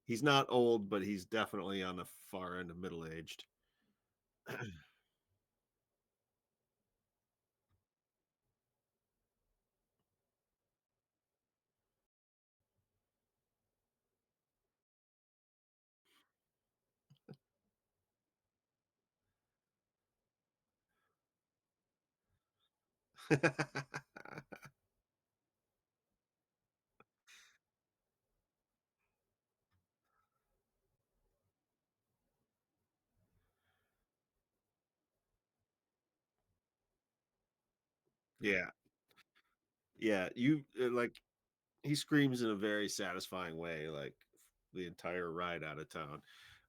He's not old, but he's definitely on the far end of middle aged. Yeah, yeah. You like he screams in a very satisfying way, like the entire ride out of town.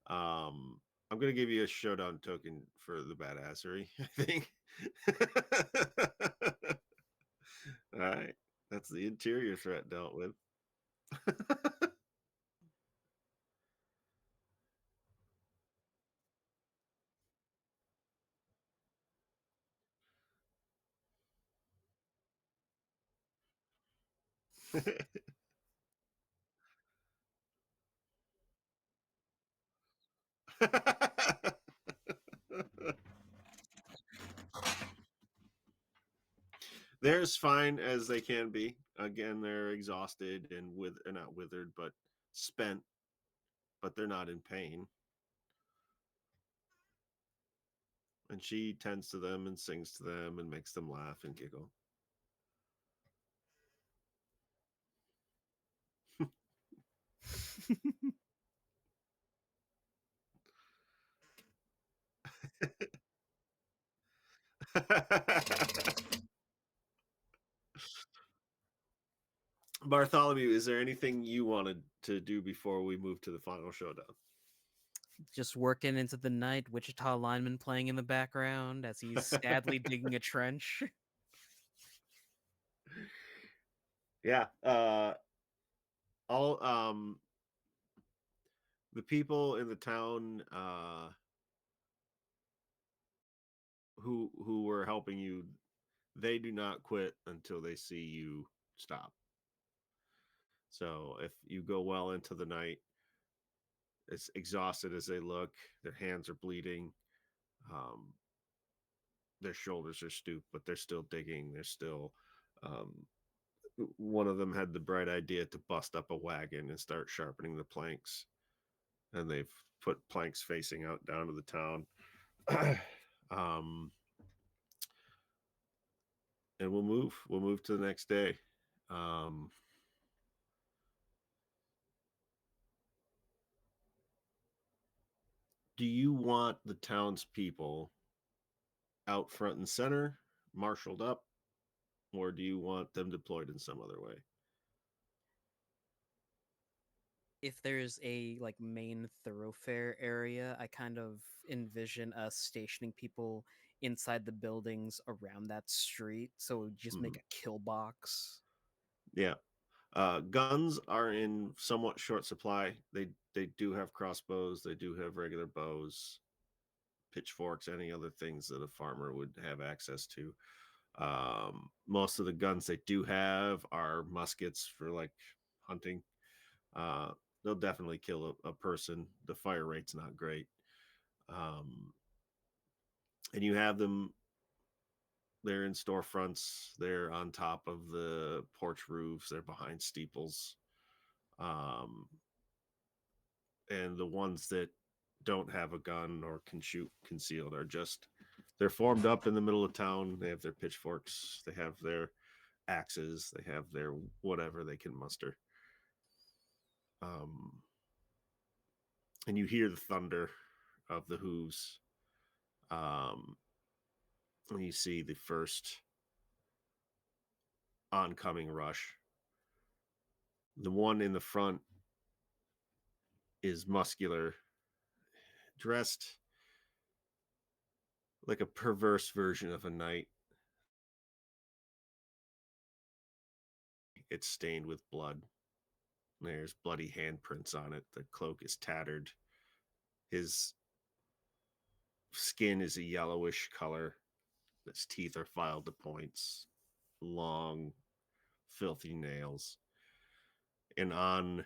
I'm gonna give you a showdown token for the badassery. I think. All right, that's the interior threat dealt with. They're as fine as they can be. Again, they're exhausted and not withered, but spent, but they're not in pain. And she tends to them and sings to them and makes them laugh and giggle. Bartholomew, is there anything you wanted to do before we move to the final showdown? Just working into the night, Wichita lineman playing in the background as he's sadly digging a trench. Yeah. All the people in the town who were helping you, they do not quit until they see you stop. So if you go well into the night, as exhausted as they look, their hands are bleeding, um, their shoulders are stooped, but they're still digging. They're still. One of them had the bright idea to bust up a wagon and start sharpening the planks, and they've put planks facing out down to the town. um, and we'll move. We'll move to the next day. Do you want the townspeople out front and center, marshaled up, or do you want them deployed in some other way? If there's a like main thoroughfare area, I kind of envision us stationing people inside the buildings around that street, so it would just make a kill box. Yeah. Guns are in somewhat short supply. They do have crossbows. They do have regular bows, pitchforks, any other things that a farmer would have access to. Most of the guns they do have are muskets for like hunting. They'll definitely kill a person. The fire rate's not great. And you have them, they're in storefronts, they're on top of the porch roofs, they're behind steeples. Um, and the ones that don't have a gun or can shoot concealed are just, they're formed up in the middle of town. They have their pitchforks, they have their axes, they have their whatever they can muster. Um, and you hear the thunder of the hooves. And you see the first oncoming rush. The one in the front is muscular, dressed like a perverse version of a knight. It's stained with blood. There's bloody handprints on it. The cloak is tattered. His skin is a yellowish color. His teeth are filed to points. Long, filthy nails. And on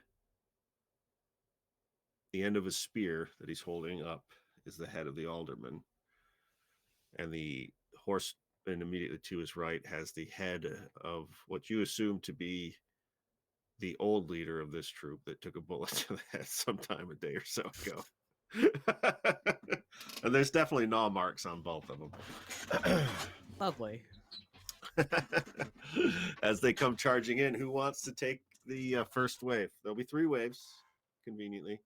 the end of a spear that he's holding up is the head of the alderman. And the horse, and immediately to his right, has the head of what you assume to be the old leader of this troop that took a bullet to the head sometime a day or so ago. And there's definitely gnaw marks on both of them. Lovely. As they come charging in, who wants to take the first wave? There'll be 3 waves, conveniently.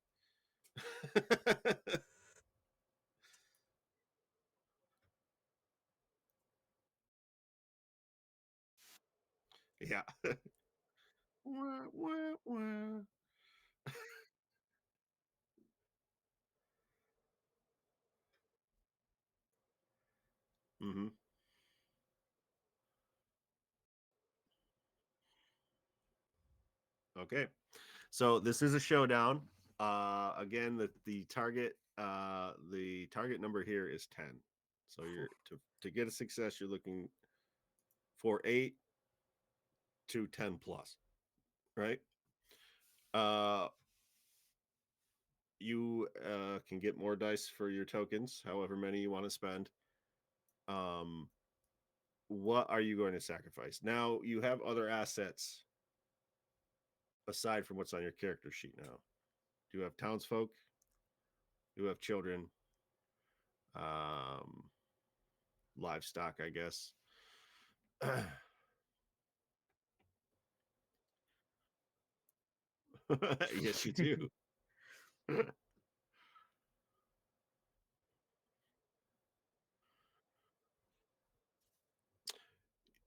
Yeah. Wah, wah, wah. Mm-hmm. Okay. So this is a showdown. Again, the target number here is 10. So you're to get a success, you're looking for 8 to 10 plus, right? Uh, you can get more dice for your tokens, however many you want to spend. What are you going to sacrifice? Now you have other assets aside from what's on your character sheet now. Do you have townsfolk? Do you have children? Um, Livestock, I guess. Yes, you do.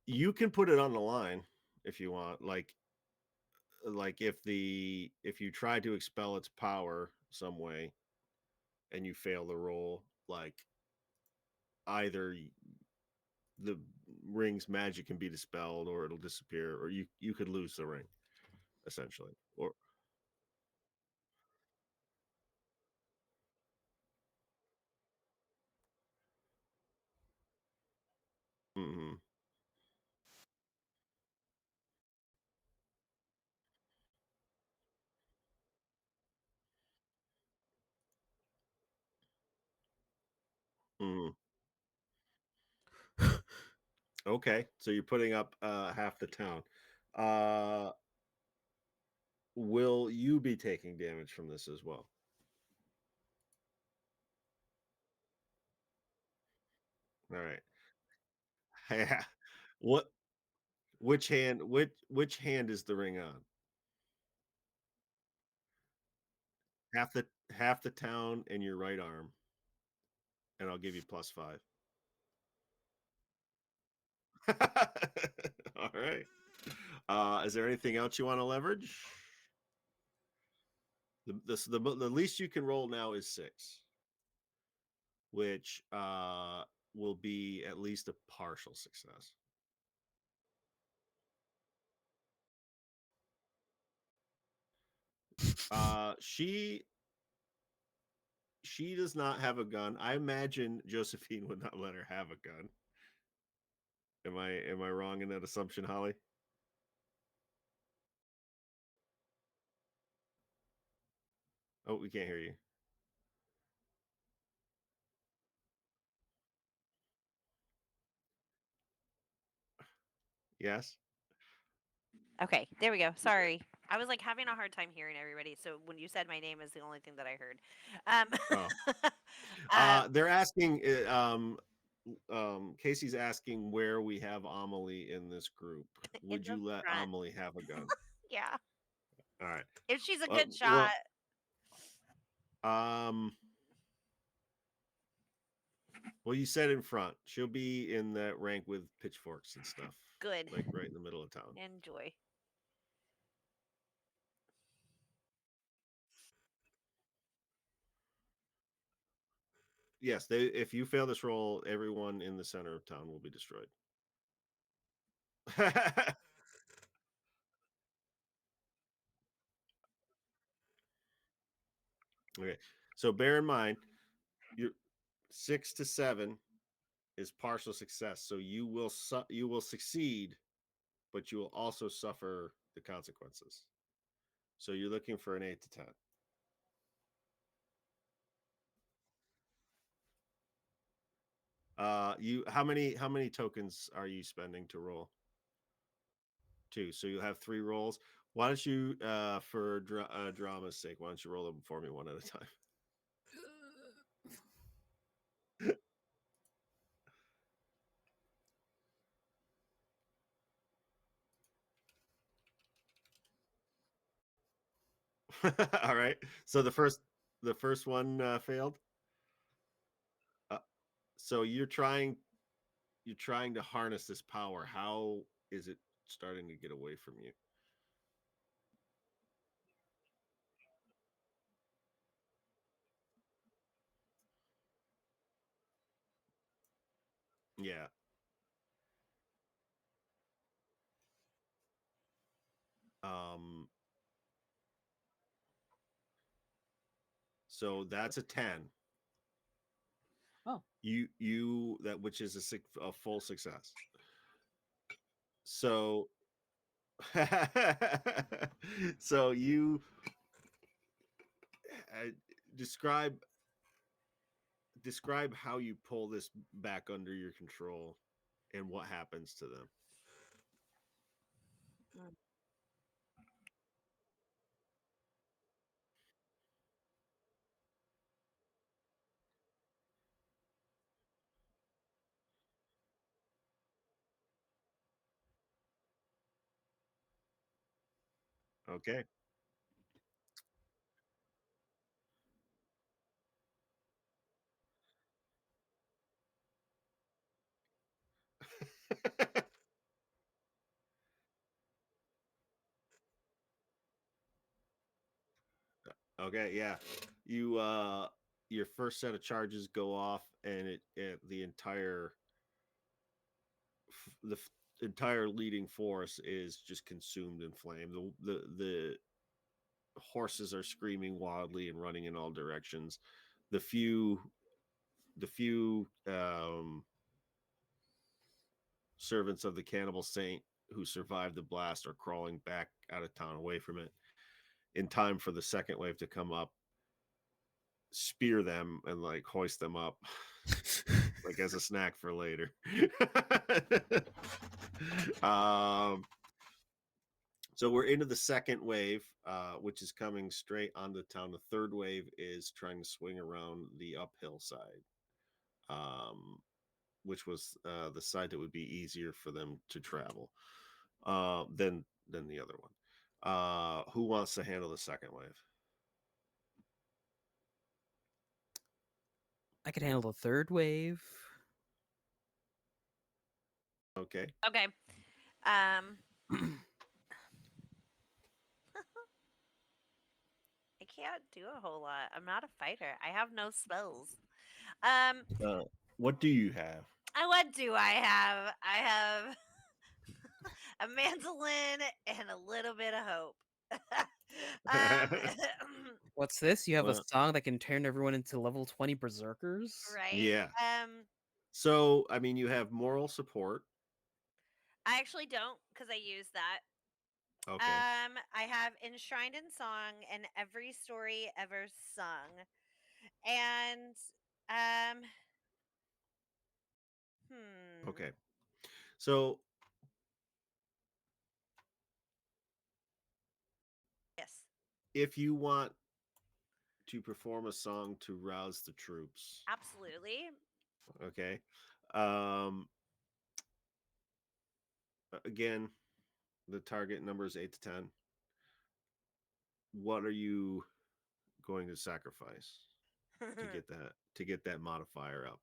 You can put it on the line if you want. Like if you try to expel its power some way and you fail the roll, like either the ring's magic can be dispelled or it'll disappear, or you could lose the ring essentially. Or mm-hmm, mm-hmm. Okay, so you're putting up half the town. Uh, will you be taking damage from this as well? All right. Yeah. What? Which hand? Which hand is the ring on? Half the town and your right arm, and I'll give you +5. All right. Is there anything else you want to leverage? The least you can roll now is 6, which will be at least a partial success. She does not have a gun. I imagine Josephine would not let her have a gun. Am I wrong in that assumption, Holly? Oh, we can't hear you. Yes. Okay, there we go. Sorry. I was like having a hard time hearing everybody. So when you said my name is the only thing that I heard. Oh. They're asking. Casey's asking where we have Amelie in this group. In Would the you let front. Amelie have a gun? Yeah. All right. If she's a good shot. Well, um, well, you said in front. She'll be in that rank with pitchforks and stuff. Good. Like right in the middle of town. Enjoy. Yes, they. If you fail this roll, everyone in the center of town will be destroyed. Okay, so bear in mind, your 6 to 7 is partial success. So you will succeed, but you will also suffer the consequences. So you're looking for an 8 to 10. You how many tokens are you spending to roll? 2. So you'll have 3 rolls. Why don't you, for drama's sake, why don't you roll them for me one at a time? All right. So the first one failed. Uh, so you're trying to harness this power. How is it starting to get away from you? Yeah. Um. So that's a 10. Oh. You that which is a full success. So so you uh, describe describe how you pull this back under your control and what happens to them. Mm. Okay. Okay, yeah. You your first set of charges go off, and the entire leading force is just consumed in flame. The horses are screaming wildly and running in all directions. The few servants of the cannibal saint who survived the blast are crawling back out of town away from it in time for the second wave to come up, spear them, and like hoist them up like as a snack for later. um so we're into the second wave, which is coming straight on the town. The third wave is trying to swing around the uphill side, which was the side that would be easier for them to travel than the other one. Who wants to handle the second wave? I could handle the third wave. Okay. Okay. Um, I can't do a whole lot. I'm not a fighter. I have no spells. Um, What do you have? what do I have? I have a mandolin and a little bit of hope. um, What's this? You have a Well, song that can turn everyone into level 20 berserkers? right. yeah. So, I mean, you have moral support. I actually don't because I use that. Okay. I have enshrined in song and every story ever sung, and um, Okay. So, yes, if you want to perform a song to rouse the troops, absolutely. okay. Um, Again, the target number is 8 to 10. What are you going to sacrifice to get that modifier up?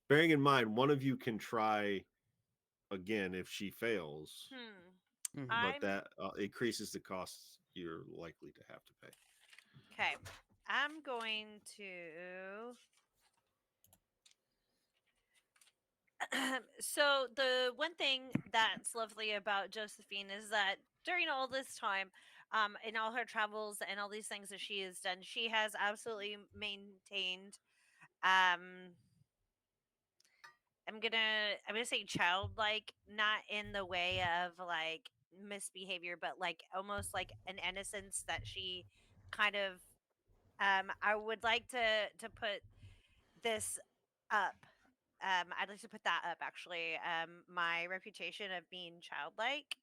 Bearing in mind, one of you can try again if she fails, Mhm. but I'm that increases the costs you're likely to have to pay. okay. I'm going to. So the one thing that's lovely about Josephine is that during all this time, in all her travels and all these things that she has done, she has absolutely maintained. Um, I'm gonna say childlike, not in the way of like misbehavior, but like almost like an innocence that she kind of. I would like to put this up. I'd like to put that up actually. My reputation of being childlike.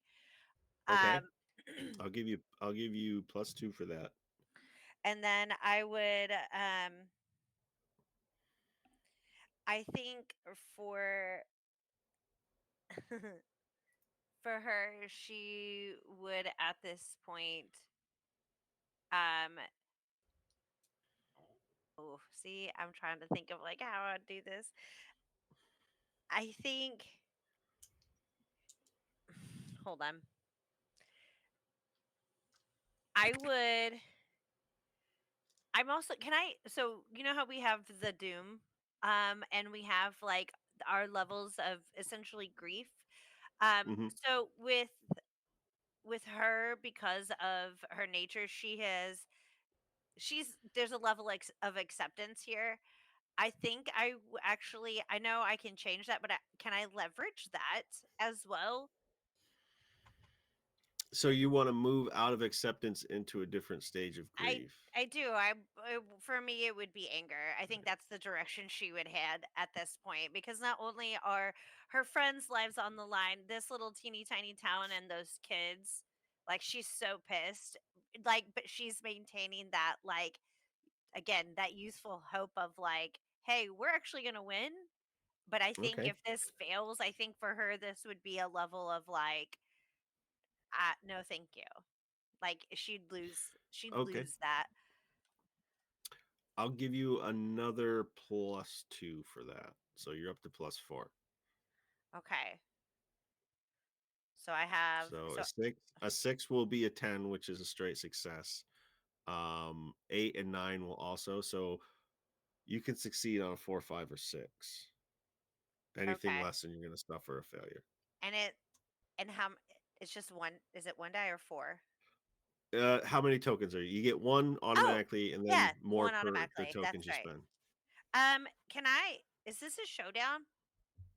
Okay. Um, I'll give you +2 for that. and then I would I think for for her she would at this point um oh see I'm trying to think of like how I'd do this. I think hold on. I would I'm also can I so you know how we have the doom and we have like our levels of essentially grief. Hmm. So with her because of her nature she's there's a level of acceptance here. I think actually I know I can change that but can I leverage that as well? So you want to move out of acceptance into a different stage of I grief. I do. For me it would be anger. I think that's the direction she would head at this point because not only are her friends' lives on the line, this little teeny tiny town and those kids, like she's so pissed. Like but she's maintaining that like again, that youthful hope of like, hey, we're actually going to win. But I think Okay. if this fails, I think for her this would be a level of like no thank you. Like she'd Okay. lose that. I'll give you another +2 for that. So you're up to +4. Okay. So I have So so a six will be a 10, which is a straight success. 8 and 9 will also. So you can succeed on a 4, 5, or 6. Anything okay. less than you're going to suffer a failure. And it's just one, is it one die or four? How many tokens are you? You get one Oh, automatically, and then yeah, more one per the automatically. That's tokens you right. spend. Can I is this a showdown?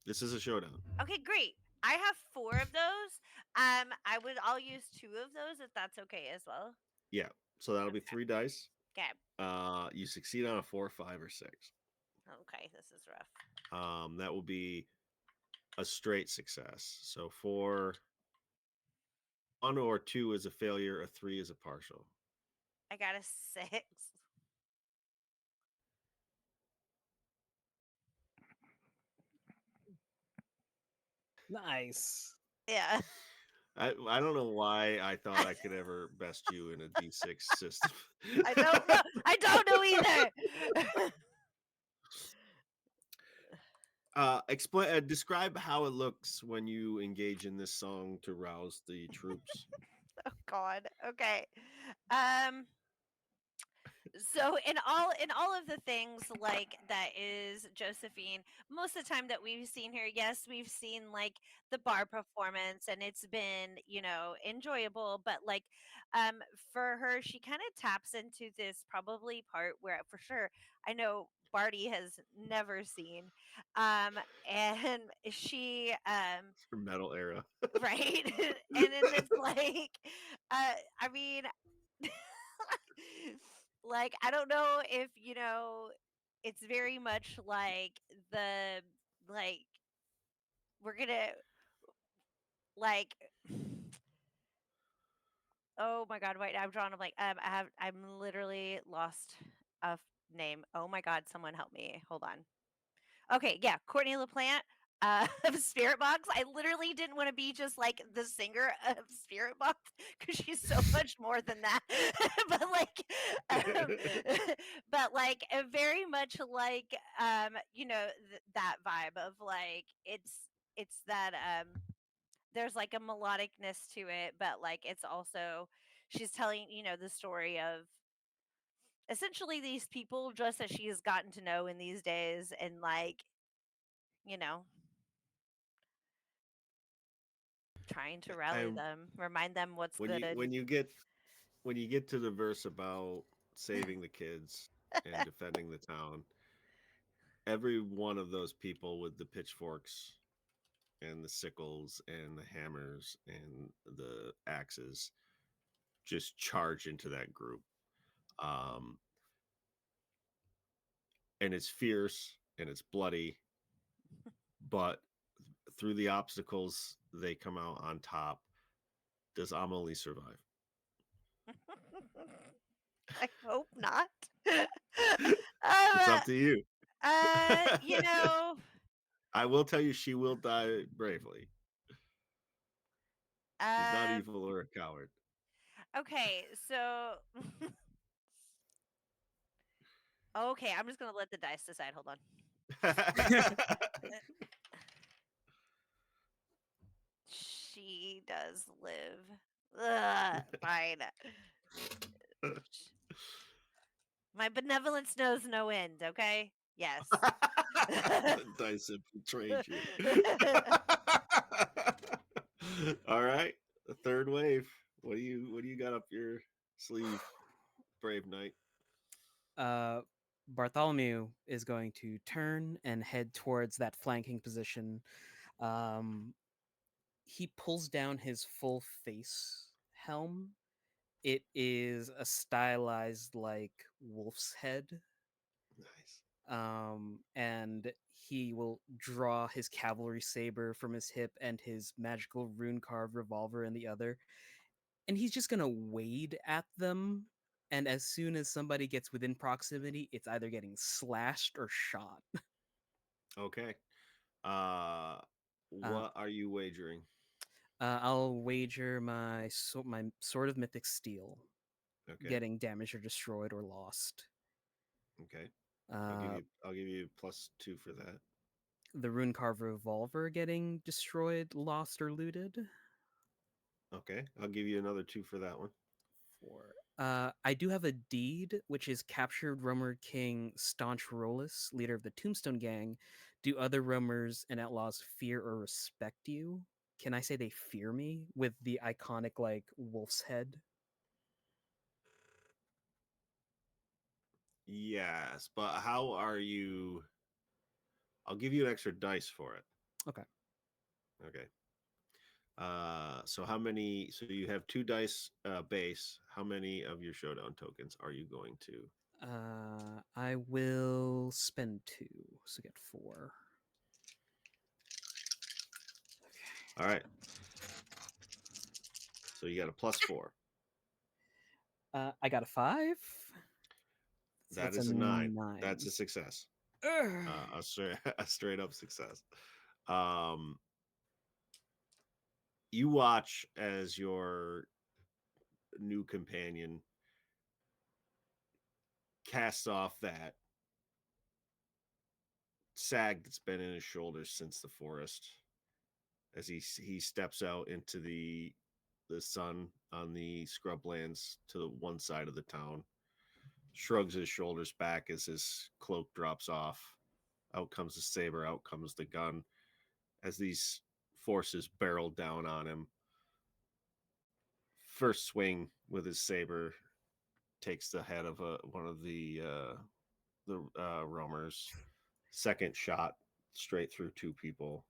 This is a showdown. Okay, great. I have four of those. I'll use two of those if that's okay as well. Yeah. So that'll be Okay. 3 dice. Okay. You succeed on a 4, 5, or 6. Okay, this is rough. That will be a straight success. So for 1 or 2 is a failure, a 3 is a partial. I got a 6. Nice. Yeah. I don't know why I thought I could ever best you in a D6 system. I don't know. I don't know either. Explain. Describe how it looks when you engage in this song to rouse the troops. Oh God. Okay. Um so in all of the things like that is Josephine, most of the time that we've seen her, yes, we've seen like the bar performance and it's been, enjoyable, but like um for her she kind of taps into this probably part where for sure I know Barty has never seen. And she Metal era. right. And then it's like I mean like I don't know if it's very much like the like we're gonna like oh my god, wait, I'm drawing. I'm like I'm literally lost a name. Oh my god, someone help me. Hold on. Okay, yeah, Courtney LaPlante of Spirit Box. I literally didn't want to be just like the singer of Spirit Box because she's so much more than that. But like, um, but like very much like that vibe of like it's that there's like a melodicness to it, but like it's also she's telling the story of essentially these people just that she has gotten to know in these days and like you know trying to rally And them, remind them what's when you good. when you get when you get to the verse about saving the kids and defending the town, every one of those people with the pitchforks and the sickles and the hammers and the axes just charge into that group. Um, and it's fierce and it's bloody, but through the obstacles, they come out on top. Does Amelie survive? I hope not. It's um, up to you. you know, I will tell you, she will die bravely. She's not um, evil or a coward. okay, so okay, I'm just gonna let the dice decide. Hold on. She does live. Ugh, fine. My benevolence knows no end. Okay. Yes. The dice have betrayed you. All right, the third wave. What do you got up your sleeve, brave knight? Bartholomew is going to turn and head towards that flanking position. Um, he pulls down his full face helm. It is a stylized like wolf's head. Nice. And he will draw his cavalry saber from his hip and his magical rune carved revolver in the other. And he's just gonna wade at them. And as soon as somebody gets within proximity, it's either getting slashed or shot. Okay. Uh, What are you wagering? I'll wager my sword of mythic steel Okay. getting damaged or destroyed or lost. Okay. I'll give Uh, you I'll give you +2 for that. the rune carved revolver getting destroyed, lost, or looted. Okay, I'll give you another 2 for that one. 4. I do have a deed, which is captured roamer king Staunch Rolus, leader of the Tombstone Gang. Do other roamers and outlaws fear or respect you? Can I say they fear me with the iconic like wolf's head? Yes, but how are you? I'll give you an extra dice for it. Okay. Okay. So how many? So you have 2 dice base. How many of your showdown tokens are you going to? I will spend 2, so get 4. All right. So you got a +4. I got a 5. So That that's a is a 9. That's 9. a success. Ugh. A straight up success. You watch as your new companion casts off that sag that's been in his shoulders since the forest as he steps out into the sun on the scrublands to the one side of the town, shrugs his shoulders back as his cloak drops off. Out comes the saber, out comes the gun as these forces barrel down on him. First swing with his saber takes the head of one of the roamers. Second shot straight through 2 people.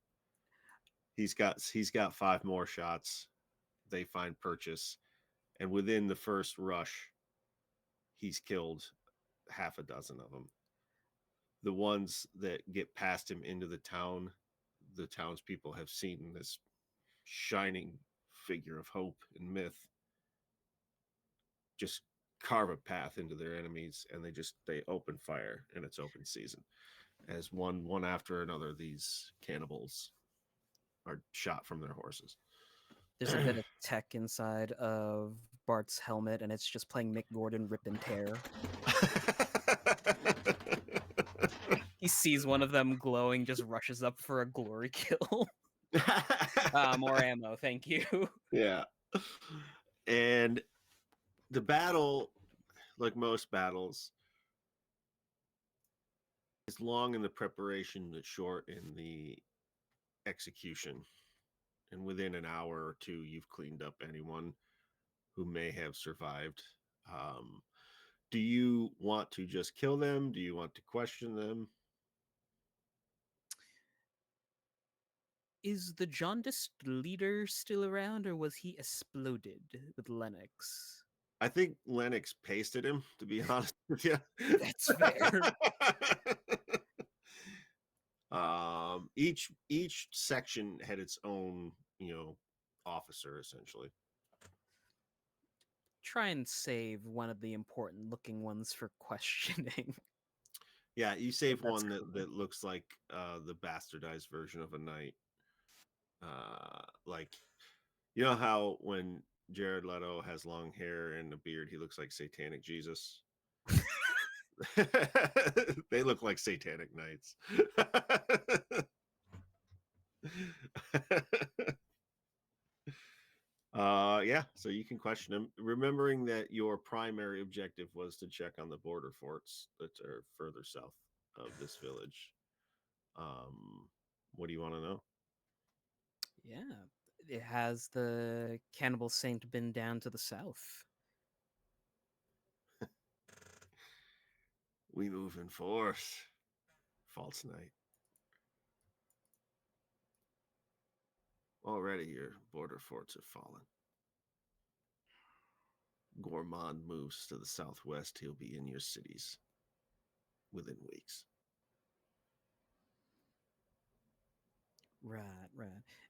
He's got 5 more shots. They find purchase, and within the first rush, he's killed half a dozen of them. The ones that get past him into the townspeople have seen this shining figure of hope and myth just carve a path into their enemies, and they open fire, and it's open season as one after another these cannibals are shot from their horses. There's a bit of tech inside of Bart's helmet, and it's just playing Mick Gordon rip and tear. He sees one of them glowing, just rushes up for a glory kill. More ammo, thank you. Yeah. And the battle, like most battles, is long in the preparation but short in the execution. And within an hour or 2, you've cleaned up anyone who may have survived. Do you want to just kill them? Do you want to question them? Is the jaundiced leader still around, or was he exploded with Lennox? I think Lennox pasted him, to be honest with you. That's fair. Each section had its own, officer essentially. Try and save one of the important looking ones for questioning. Yeah, you save That's one cool. that looks like the bastardized version of a knight. Like, you know how when Jared Leto has long hair and a beard, he looks like Satanic Jesus. They look like satanic knights. Yeah, so you can question him, remembering that your primary objective was to check on the border forts that are further south of this village. What do you want to know? Yeah. Has the cannibal saint been down to the south? We move in force, false knight. Already your border forts have fallen. Gourmand moves to the southwest. He'll be in your cities within weeks. Right.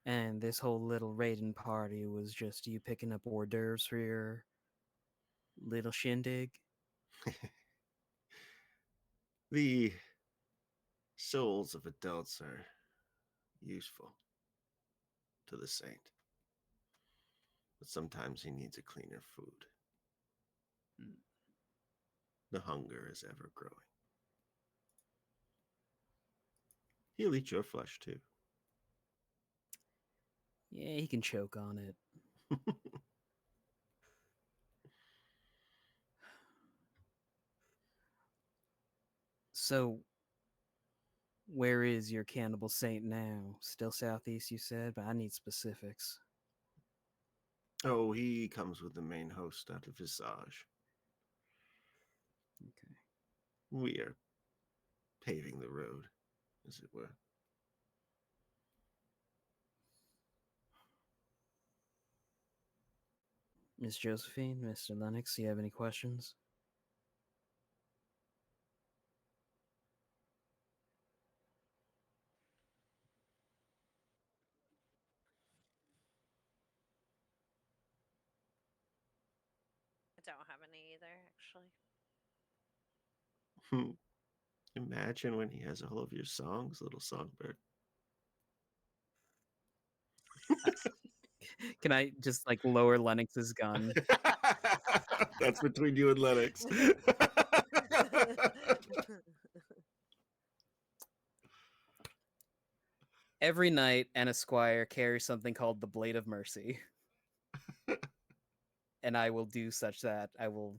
And this whole little raiding party was just you picking up hors d'oeuvres for your little shindig? The souls of adults are useful to the saint, but sometimes he needs a cleaner food. The hunger is ever growing. He'll eat your flesh too. Yeah, he can choke on it. So, where is your cannibal saint now? Still southeast, you said, but I need specifics. Oh, he comes with the main host out of Visage. Okay. We are paving the road, as it were. Miss Josephine, Mr. Lennox, do you have any questions? I don't have any either, actually. Imagine when he has all of your songs, little songbird. Can I just like lower Lennox's gun? That's between you and Lennox. Every night, an esquire carries something called the Blade of Mercy. And I will do such that I will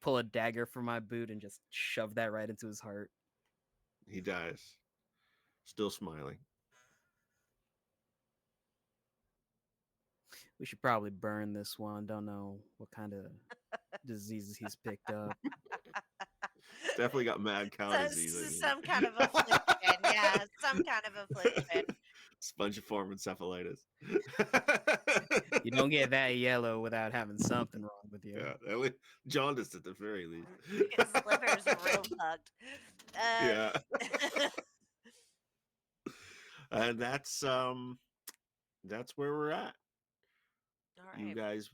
pull a dagger from my boot and just shove that right into his heart. He dies, still smiling. We should probably burn this one. Don't know what kind of diseases he's picked up. Definitely got mad cow So, disease. I mean. some kind of affliction. Yeah, some kind of affliction. Spongiform encephalitis. You don't get that yellow without having something wrong with you. Yeah, at least, jaundice at the very least. His liver's real fucked. Yeah. And that's where we're at. All You right. guys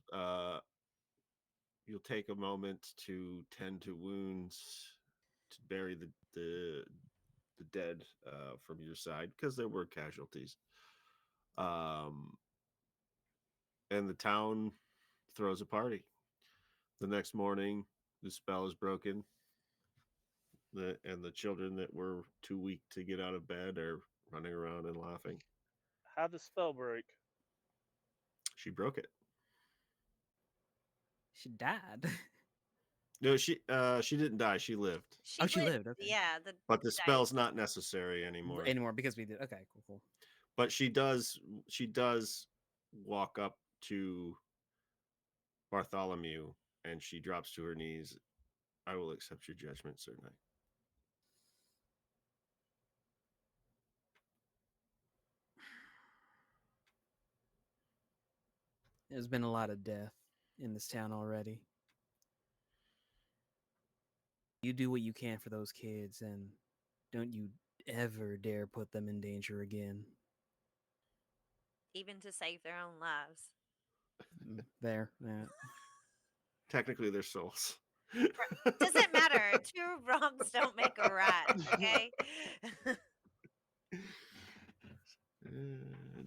you'll take a moment to tend to wounds, to bury the dead from your side, because there were casualties. And the town throws a party. The next morning, the spell is broken. And the children that were too weak to get out of bed are running around and laughing. How'd the spell break? She broke it. She died. No, she didn't die. She lived. Oh, she lived, okay. Yeah, But the spell's not necessary anymore. Anymore because we did. Okay, cool. But she does walk up to Bartholomew and she drops to her knees. I will accept your judgment, Sir Knight. There's been a lot of death in this town already. You do what you can for those kids, and don't you ever dare put them in danger again. even to save their own lives. There. Yeah. Technically, they're souls. Doesn't matter. Two wrongs don't make a right. Okay.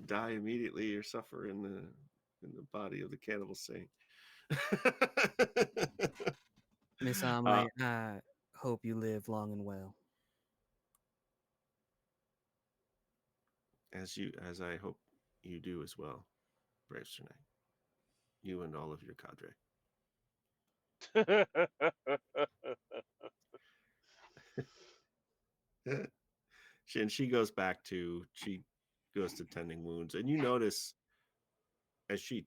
Die immediately or suffer in the body of the cannibal saint. Miss Amelie, I hope you live long and well. As I hope you do as well, brave Sir Knight. You and all of your cadre. She goes to tending wounds, and you notice as she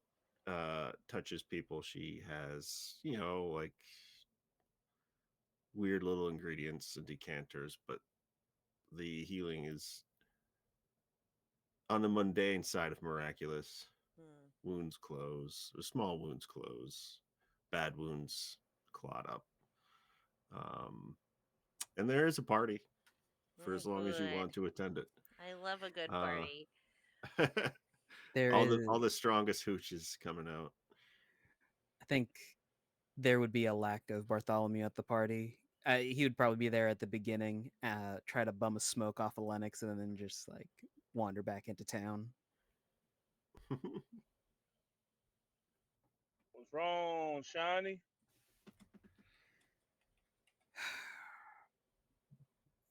touches people, she has, like weird little ingredients and decanters, but the healing is on the mundane side of miraculous. Wounds close, or small wounds close, bad wounds clot up. And there is a party for as long as you want to attend it. I love a good party. All the strongest hooches coming out. I think there would be a lack of Bartholomew at the party. He would probably be there at the beginning, try to bum a smoke off of Lennox, and then just like wander back into town. What's wrong, Shiny?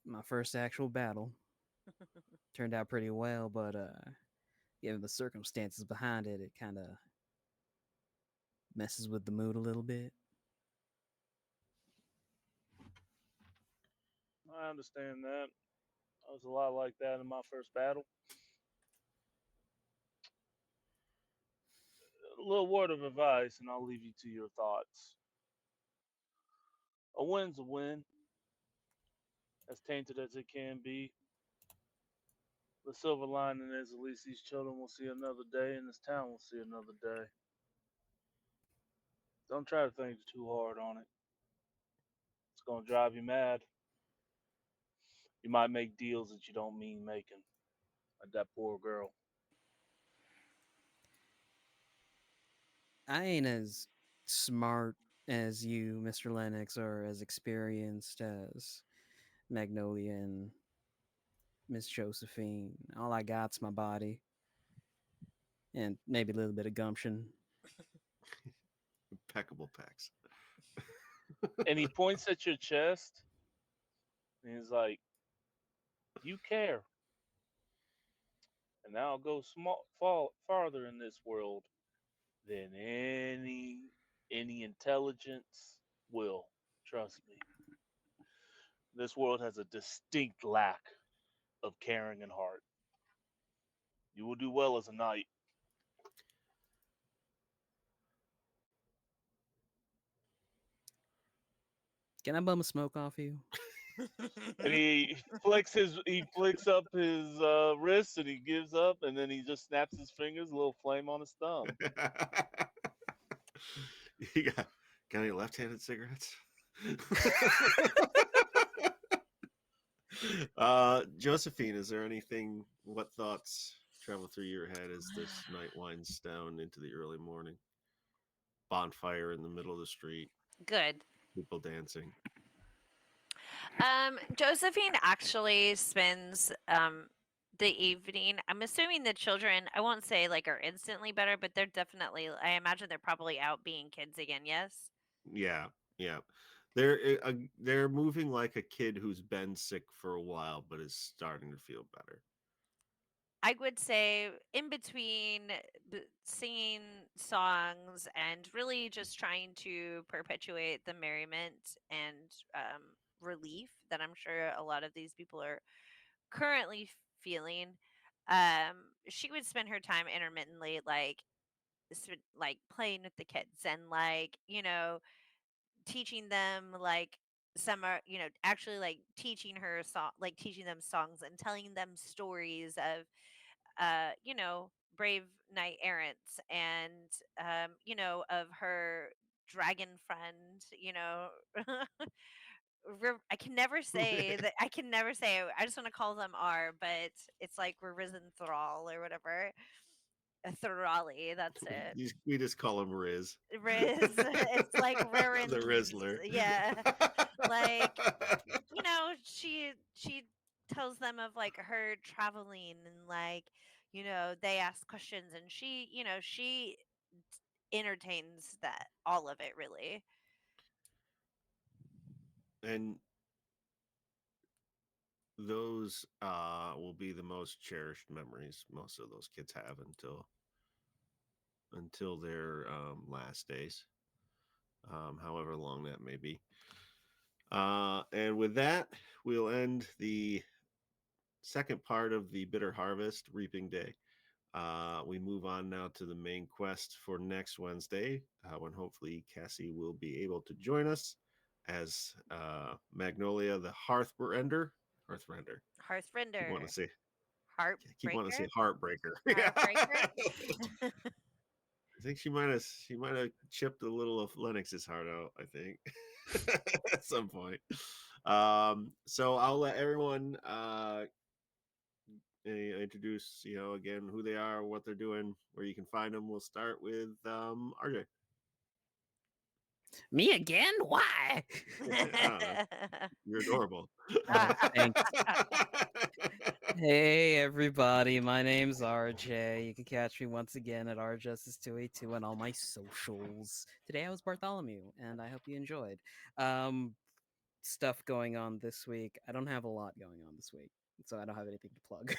My first actual battle turned out pretty well, but given the circumstances behind it, it kind of messes with the mood a little bit. I understand that. I was a lot like that in my first battle. A little word of advice, and I'll leave you to your thoughts. A win's a win, as tainted as it can be. The silver lining is at least these children will see another day, and this town will see another day. Don't try to think too hard on it. It's gonna drive you mad. You might make deals that you don't mean making, like that poor girl. I ain't as smart as you, Mr. Lennox, or as experienced as Magnolia and Miss Josephine. All I got's my body and maybe a little bit of gumption. Impeccable pecs. And he points at your chest, and he's like, "You care." And now I'll go farther in this world than any intelligence will. Trust me. This world has a distinct lack of caring and heart. You will do well as a knight. Can I bum a smoke off you? And he flicks up his wrist and he gives up and then he just snaps his fingers, a little flame on his thumb. You got any left-handed cigarettes? Josephine, is there anything? What thoughts travel through your head as this night winds down into the early morning? Bonfire in the middle of the street, Good. people dancing. Josephine actually spends the evening. I'm assuming the children, I won't say like are instantly better, but they're definitely, I imagine they're probably out being kids again, yes? Yeah, yeah. They're moving like a kid who's been sick for a while but is starting to feel better. I would say in between singing songs and really just trying to perpetuate the merriment and relief that I'm sure a lot of these people are currently feeling. She would spend her time intermittently like playing with the kids and like teaching them like some are actually like teaching her song like teaching them songs and telling them stories of brave knight errants and of her dragon friend. I can never say that. I can never say. I just want to call them R, but it's like risen thrall or whatever. A thrally. That's it. We just call him Riz. Riz. It's like The Ririn's. Rizzler. Yeah. Like she tells them of like her traveling and like they ask questions and she entertains that all of it really. And those will be the most cherished memories most of those kids have until their last days, however long that may be. And with that, we'll end the second part of the Bitter Harvest Reaping Day. We move on now to the main quest for next Wednesday, when hopefully Cassie will be able to join us as Magnolia, the Hearthrender. Keep wanting Hearthrender. to say, keep wanting to Heartbreaker. say Heartbreaker. Heartbreaker. I think she might have chipped a little of Lennox's heart out, I think, at some point. So I'll let everyone introduce, again, who they are, what they're doing, where you can find them. We'll start with RJ. Me again? Why? I don't know. You're adorable. Thanks. Hey everybody, my name's RJ. You can catch me once again at rjustice282 on all my socials. Today I was Bartholomew, and I hope you enjoyed. Stuff going on this week. I don't have a lot going on this week. so I don't have anything to plug.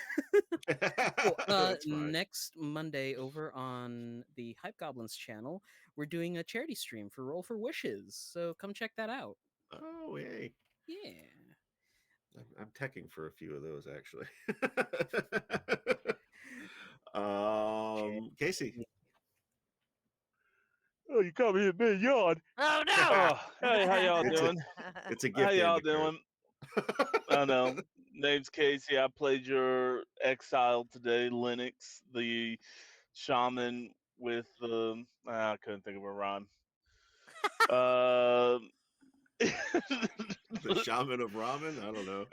That's fine. Next Monday over on the Hype Goblins channel, we're doing a charity stream for Roll for Wishes. So come check that out. Oh, yay. Yeah. I'm teching for a few of those actually. Casey. Oh, you caught me a bit yawn. Oh no! Oh, hey, how y'all It's a doing? it's a How gift and y'all a curse. doing? I know. Name's Casey. I played your exile today, Linux, the shaman with the. I couldn't think of a rhyme. Uh, The shaman of ramen? I don't know.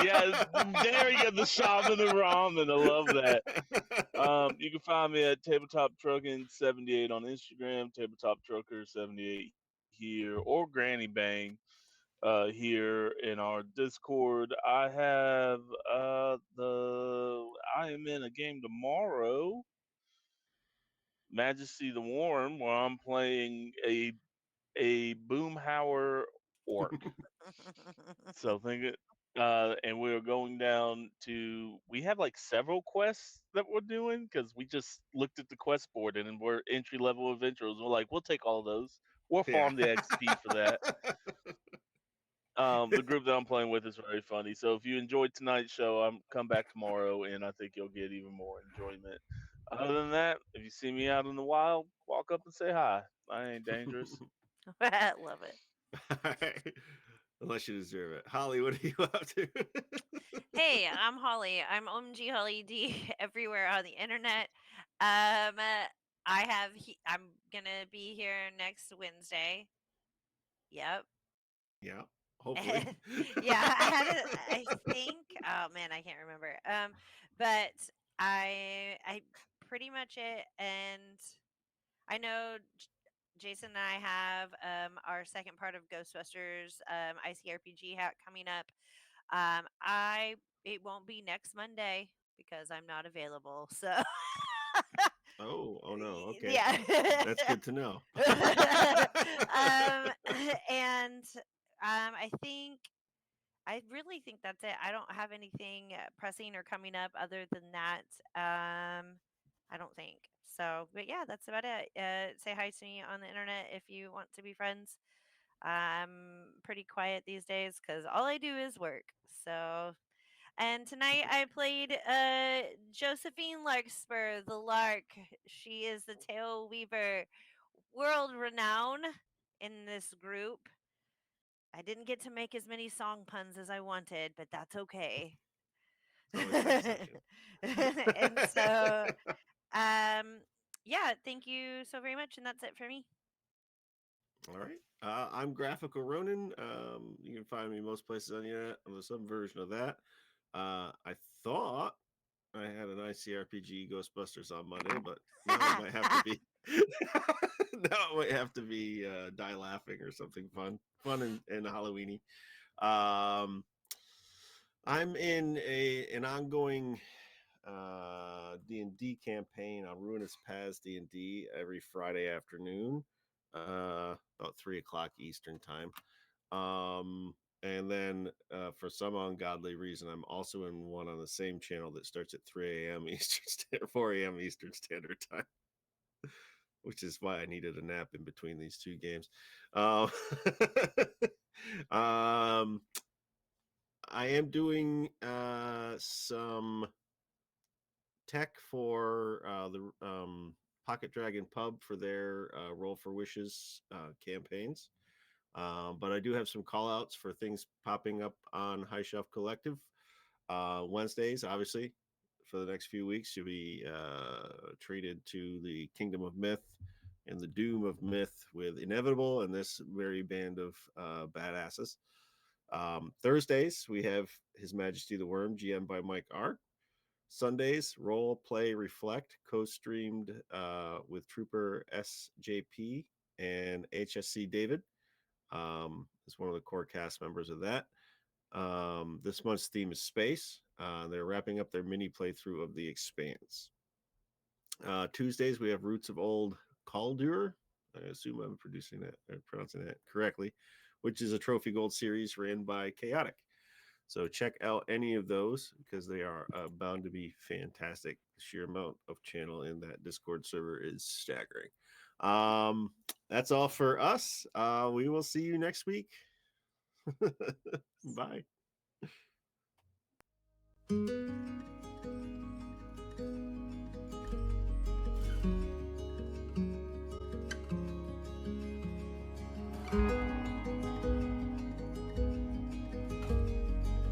yeah, there you go. The shaman of ramen. I love that. You can find me at Tabletop Trucking 78 on Instagram, Tabletop Trucker 78 here, or Granny Bang here in our Discord. I am in a game tomorrow, Majesty the Warm, where I'm playing a Boomhauer orc. So think it. And we're going down to. We have like several quests that we're doing because we just looked at the quest board and we're entry level adventurers. We're like, we'll take all those. We'll Yeah. farm the XP for that. The group that I'm playing with is very funny. So if you enjoyed tonight's show, I'm come back tomorrow, and I think you'll get even more enjoyment. Other than that, if you see me out in the wild, walk up and say hi. I ain't dangerous. I love it. Unless you deserve it. Holly, what are you up to? Hey, I'm Holly. I'm OMG Holly D everywhere on the internet. I'm gonna be here next Wednesday. Yep. Yeah, hopefully. Yeah, I think. Oh man, I can't remember. But I pretty much it, and I know Jason and I have our second part of Ghostbusters ICRPG coming up. I It won't be next Monday because I'm not available. So Oh no. Okay. yeah. That's good to know. And I really think that's it. I don't have anything pressing or coming up other than that. I don't think so. But yeah, that's about it. Say hi to me on the internet if you want to be friends. I'm pretty quiet these days because all I do is work. So, and tonight I played Josephine Larkspur, the Lark. She is the tail weaver, world renowned in this group. I didn't get to make as many song puns as I wanted, but that's okay. It's always fun sucking. And so, yeah, thank you so very much, and that's it for me. All right. I'm Graphical Ronin. You can find me most places on the internet on some version of that. I thought I had an ICRPG Ghostbusters on Monday, but now it might have to be now it might have to be Die Laughing or something fun and Halloweeny. Um, I'm in an ongoing D&D campaign on Ruinous Paths D&D every Friday afternoon, about 3 o'clock Eastern time. And then for some ungodly reason, I'm also in one on the same channel that starts at 3 a.m. Eastern Standard, 4 a.m. Eastern Standard Time, which is why I needed a nap in between these two games. Um, um, I am doing some tech for the Pocket Dragon Pub for their Roll for Wishes campaigns. But I do have some call outs for things popping up on High Shelf Collective. Wednesdays, obviously, for the next few weeks, you'll be treated to the Kingdom of Myth and the Doom of Myth with Inevitable and this merry band of badasses. Thursdays, we have His Majesty the Worm, GM by Mike R. Sundays, Roll, Play, Reflect, co-streamed with Trooper SJP and HSC David. Is one of the core cast members of that. This month's theme is space. They're wrapping up their mini playthrough of The Expanse. Tuesdays, we have Roots of Old Caldur. I assume I'm pronouncing that correctly, which is a Trophy Gold series ran by Chaotic. So check out any of those because they are bound to be fantastic. The sheer amount of channel in that Discord server is staggering. That's all for us. We will see you next week. Bye.